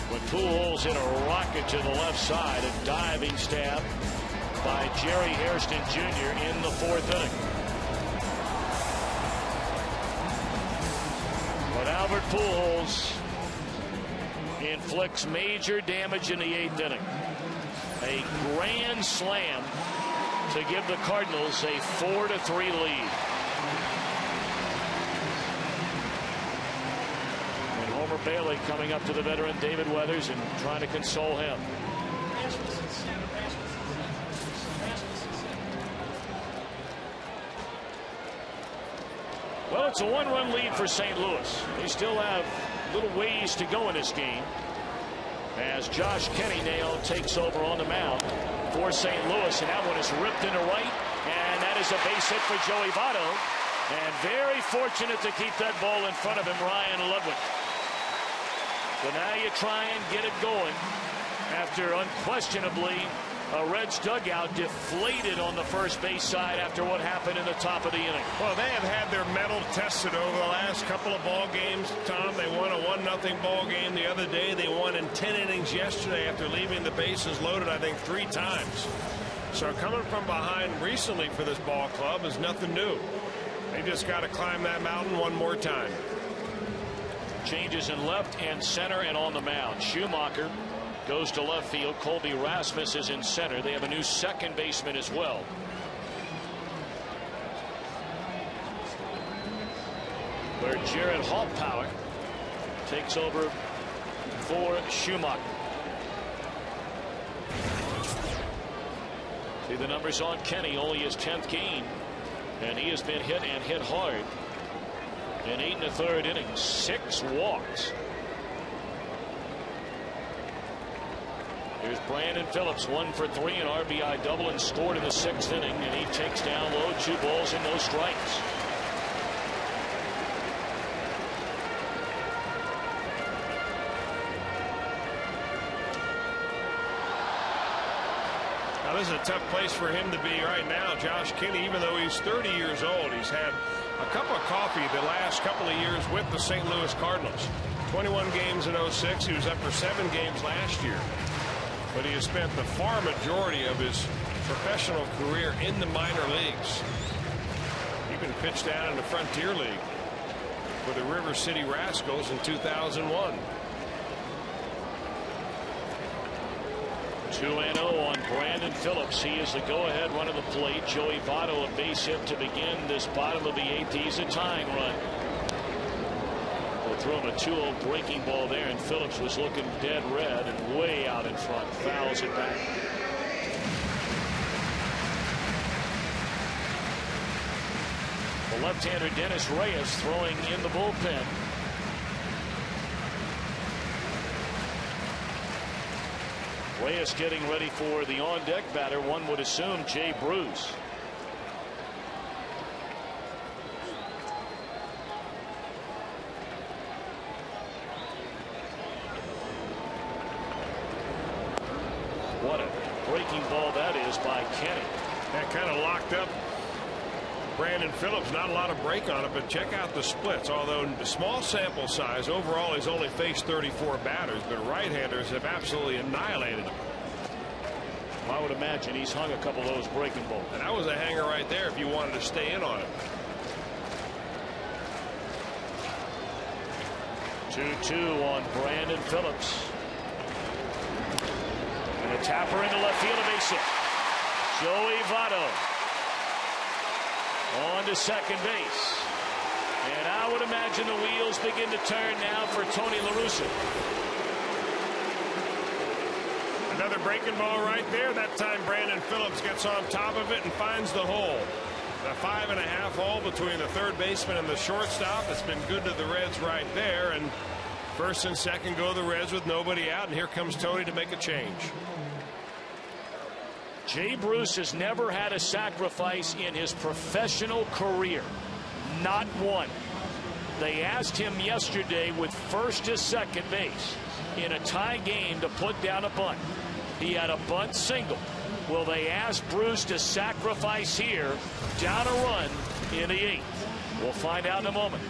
S2: When Pujols hit a rocket to the left side, a diving stab by Jerry Hairston Jr. in the 4th inning. But Albert Pujols inflicts major damage in the 8th inning. A grand slam to give the Cardinals a 4-3 lead. And Homer Bailey coming up to the veteran David Weathers and trying to console him. Well, it's a 1-run lead for St. Louis. They still have little ways to go in this game, as Josh Kenny now takes over on the mound for St. Louis, and that one is ripped into right, and that is a base hit for Joey Votto, and very fortunate to keep that ball in front of him, Ryan Ludwig. So now you try and get it going after unquestionably a Reds dugout deflated on the first base side after what happened in the top of the inning.
S1: Well, they have had their mettle tested over the last couple of ball games, Tom. They won a 1-0 ball game the other day. They won in 10 innings yesterday after leaving the bases loaded, I think, 3 times. So coming from behind recently for this ball club is nothing new. They just got to climb that mountain one more time.
S2: Changes in left and center and on the mound. Schumacher goes to left field. Colby Rasmus is in center. They have a new second baseman as well. Where Jared Hoffpower takes over for Schumacher. See the numbers on Kenny, only his 10th game, and he has been hit and hit hard in 8 1/3 innings. 6 walks. Here's Brandon Phillips, 1 for 3, an RBI double, and scored in the 6th inning, and he takes down low, 2 balls and no strikes.
S1: Now this is a tough place for him to be right now. Josh Kenny, even though he's 30 years old, he's had a cup of coffee the last couple of years with the St. Louis Cardinals. 21 games in 06. He was up for 7 games last year. But he has spent the far majority of his professional career in the minor leagues. Even pitched down in the Frontier League for the River City Rascals in 2001.
S2: 2-0 on Brandon Phillips. He is the go-ahead run of the plate. Joey Votto a base hit to begin this bottom of the 8th. He's a tying run. We'll throw him a 2-0 breaking ball there, and Phillips was looking dead red and way out in front. Fouls it back. The left-hander Dennis Reyes throwing in the bullpen. Reyes getting ready for the on-deck batter, one would assume Jay Bruce. What a breaking ball that is by Kenny.
S1: That kind of locked up Brandon Phillips. Not a lot of break on it, but check out the splits. Although the small sample size, overall he's only faced 34 batters, but right-handers have absolutely annihilated him.
S2: I would imagine he's hung a couple of those breaking balls.
S1: And that was a hanger right there if you wanted to stay in on it.
S2: 2-2 on Brandon Phillips. And a tapper into left field, a base hit. Joey Votto on to second base. And I would imagine the wheels begin to turn now for Tony La Russa.
S1: Another breaking ball right there. That time Brandon Phillips gets on top of it and finds the hole. The 5.5 hole between the third baseman and the shortstop. It's been good to the Reds right there. And first and second go the Reds with nobody out. And here comes Tony to make a change.
S2: Jay Bruce has never had a sacrifice in his professional career. Not one. They asked him yesterday with first to second base in a tie game to put down a bunt. He had a bunt single. Will they ask Bruce to sacrifice here, down a run in the 8th? We'll find out in a moment.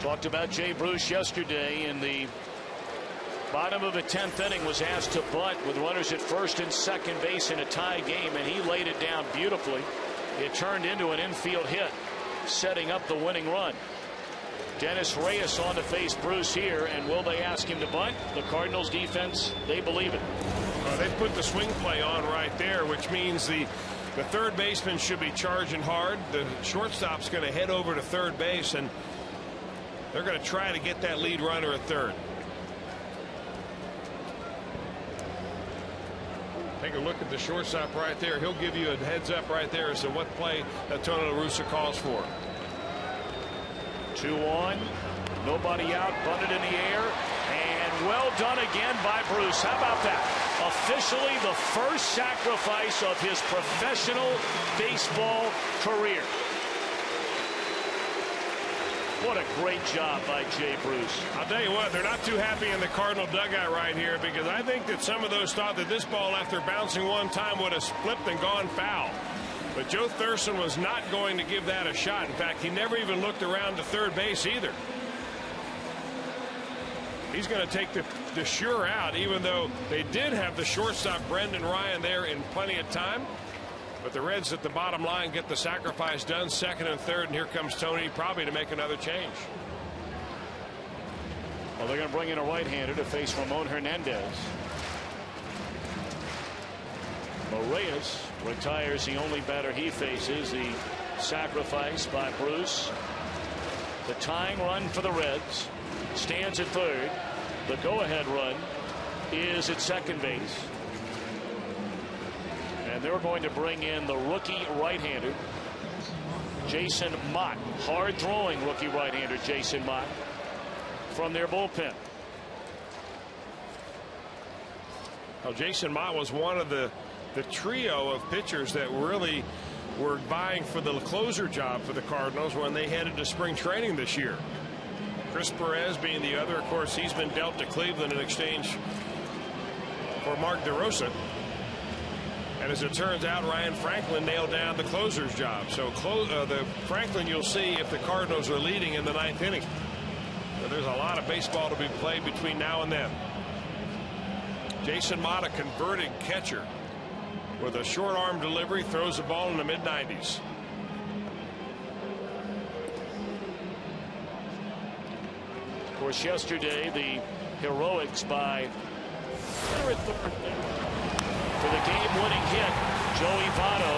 S2: Talked about Jay Bruce yesterday in the bottom of the 10th inning. Was asked to bunt with runners at first and second base in a tie game, and he laid it down beautifully. It turned into an infield hit, setting up the winning run. Dennis Reyes on to face Bruce here, and will they ask him to bunt? The Cardinals defense, they believe it.
S1: They put the swing play on right there, which means the third baseman should be charging hard. The shortstop's going to head over to third base, and they're going to try to get that lead runner at third. Take a look at the shortstop right there. He'll give you a heads up right there as to what play that Tony La Russa calls for.
S2: 2-1, nobody out, bunted in the air, and well done again by Bruce. How about that? Officially the first sacrifice of his professional baseball career. What a great job by Jay Bruce.
S1: I'll tell you what, they're not too happy in the Cardinal dugout right here, because I think that some of those thought that this ball, after bouncing one time, would have flipped and gone foul. But Joe Thurston was not going to give that a shot. In fact, he never even looked around to third base either. He's going to take the sure out, even though they did have the shortstop Brendan Ryan there in plenty of time. But the Reds at the bottom line get the sacrifice done, second and third, and here comes Tony probably to make another change.
S2: Well, they're going to bring in a right-hander to face Ramon Hernandez. Reyes retires the only batter he faces. The sacrifice by Bruce. The tying run for the Reds stands at third. The go-ahead run is at second base. And they're going to bring in the rookie right-hander, Jason Mott. Hard-throwing rookie right-hander Jason Mott from their bullpen.
S1: Well, Jason Mott was one of the trio of pitchers that really were vying for the closer job for the Cardinals when they headed to spring training this year. Chris Perez being the other. Of course, he's been dealt to Cleveland in exchange for Mark DeRosa. And as it turns out, Ryan Franklin nailed down the closer's job. So the Franklin, you'll see if the Cardinals are leading in the 9th inning. So there's a lot of baseball to be played between now and then. Jason Mott, a converted catcher, with a short arm delivery, throws the ball in the mid-90s.
S2: Of course, yesterday the heroics by for the game-winning hit, Joey Votto.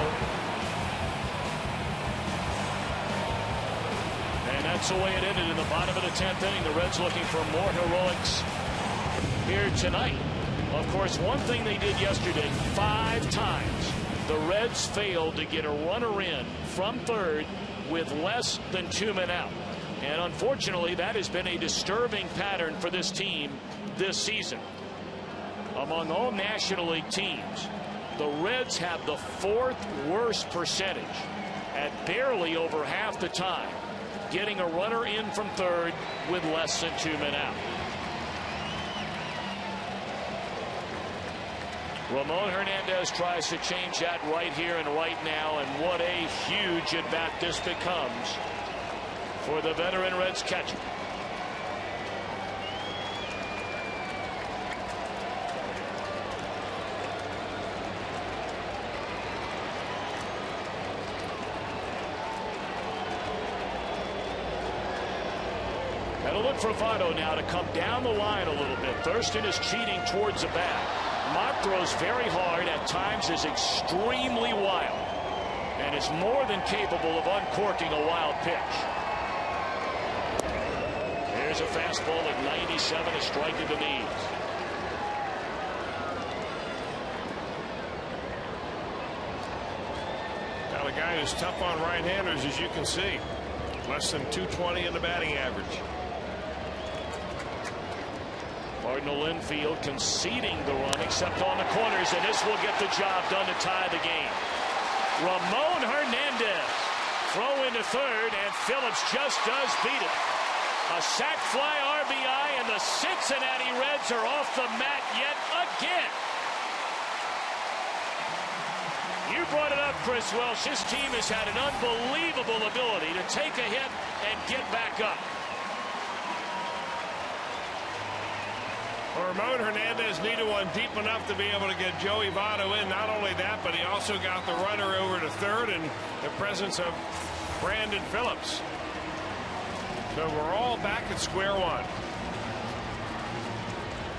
S2: And that's the way it ended in the bottom of the 10th inning. The Reds looking for more heroics here tonight. Of course, one thing they did yesterday, 5 times the Reds failed to get a runner in from third with less than 2 men out. And unfortunately, that has been a disturbing pattern for this team this season. Among all National League teams, the Reds have the 4th worst percentage at barely over half the time getting a runner in from third with less than 2 men out. Ramon Hernandez tries to change that right here and right now, and what a huge at bat this becomes for the veteran Reds catcher. Got to look for Votto now to come down the line a little bit. Thurston is cheating towards the bat. Mott throws very hard, at times is extremely wild, and is more than capable of uncorking a wild pitch. There's a fastball at 97, a strike to the knees.
S1: Now the guy who's tough on right-handers, as you can see, less than 220 in the batting average.
S2: Cardinal infield conceding the run except on the corners, and this will get the job done to tie the game. Ramon Hernandez throw into third, and Phillips just does beat it. A sac fly RBI, and the Cincinnati Reds are off the mat yet again. You brought it up, Chris Welsh. This team has had an unbelievable ability to take a hit and get back up.
S1: Well, Ramon Hernandez needed one deep enough to be able to get Joey Votto in. Not only that, but he also got the runner over to third in the presence of Brandon Phillips. So we're all back at square one.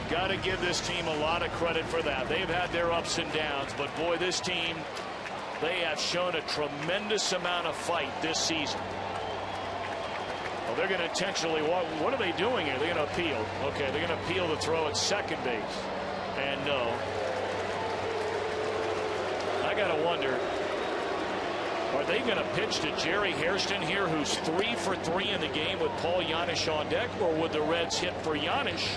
S2: Got to give this team a lot of credit for that. They've had their ups and downs, but boy, this team, they have shown a tremendous amount of fight this season. Well, they're going to intentionally, what are they doing here? They're going to appeal. Okay, they're going to appeal the throw at second base. And no. I got to wonder, are they going to pitch to Jerry Hairston here, who's 3 for 3 in the game with Paul Janisch on deck, or would the Reds hit for Janisch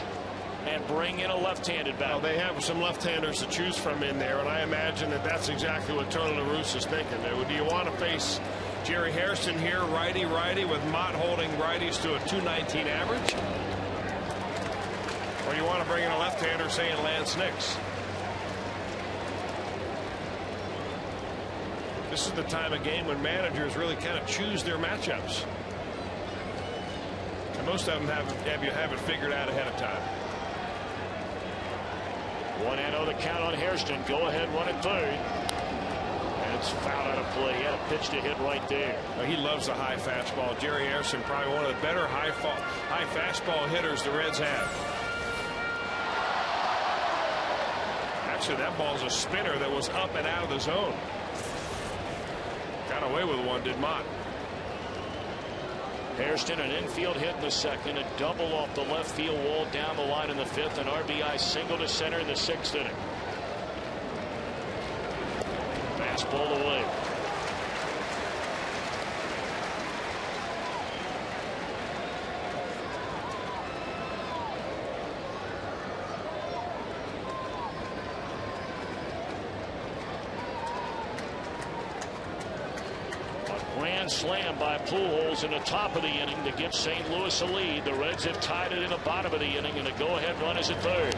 S2: and bring in a left-handed batter?
S1: Well, they have some left-handers to choose from in there, and I imagine that that's exactly what Tony La Russa is thinking. Do you want to face Jerry Hairston here, righty-righty, with Mott holding righties to a .219 average? Or you want to bring in a left-hander, saying Lance Nix? This is the time of game when managers really kind of choose their matchups. And most of them have it figured out ahead of time.
S2: 1-0 the count on Hairston. Go ahead, run at third. And it's fouled out of play. He had a pitch to hit right there.
S1: Well, he loves the high fastball. Jerry Hairston, probably one of the better high fastball hitters the Reds have. Actually, that ball's a spinner that was up and out of the zone. Got away with one, did Mott.
S2: Hairston, an infield hit in the second, a double off the left field wall down the line in the fifth, an RBI single to center in the sixth inning. Fastball away. Grand slam by Pujols in the top of the inning to give St. Louis a lead. The Reds have tied it in the bottom of the inning, and a go-ahead run is at third.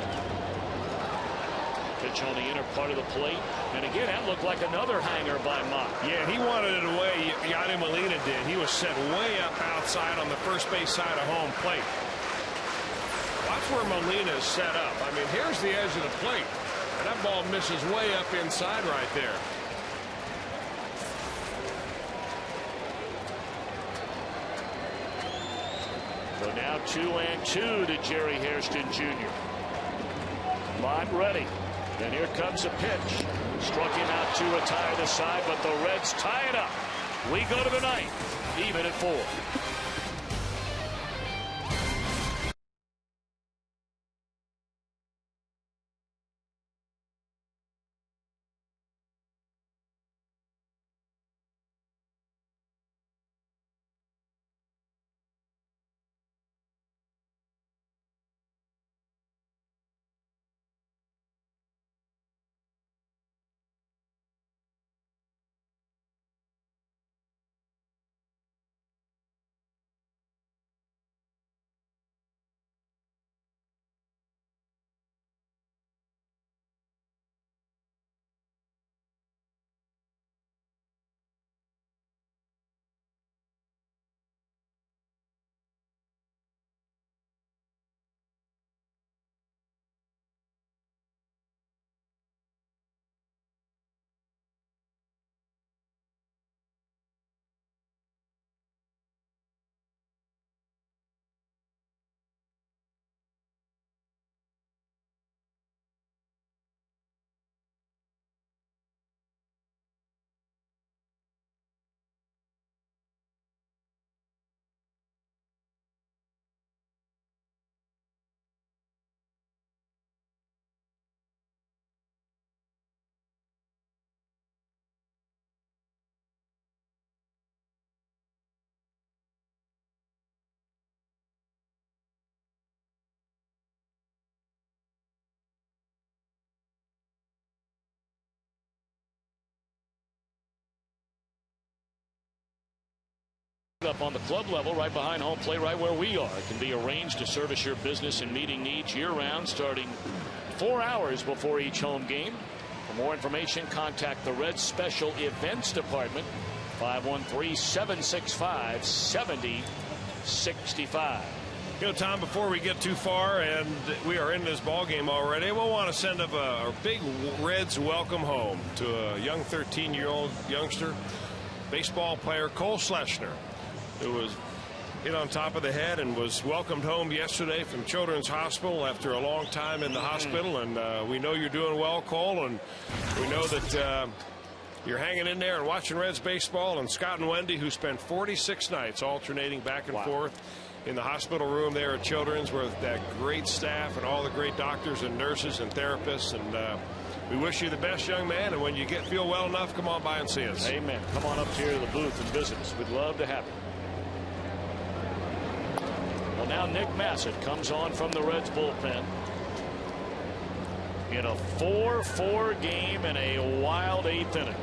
S2: Pitch on the inner part of the plate, and again that looked like another hanger by Mott.
S1: Yeah, he wanted it away. Yadier Molina did. He was set way up outside on the first base side of home plate. Watch where Molina is set up. I mean, here's the edge of the plate, and that ball misses way up inside right there.
S2: So now 2-2 to Jerry Hairston Jr. Mott ready. And here comes a pitch. Struck him out to retire the side, but the Reds tie it up. We go to the ninth, even at 4. Up on the club level right behind home plate, right where we are. It can be arranged to service your business and meeting needs year-round, starting 4 hours before each home game. For more information, contact the Reds Special Events Department, 513-765-7065.
S1: Tom, before we get too far, and we are in this ball game already, we'll want to send up a big Reds welcome home to a young 13-year-old youngster, baseball player Cole Schlechner, who was hit on top of the head and was welcomed home yesterday from Children's Hospital after a long time in the hospital. And we know you're doing well, Cole, and we know that you're hanging in there and watching Reds baseball. And Scott and Wendy, who spent 46 nights alternating back and forth in the hospital room there at Children's with that great staff and all the great doctors and nurses and therapists. And we wish you the best, young man. And when you feel well enough, come on by and see us.
S2: Amen. Come on up here to the booth and visit us. We'd love to have you. Well, now Nick Massett comes on from the Reds bullpen in a 4-4 game in a wild 8th inning.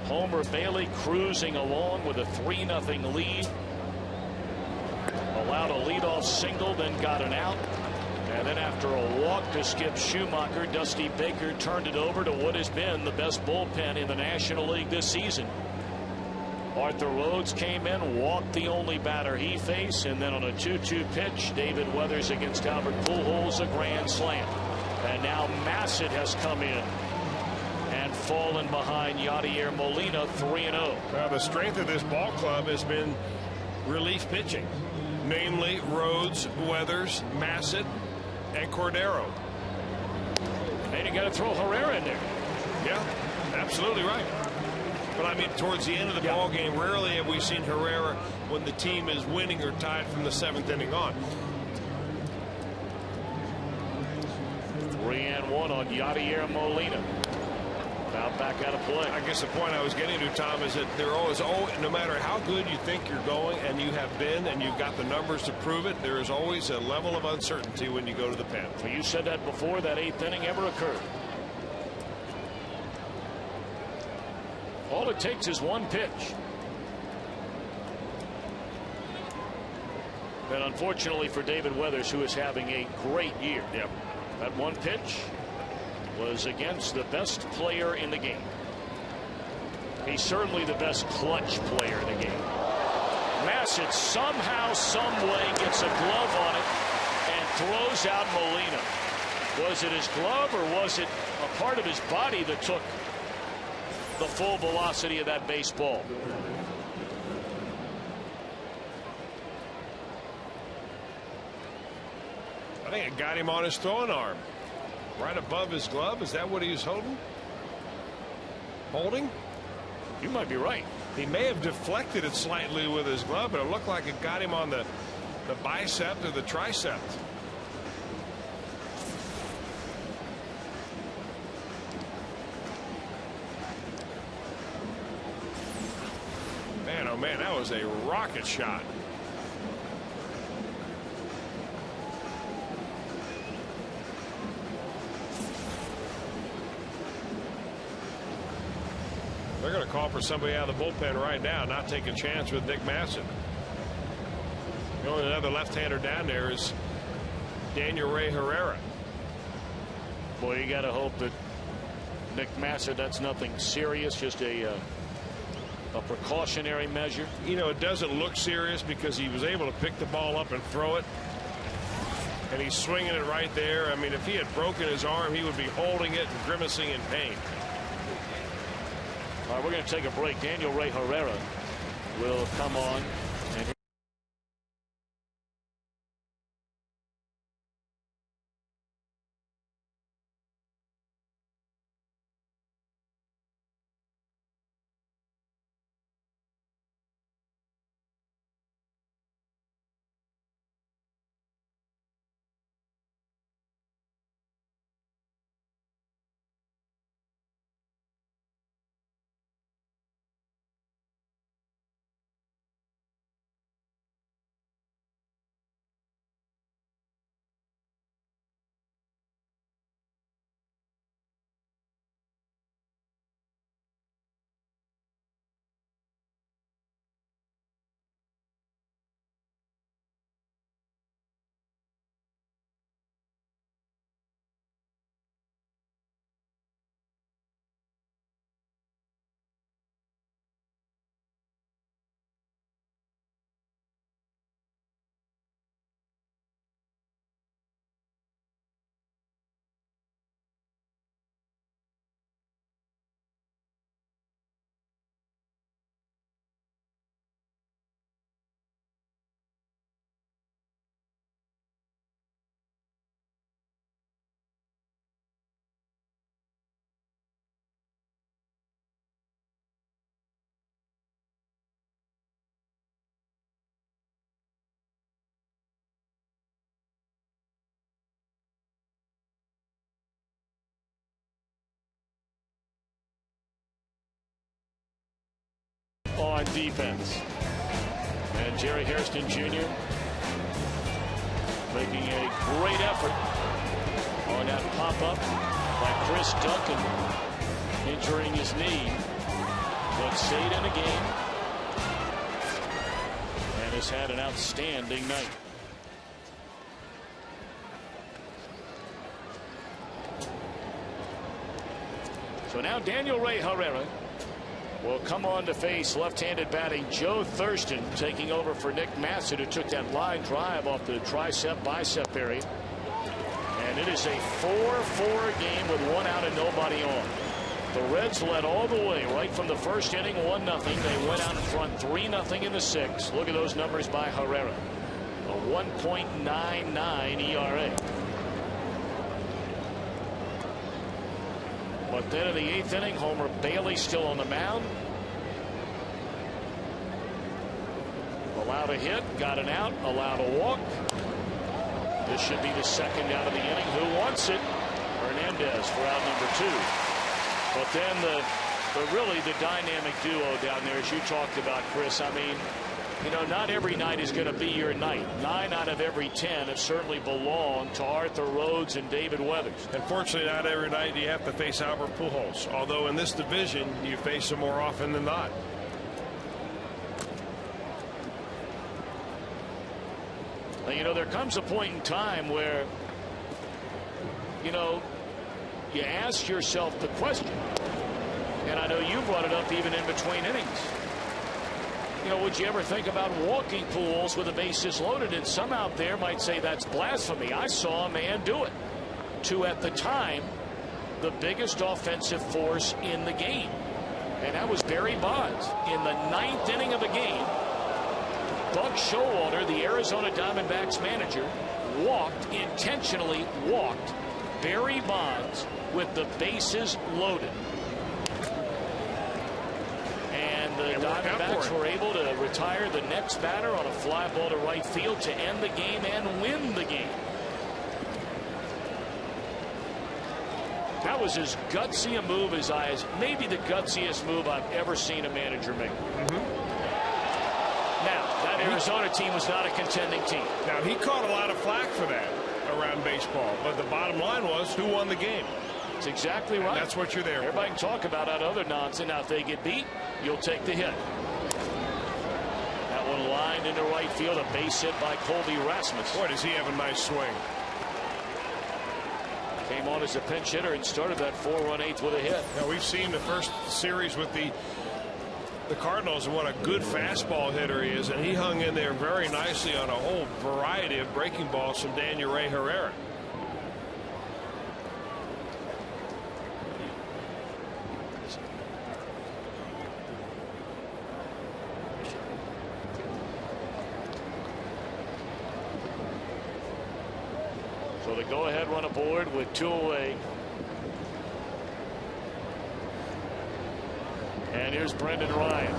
S2: Homer Bailey cruising along with a 3-0 lead. Allowed a leadoff single, then got an out. And then after a walk to Skip Schumacher, Dusty Baker turned it over to what has been the best bullpen in the National League this season. Arthur Rhodes came in, walked the only batter he faced, and then on a 2-2 pitch, David Weathers against Albert Pujols, a grand slam. And now Massett has come in and fallen behind Yadier Molina 3-0.
S1: Now the strength of this ball club has been relief pitching, namely Rhodes, Weathers, Massett, and Cordero.
S2: And you got to throw Herrera in there.
S1: Yeah, absolutely right. But I mean, towards the end of the ball game, rarely have we seen Herrera when the team is winning or tied from the 7th inning on.
S2: 3-1 on Yadier Molina. Now back out of play.
S1: I guess the point I was getting to, Tom, is that there always, no matter how good you think you're going, and you have been, and you've got the numbers to prove it, there is always a level of uncertainty when you go to the pen.
S2: Well, you said that before that 8th inning ever occurred. All it takes is one pitch. And unfortunately for David Weathers, who is having a great year.
S1: Yep.
S2: That one pitch was against the best player in the game. He's certainly the best clutch player in the game. Massett somehow, some way gets a glove on it and throws out Molina. Was it his glove or was it a part of his body that took the full velocity of that baseball?
S1: I think it got him on his throwing arm, right above his glove. Is that what he was holding?
S2: You might be right.
S1: He may have deflected it slightly with his glove, but it looked like it got him on the bicep or the tricep. Man, oh man, that was a rocket shot. They're going to call for somebody out of the bullpen right now, not take a chance with Nick Massett. The only other left-hander down there is Daniel Ray Herrera.
S2: Boy, you got to hope that Nick Massett, that's nothing serious, just a precautionary measure.
S1: You know, it doesn't look serious because he was able to pick the ball up and throw it. And he's swinging it right there. I mean, if he had broken his arm, he would be holding it and grimacing in pain.
S2: All right, we're going to take a break. Daniel Ray Herrera will come on. And defense. And Jerry Hairston Jr. making a great effort on that pop-up by Chris Duncan, injuring his knee, but stayed in the game and has had an outstanding night. So now Daniel Ray Herrera will come on to face left-handed batting Joe Thurston, taking over for Nick Massett, who took that line drive off the tricep-bicep area. And it is a 4-4 game with 1 out and nobody on. The Reds led all the way right from the first inning, 1-0. They went out in front 3-0 in the 6th. Look at those numbers by Herrera. A 1.99 ERA. But then in the 8th inning, Homer Bailey still on the mound. Allowed a hit, got an out, allowed a walk. This should be the 2nd out of the inning. Who wants it? Hernandez for out number 2. But then really the dynamic duo down there, as you talked about, Chris. I mean, you know, not every night is going to be your night. 9 out of every 10 have certainly belonged to Arthur Rhodes and David Weathers.
S1: Unfortunately, not every night you have to face Albert Pujols. Although in this division, you face him more often than not.
S2: Now, you know, there comes a point in time where, you know, you ask yourself the question, and I know you brought it up even in between innings. You know, would you ever think about walking Pujols with the bases loaded? And some out there might say that's blasphemy. I saw a man do it to, at the time, the biggest offensive force in the game. And that was Barry Bonds. In the 9th inning of the game, Buck Showalter, the Arizona Diamondbacks manager, intentionally walked Barry Bonds with the bases loaded. The Diamondbacks were able to retire the next batter on a fly ball to right field to end the game and win the game. That was as gutsy a move as maybe the gutsiest move I've ever seen a manager make. Now, that Arizona team was not a contending team.
S1: Now, he caught a lot of flack for that around baseball, but the bottom line was who won the game.
S2: That's exactly right.
S1: And that's what you're there for.
S2: Everybody can talk about that other nonsense. Now, if they get beat, you'll take the hit. That one lined into right field, a base hit by Colby Rasmus.
S1: Boy, does he have a nice swing.
S2: Came on as a pinch hitter and started that 4-run 8th with a hit.
S1: Now, we've seen the first series with the Cardinals and what a good fastball hitter he is, and he hung in there very nicely on a whole variety of breaking balls from Daniel Ray Herrera.
S2: So the go-ahead run aboard with 2 away. And here's Brendan Ryan.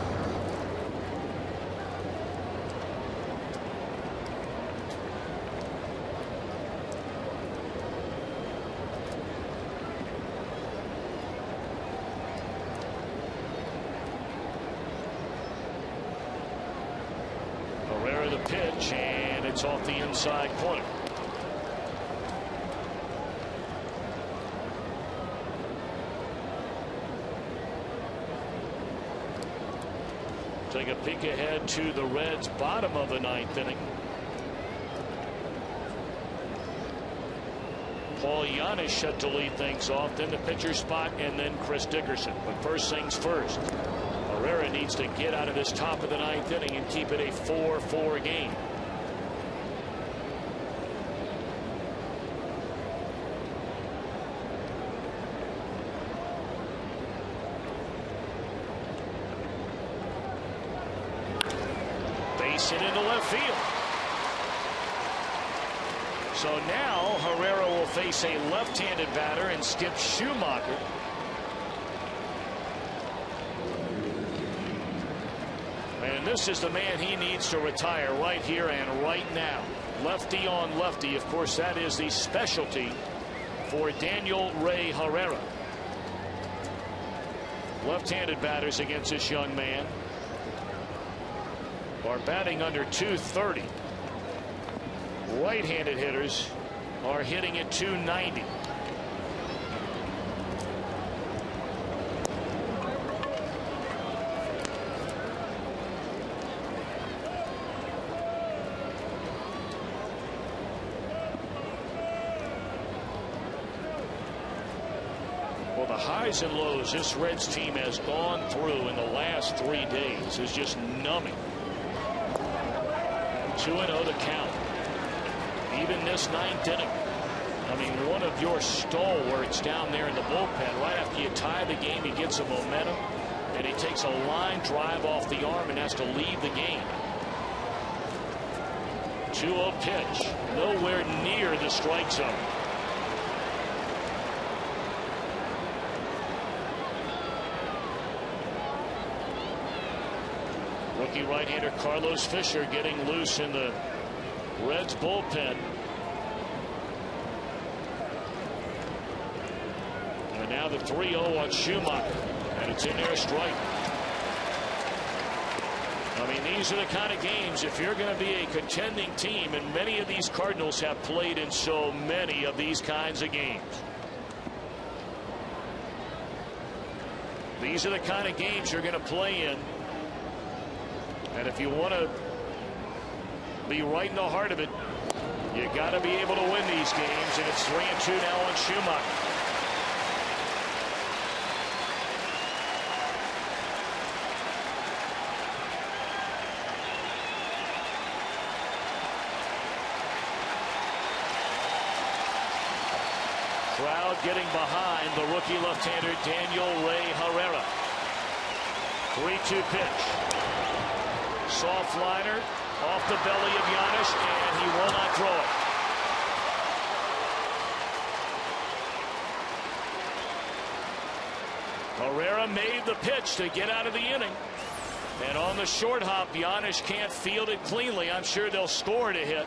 S2: Herrera the pitch, and it's off the inside corner. Take a peek ahead to the Reds' bottom of the 9th inning. Paul Giannis set to lead things off, then the pitcher spot, and then Chris Dickerson. But first things first, Herrera needs to get out of this top of the 9th inning and keep it a 4-4 game. It into left field. So now Herrera will face a left-handed batter in Skip Schumacher. And this is the man he needs to retire right here and right now. Lefty on lefty. Of course, that is the specialty for Daniel Ray Herrera. Left-handed batters against this young man. are batting under 230. Right-handed hitters are hitting at 290. Well, the highs and lows this Reds team has gone through in the last 3 days is just numbing. 2-0 to count. Even this 9th inning. I mean, one of your stalwarts down there in the bullpen, right after you tie the game, he gets some momentum, and he takes a line drive off the arm and has to leave the game. 2-0 pitch. Nowhere near the strike zone. Rookie right-hander Carlos Fisher getting loose in the Reds bullpen. And now the 3-0 on Schumacher, and it's in there, a strike. I mean, these are the kind of games, if you're going to be a contending team, and many of these Cardinals have played in so many of these kinds of games. These are the kind of games you're going to play in. And if you want to be right in the heart of it, you got to be able to win these games, and it's 3-2 now on Schumacher. Crowd getting behind the rookie left-hander Daniel Ray Herrera. 3-2 pitch. Soft liner off the belly of Giannis, and he will not throw it. Herrera made the pitch to get out of the inning. And on the short hop, Giannis can't field it cleanly. I'm sure they'll score to hit.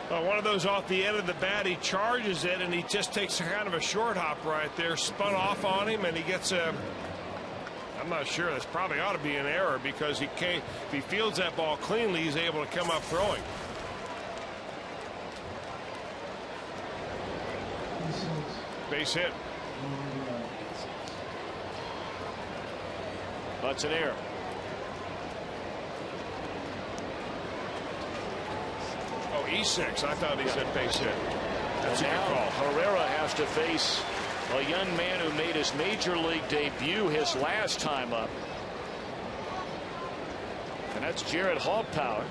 S1: One of those off the end of the bat, he charges it, and he just takes kind of a short hop right there, spun off on him, and he gets a... I'm not sure. This probably ought to be an error, because he can't, if he fields that ball cleanly, he's able to come up throwing. Base hit.
S2: That's an error.
S1: Oh, E6. I thought he said base hit. That's a good call.
S2: Herrera has to face a young man who made his major league debut his last time up. And that's Jared Hogpower.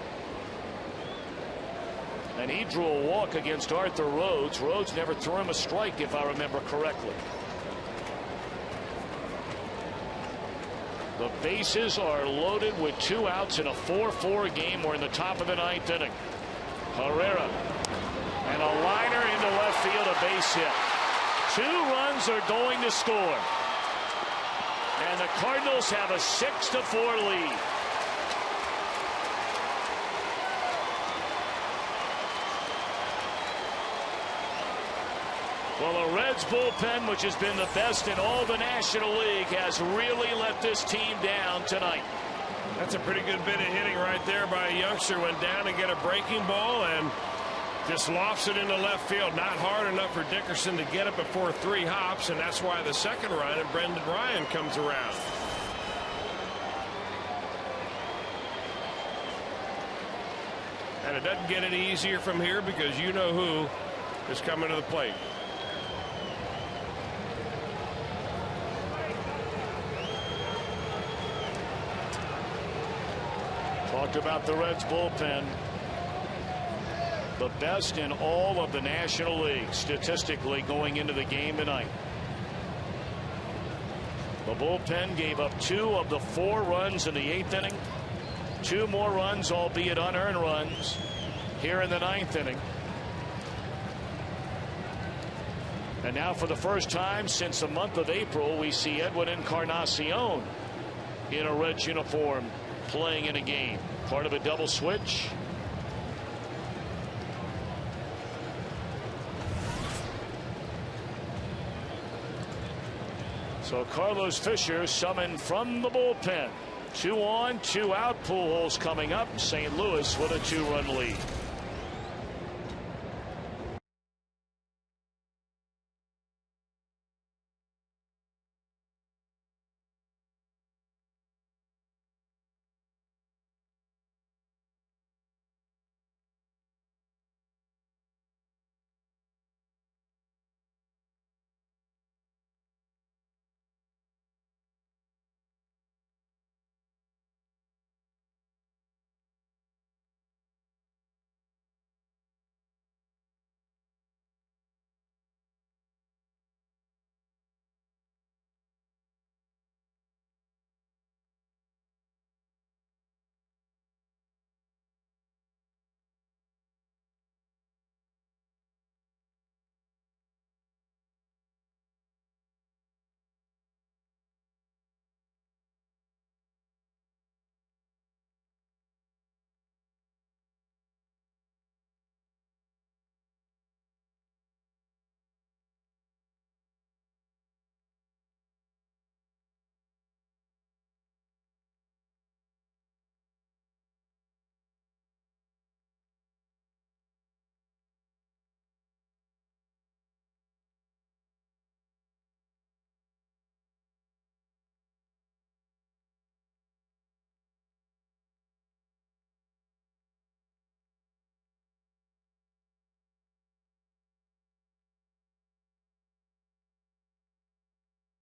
S2: And he drew a walk against Arthur Rhodes. Rhodes never threw him a strike, if I remember correctly. The bases are loaded with 2 outs in a 4-4 game. We're in the top of the 9th inning. Herrera and a liner into left field, a base hit. 2 runs are going to score. And the Cardinals have a 6-4 lead. Well, the Reds bullpen, which has been the best in all the National League, has really let this team down tonight.
S1: That's a pretty good bit of hitting right there by a youngster. Went down to get a breaking ball and just lofts it into left field. Not hard enough for Dickerson to get it before 3 hops, and that's why the second run and Brendan Ryan comes around. And it doesn't get any easier from here, because you know who is coming to the plate.
S2: Talked about the Reds bullpen. The best in all of the National League statistically going into the game tonight. The bullpen gave up 2 of the 4 runs in the 8th inning. 2 more runs, albeit unearned runs, here in the 9th inning. And now, for the first time since the month of April, we see Edwin Encarnacion in a Reds uniform playing in a game. Part of a double switch. So Carlos Fisher summoned from the bullpen. 2 on, 2 out. Pujols coming up. St. Louis with a 2-run lead.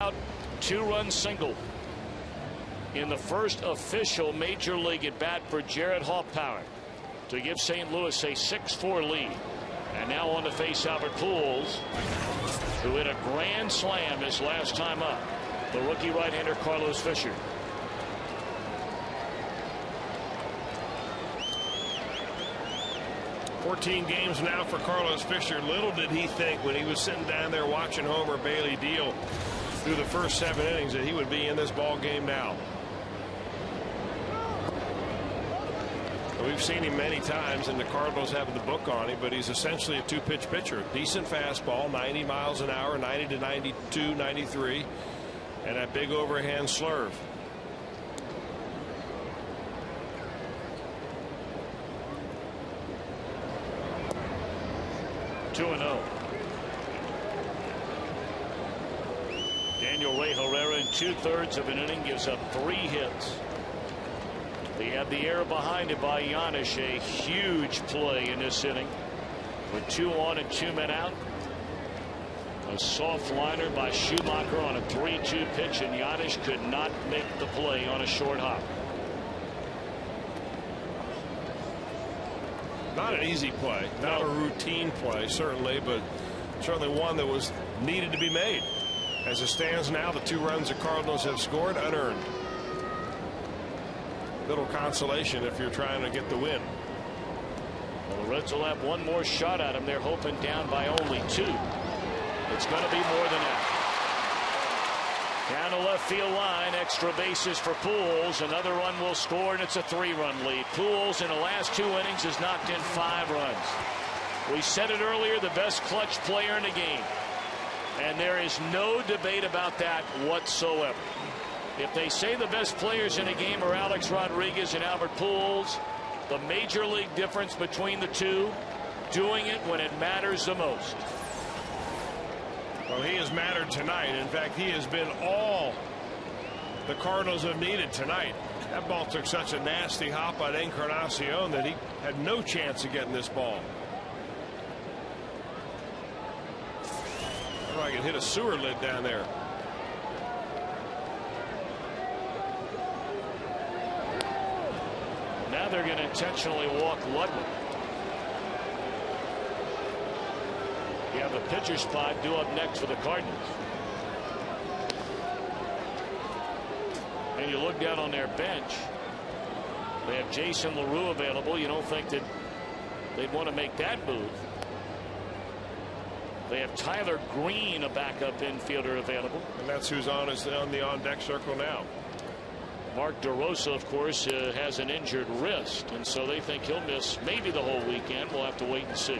S2: Out, 2-run single in the first official major league at bat for Jared Hoffpower to give St. Louis a 6-4 lead. And now on to face Albert Pujols, who hit a grand slam his last time up. The rookie right-hander Carlos Fisher.
S1: "14 games now for Carlos Fisher. Little did he think when he was sitting down there watching Homer Bailey deal through the first 7 innings that he would be in this ball game now. We've seen him many times, and the Cardinals have the book on him, but he's essentially a 2-pitch pitcher. Decent fastball, 90 miles an hour, 90 to 92, 93, and that big overhand slurve.
S2: Two and 0. Daniel Ray Herrera in 2/3 of an inning gives up 3 hits. They have the air behind it by Giannis. A huge play in this inning with 2 on and 2 men out. A soft liner by Schumacher on a 3-2 pitch, and Giannis could not make the play on a short hop.
S1: Not an easy play, not a routine play, certainly, but certainly one that was needed to be made. As it stands now, the 2 runs the Cardinals have scored unearned. Little consolation if you're trying to get the win.
S2: Well, the Reds will have one more shot at him. They're hoping down by only 2. It's going to be more than that. Down the left field line, extra bases for Pujols. Another run will score, and it's a 3-run lead. Pujols in the last 2 innings has knocked in 5 runs. We said it earlier, the best clutch player in the game. And there is no debate about that whatsoever. If they say the best players in a game are Alex Rodriguez and Albert Pujols, the major league difference between the two, doing it when it matters the most.
S1: Well, he has mattered tonight. In fact, he has been all the Cardinals have needed tonight. That ball took such a nasty hop on Encarnacion that he had no chance of getting this ball. I don't know if I can hit a sewer lid down there.
S2: Now they're going to intentionally walk Ludwig. You have a pitcher spot due up next for the Cardinals. And you look down on their bench. They have Jason LaRue available. You don't think that they'd want to make that move. They have Tyler Green, a backup infielder, available.
S1: And that's who's on the on-deck circle now.
S2: Mark DeRosa, of course, has an injured wrist, and so they think he'll miss maybe the whole weekend. We'll have to wait and see.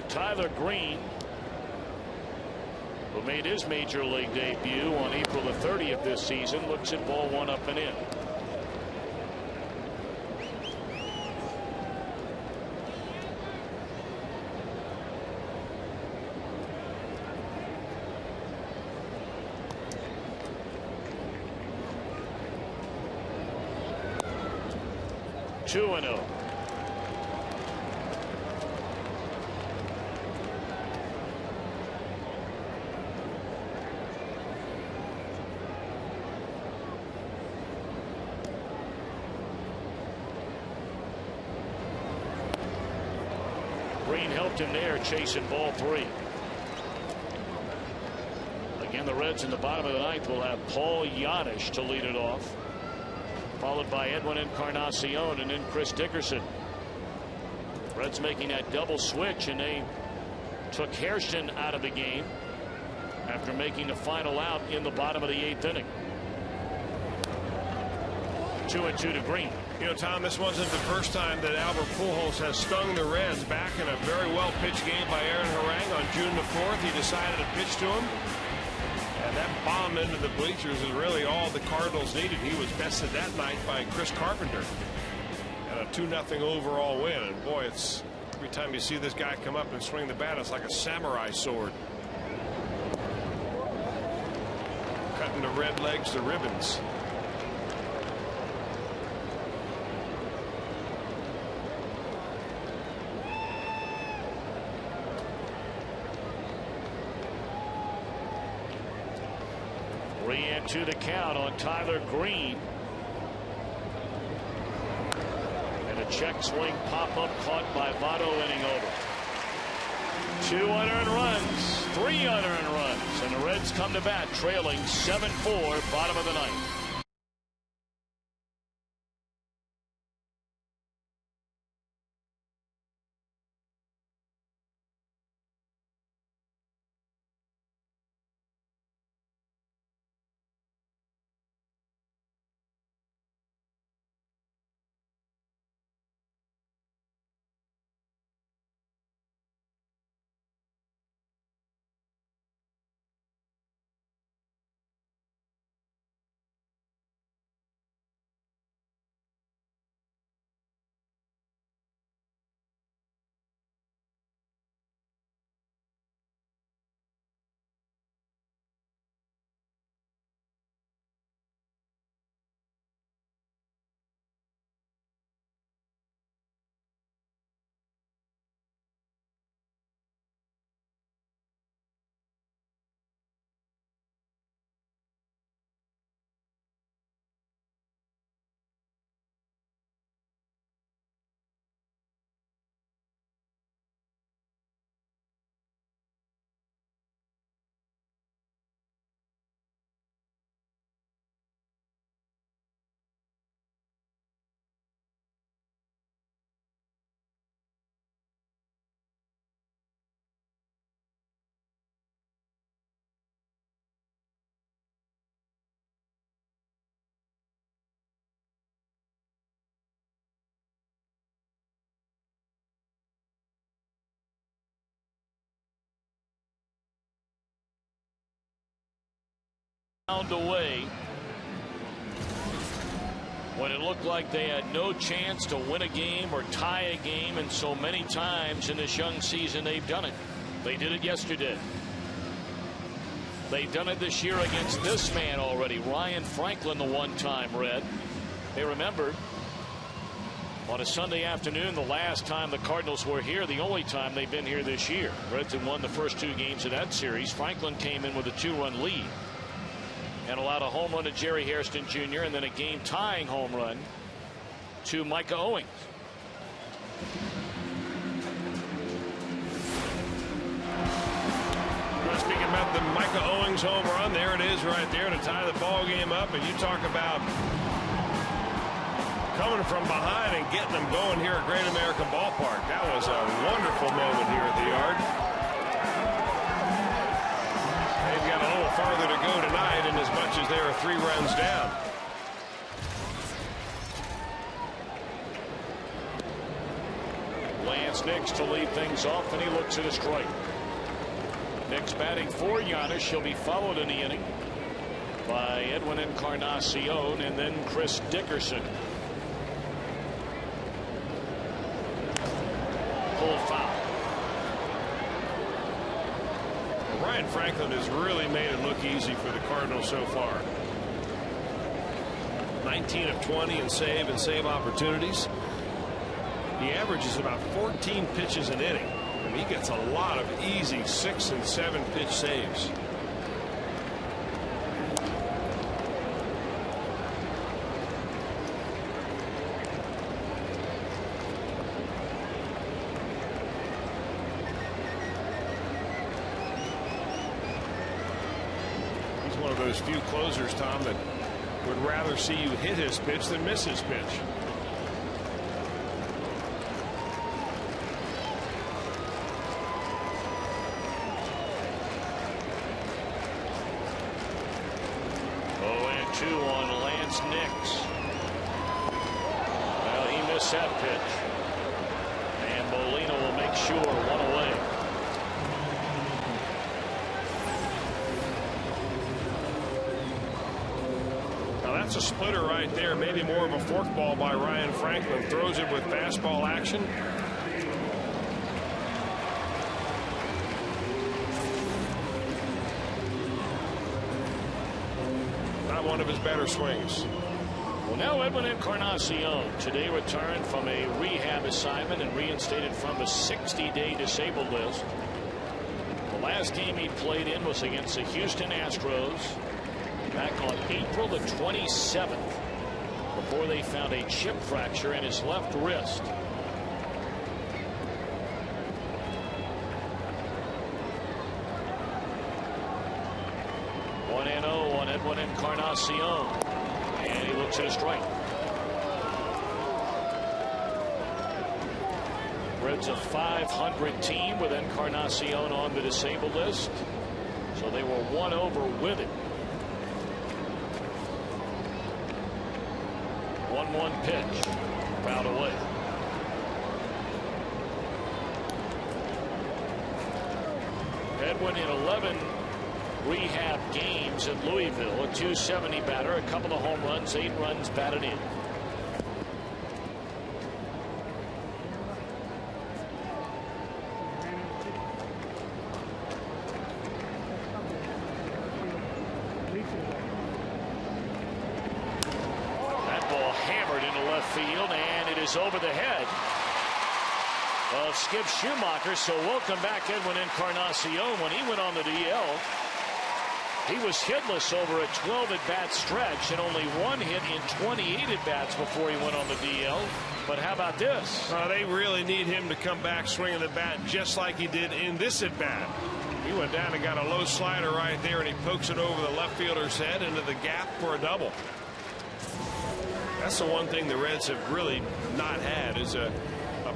S2: So Tyler Green, who made his major league debut on April the 30th this season, looks at ball one up and in. Two and 0. Green helped him there, chasing ball three. Again, the Reds in the bottom of the ninth will have Paul Yanish to lead it off, followed by Edwin Encarnacion and then Chris Dickerson. Reds making that double switch, and they took Hairston out of the game after making the final out in the bottom of the eighth inning. 2-2 to Green.
S1: You know, Tom, this wasn't the first time that Albert Pujols has stung the Reds. Back in a very well pitched game by Aaron Harang on June the 4th, he decided to pitch to him, and that bomb into the bleachers is really all the Cardinals needed. He was bested that night by Chris Carpenter, and a 2-0 overall win. And boy, it's every time you see this guy come up and swing the bat, it's like a samurai sword, cutting the red legs to ribbons.
S2: To the count on Tyler Green, and a check swing pop-up caught by Votto, inning over. 2 unearned runs, 3 unearned runs, and the Reds come to bat trailing 7-4, bottom of the ninth. Away when it looked like they had no chance to win a game or tie a game, and so many times in this young season they've done it. They did it yesterday. They've done it this year against this man already, Ryan Franklin, the one-time Red. They remember on a Sunday afternoon the last time the Cardinals were here, the only time they've been here this year. Reds had won the first 2 games of that series. Franklin came in with a 2-run lead and allowed a home run to Jerry Hairston Jr. and then a game-tying home run to Micah Owings.
S1: Speaking about the Micah Owings home run, there it is right there to tie the ball game up. And you talk about coming from behind and getting them going here at Great American Ballpark. That was a wonderful moment here at the Yard. They've got a little farther to go tonight, and as much as they are 3 runs down.
S2: Lance Nix to lead things off, and he looks at a strike. Nix batting for Giannis. She'll be followed in the inning by Edwin Encarnacion and then Chris Dickerson. Pulled foul.
S1: Ryan Franklin has really made it look easy for the Cardinals so far. 19 of 20 in save opportunities. He averages about 14 pitches an inning, and he gets a lot of easy 6 and 7 pitch saves. He's one of those few closers, Tom, that would rather see you hit his pitch than miss his pitch.
S2: On Lance Nix. Well, he missed that pitch, and Molina will make sure one away.
S1: Now that's a splitter right there, maybe more of a forkball by Ryan Franklin. Throws it with fastball action. One of his better swings.
S2: Well, now Edwin Encarnacion today returned from a rehab assignment and reinstated from the 60-day disabled list. The last game he played in was against the Houston Astros back on April the 27th, before they found a chip fracture in his left wrist. Edwin Encarnacion, and he looks at a strike. Reds a .500 team with Encarnacion on the disabled list, so they were 1 over with it. 1-1 pitch, fouled away. Edwin in 11 rehab games at Louisville, a .270 batter, a couple of home runs, 8 runs batted in. That ball hammered into left field, and it is over the head of Skip Schumacher. So welcome back Edwin Encarnacion. When he went on the DL, he was hitless over a 12 at-bat stretch and only 1 hit in 28 at-bats before he went on the DL. But how about this?
S1: They really need him to come back swinging the bat just like he did in this at-bat. He went down and got a low slider right there, and he pokes it over the left fielder's head into the gap for a double. That's the one thing the Reds have really not had, is a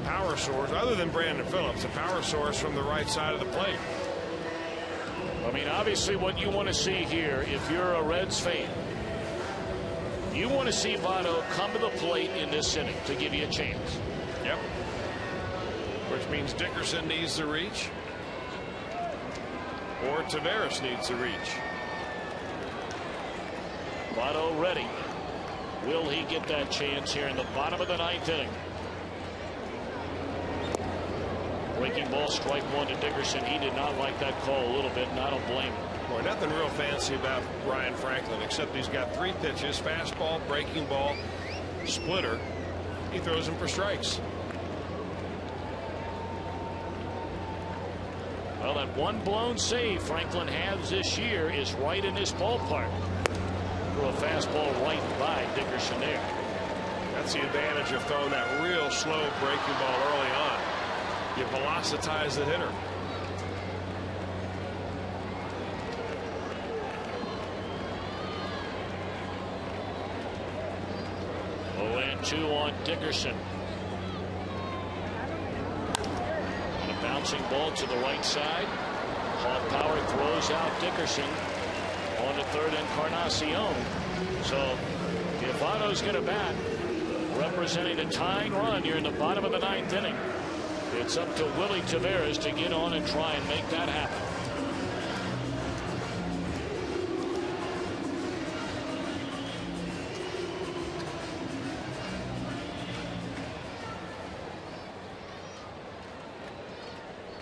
S1: power source, other than Brandon Phillips, a power source from the right side of the plate.
S2: I mean, obviously what you want to see here, if you're a Reds fan, you want to see Votto come to the plate in this inning to give you a chance.
S1: Yep. Which means Dickerson needs to reach, or Taveras needs to reach.
S2: Votto ready. Will he get that chance here in the bottom of the 9th inning? Breaking ball, strike 1 to Dickerson. He did not like that call a little bit, and I don't blame him.
S1: Boy, nothing real fancy about Ryan Franklin, except he's got 3 pitches: fastball, breaking ball, splitter. He throws them for strikes.
S2: Well, that one blown save Franklin has this year is right in this ballpark. Threw a fastball right by Dickerson there.
S1: That's the advantage of throwing that real slow breaking ball early on. You velocitize the hitter.
S2: Oh, and 2 on Dickerson. And a bouncing ball to the right side. Hawk Power throws out Dickerson on to third Encarnacion. So if Votto's going to bat, representing a tying run here in the bottom of the 9th inning, It's up to Willie Taveras to get on and try and make that happen.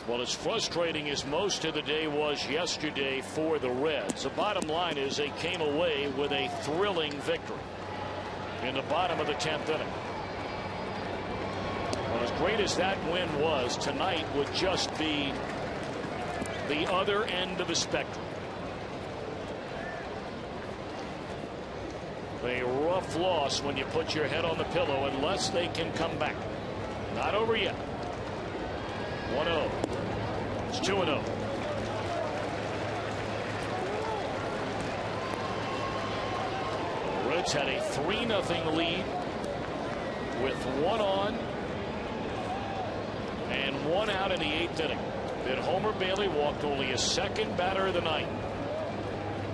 S2: Well, as frustrating as most of the day was yesterday for the Reds, the bottom line is they came away with a thrilling victory in the bottom of the 10th inning. Well, as great as that win was, tonight would just be the other end of the spectrum. A rough loss when you put your head on the pillow, unless they can come back. Not over yet. 1-0. It's 2-0. The Reds had a 3-0 lead with 1 on and 1 out in the 8th inning. Then Homer Bailey walked only his second batter of the night.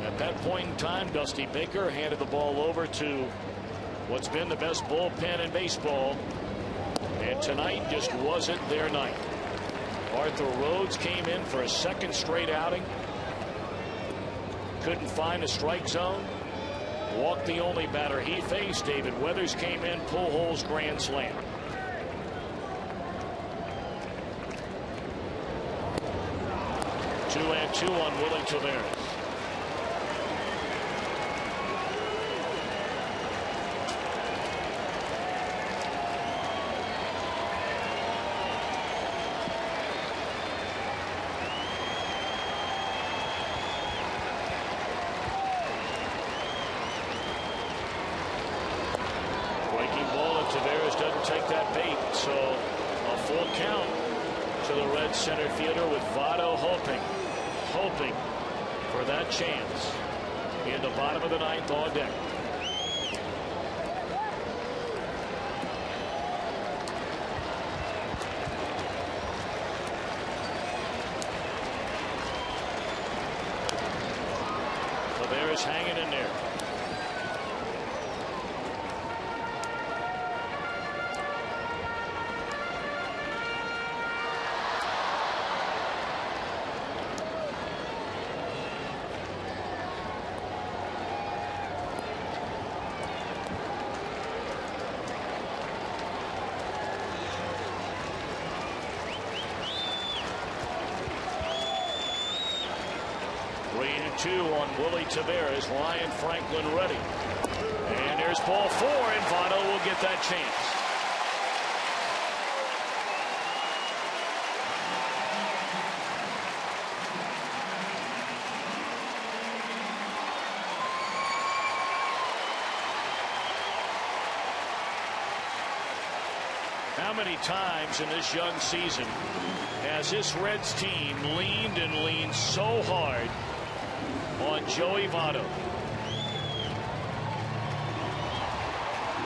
S2: At that point in time, Dusty Baker handed the ball over to what's been the best bullpen in baseball, and tonight just wasn't their night. Arthur Rhodes came in for a second straight outing. Couldn't find a strike zone. Walked the only batter he faced. David Weathers came in, Pujols grand slam. Two and two on Willie Taveras. Take that bait, so a full count to the Red center fielder with Votto hoping for that chance in the bottom of the 9th on deck. Taveras hanging in there. Two on Willie Taveras. Ryan Franklin ready. And there's ball 4, and Votto will get that chance. How many times in this young season has this Reds team leaned and leaned so hard on Joey Votto?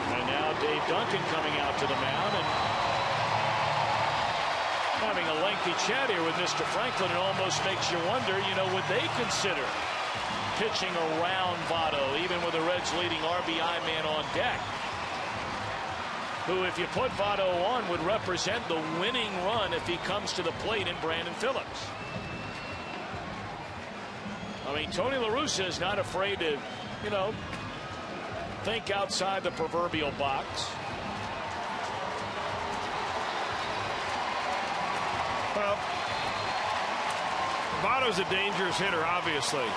S2: And now Dave Duncan coming out to the mound and having a lengthy chat here with Mr. Franklin. It almost makes you wonder, you know, would they consider pitching around Votto, even with the Reds leading RBI man on deck, who, if you put Votto on, would represent the winning run if he comes to the plate in Brandon Phillips. I mean, Tony La Russa is not afraid to, you know, think outside the proverbial box.
S1: Well, Votto's a dangerous hitter, obviously.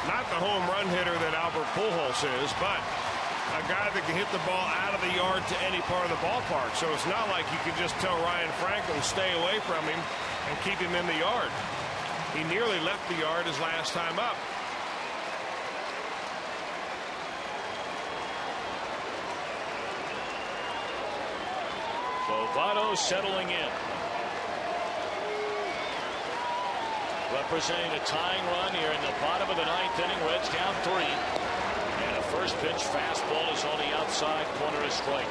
S1: Not the home run hitter that Albert Pujols is, but a guy that can hit the ball out of the yard to any part of the ballpark. So it's not like you could just tell Ryan Franklin to stay away from him and keep him in the yard. He nearly left the yard his last time up.
S2: So Votto settling in. Representing a tying run here in the bottom of the 9th inning. Reds down 3. And a first pitch fastball is on the outside corner of strike.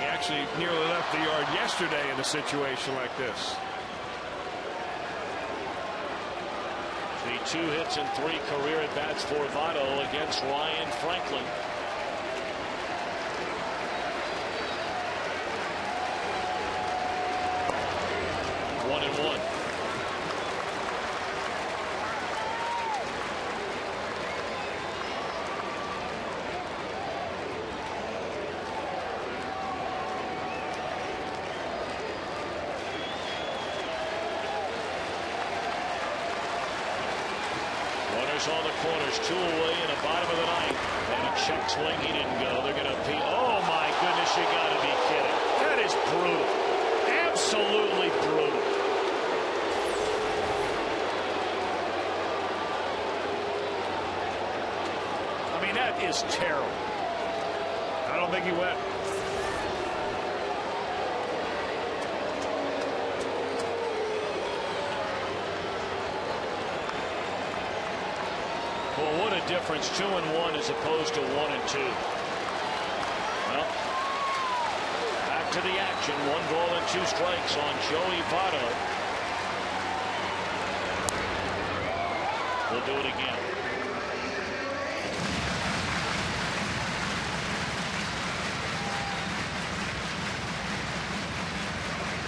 S1: He actually nearly left the yard yesterday in a situation like this.
S2: The 2 hits and 3 career at bats for Votto against Ryan Franklin. 1-1. Runners on the corners, 2 away in the bottom of the 9th. And a check swing, he didn't go. They're going to pee. Oh my goodness, you got to be kidding. That is brutal. Absolutely brutal. I mean, that is terrible.
S1: I don't think he went.
S2: Well, what a difference, 2-1 as opposed to 1-2. Well, back to the action. 1 ball and 2 strikes on Joey Votto. We'll do it again.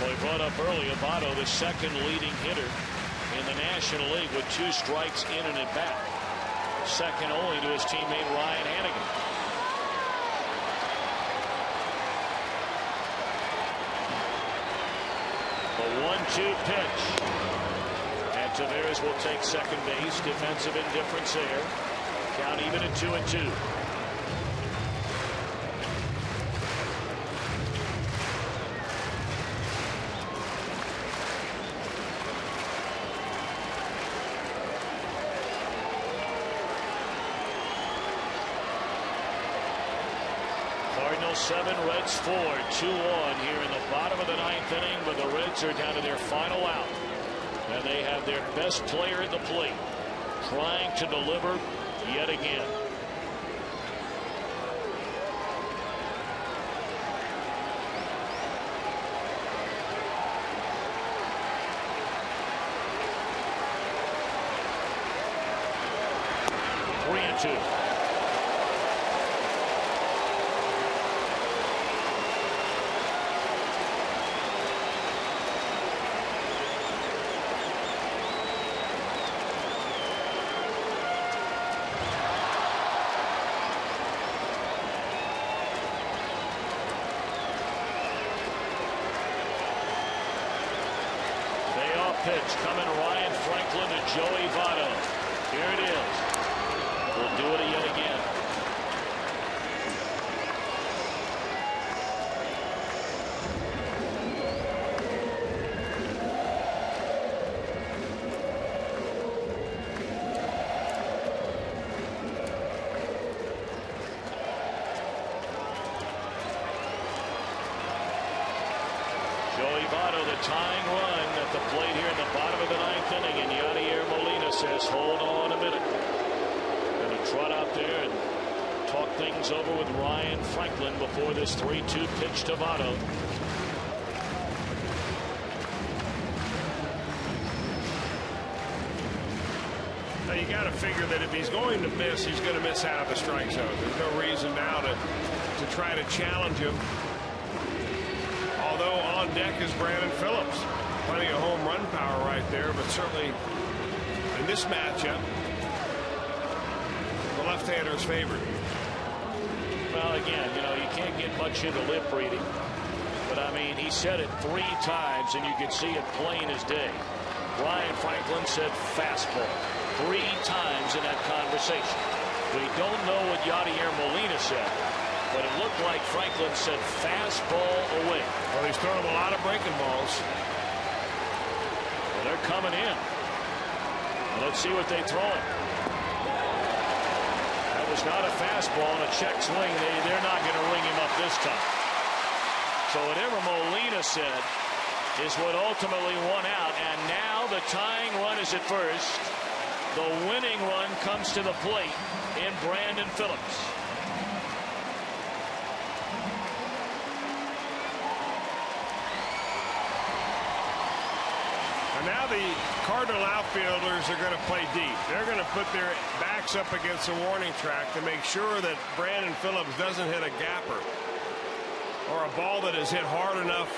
S2: Well, we brought up earlier, Votto, the 2nd leading hitter in the National League with 2 strikes in and at bat. 2nd only to his teammate Ryan Hanigan. The 1-2 pitch. And Taveras will take second base. Defensive indifference there. Count even at 2-2. Cardinals 7, Reds 4, 2 on here in the bottom of the 9th inning, but the Reds are down to their final out. And they have their best player at the plate trying to deliver yet again. Three and two. Pitch coming, Ryan Franklin to Joey Votto. Here it is. We'll do it yet again. Joey Votto, the tying run at the plate here in the bottom of the 9th inning, and Yadier Molina says, hold on a minute. Going to trot out there and talk things over with Ryan Franklin before this 3-2 pitch to Votto.
S1: Now you got to figure that if he's going to miss, he's going to miss out of the strike zone. There's no reason now to try to challenge him. Although on deck is Brandon Phillips. Plenty of home run power right there, but certainly in this matchup, the left-hander is favored.
S2: Well, again, you know, you can't get much into lip reading, but I mean, he said it 3 times, and you can see it plain as day. Ryan Franklin said fastball 3 times in that conversation. We don't know what Yadier Molina said, but it looked like Franklin said fastball away.
S1: Well, he's thrown a lot of breaking balls.
S2: Well, they're coming in. Well, let's see what they throw him. That was not a fastball and a check swing. They're not going to ring him up this time. So whatever Molina said is what ultimately won out. And now the tying run is at first. The winning run comes to the plate in Brandon Phillips.
S1: And now the Cardinal outfielders are going to play deep. They're going to put their backs up against the warning track to make sure that Brandon Phillips doesn't hit a gapper or a ball that is hit hard enough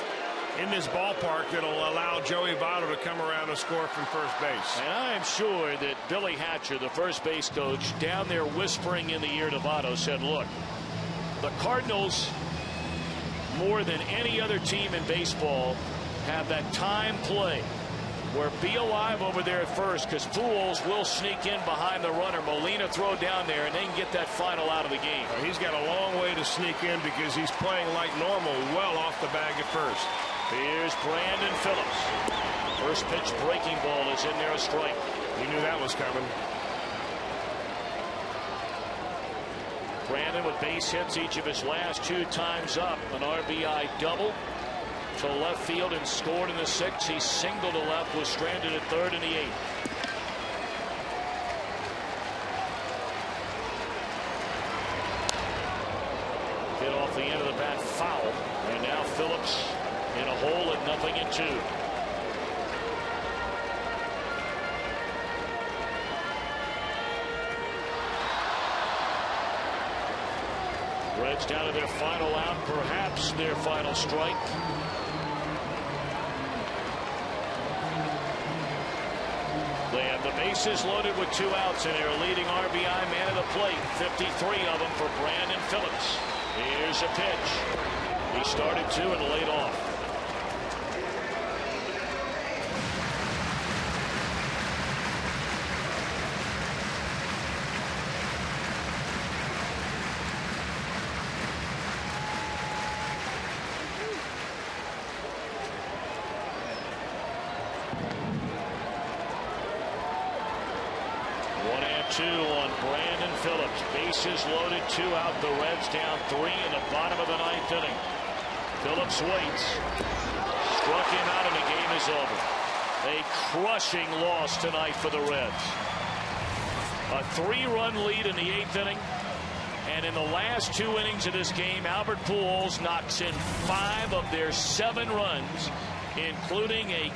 S1: in this ballpark that'll allow Joey Votto to come around and score from first base.
S2: And I am sure that Billy Hatcher, the first base coach, down there whispering in the ear to Votto, said, look, the Cardinals, more than any other team in baseball, have that time play where be alive over there at first, because Pujols will sneak in behind the runner. Molina throw down there, and they can get that final out of the game.
S1: He's got a long way to sneak in because he's playing like normal, well off the bag at first.
S2: Here's Brandon Phillips. First pitch breaking ball is in there, a strike.
S1: He knew that was coming.
S2: Brandon with base hits each of his last 2 times up. An RBI double to left field and scored in the 6th. He singled to left, was stranded at 3rd in the 8th. Hit off the end of the bat, foul. And now Phillips in a hole at 0-2. Reds down to their final out, perhaps their final strike. They have the bases loaded with 2 outs, and their leading RBI man of the plate, 53 of them for Brandon Phillips. Here's a pitch. He started 2 and laid off. Two on Brandon Phillips. Bases loaded, 2 out. The Reds down 3 in the bottom of the 9th inning. Phillips waits. Struck him out and the game is over. A crushing loss tonight for the Reds. A 3-run lead in the 8th inning. And in the last 2 innings of this game, Albert Pujols knocks in 5 of their 7 runs, including a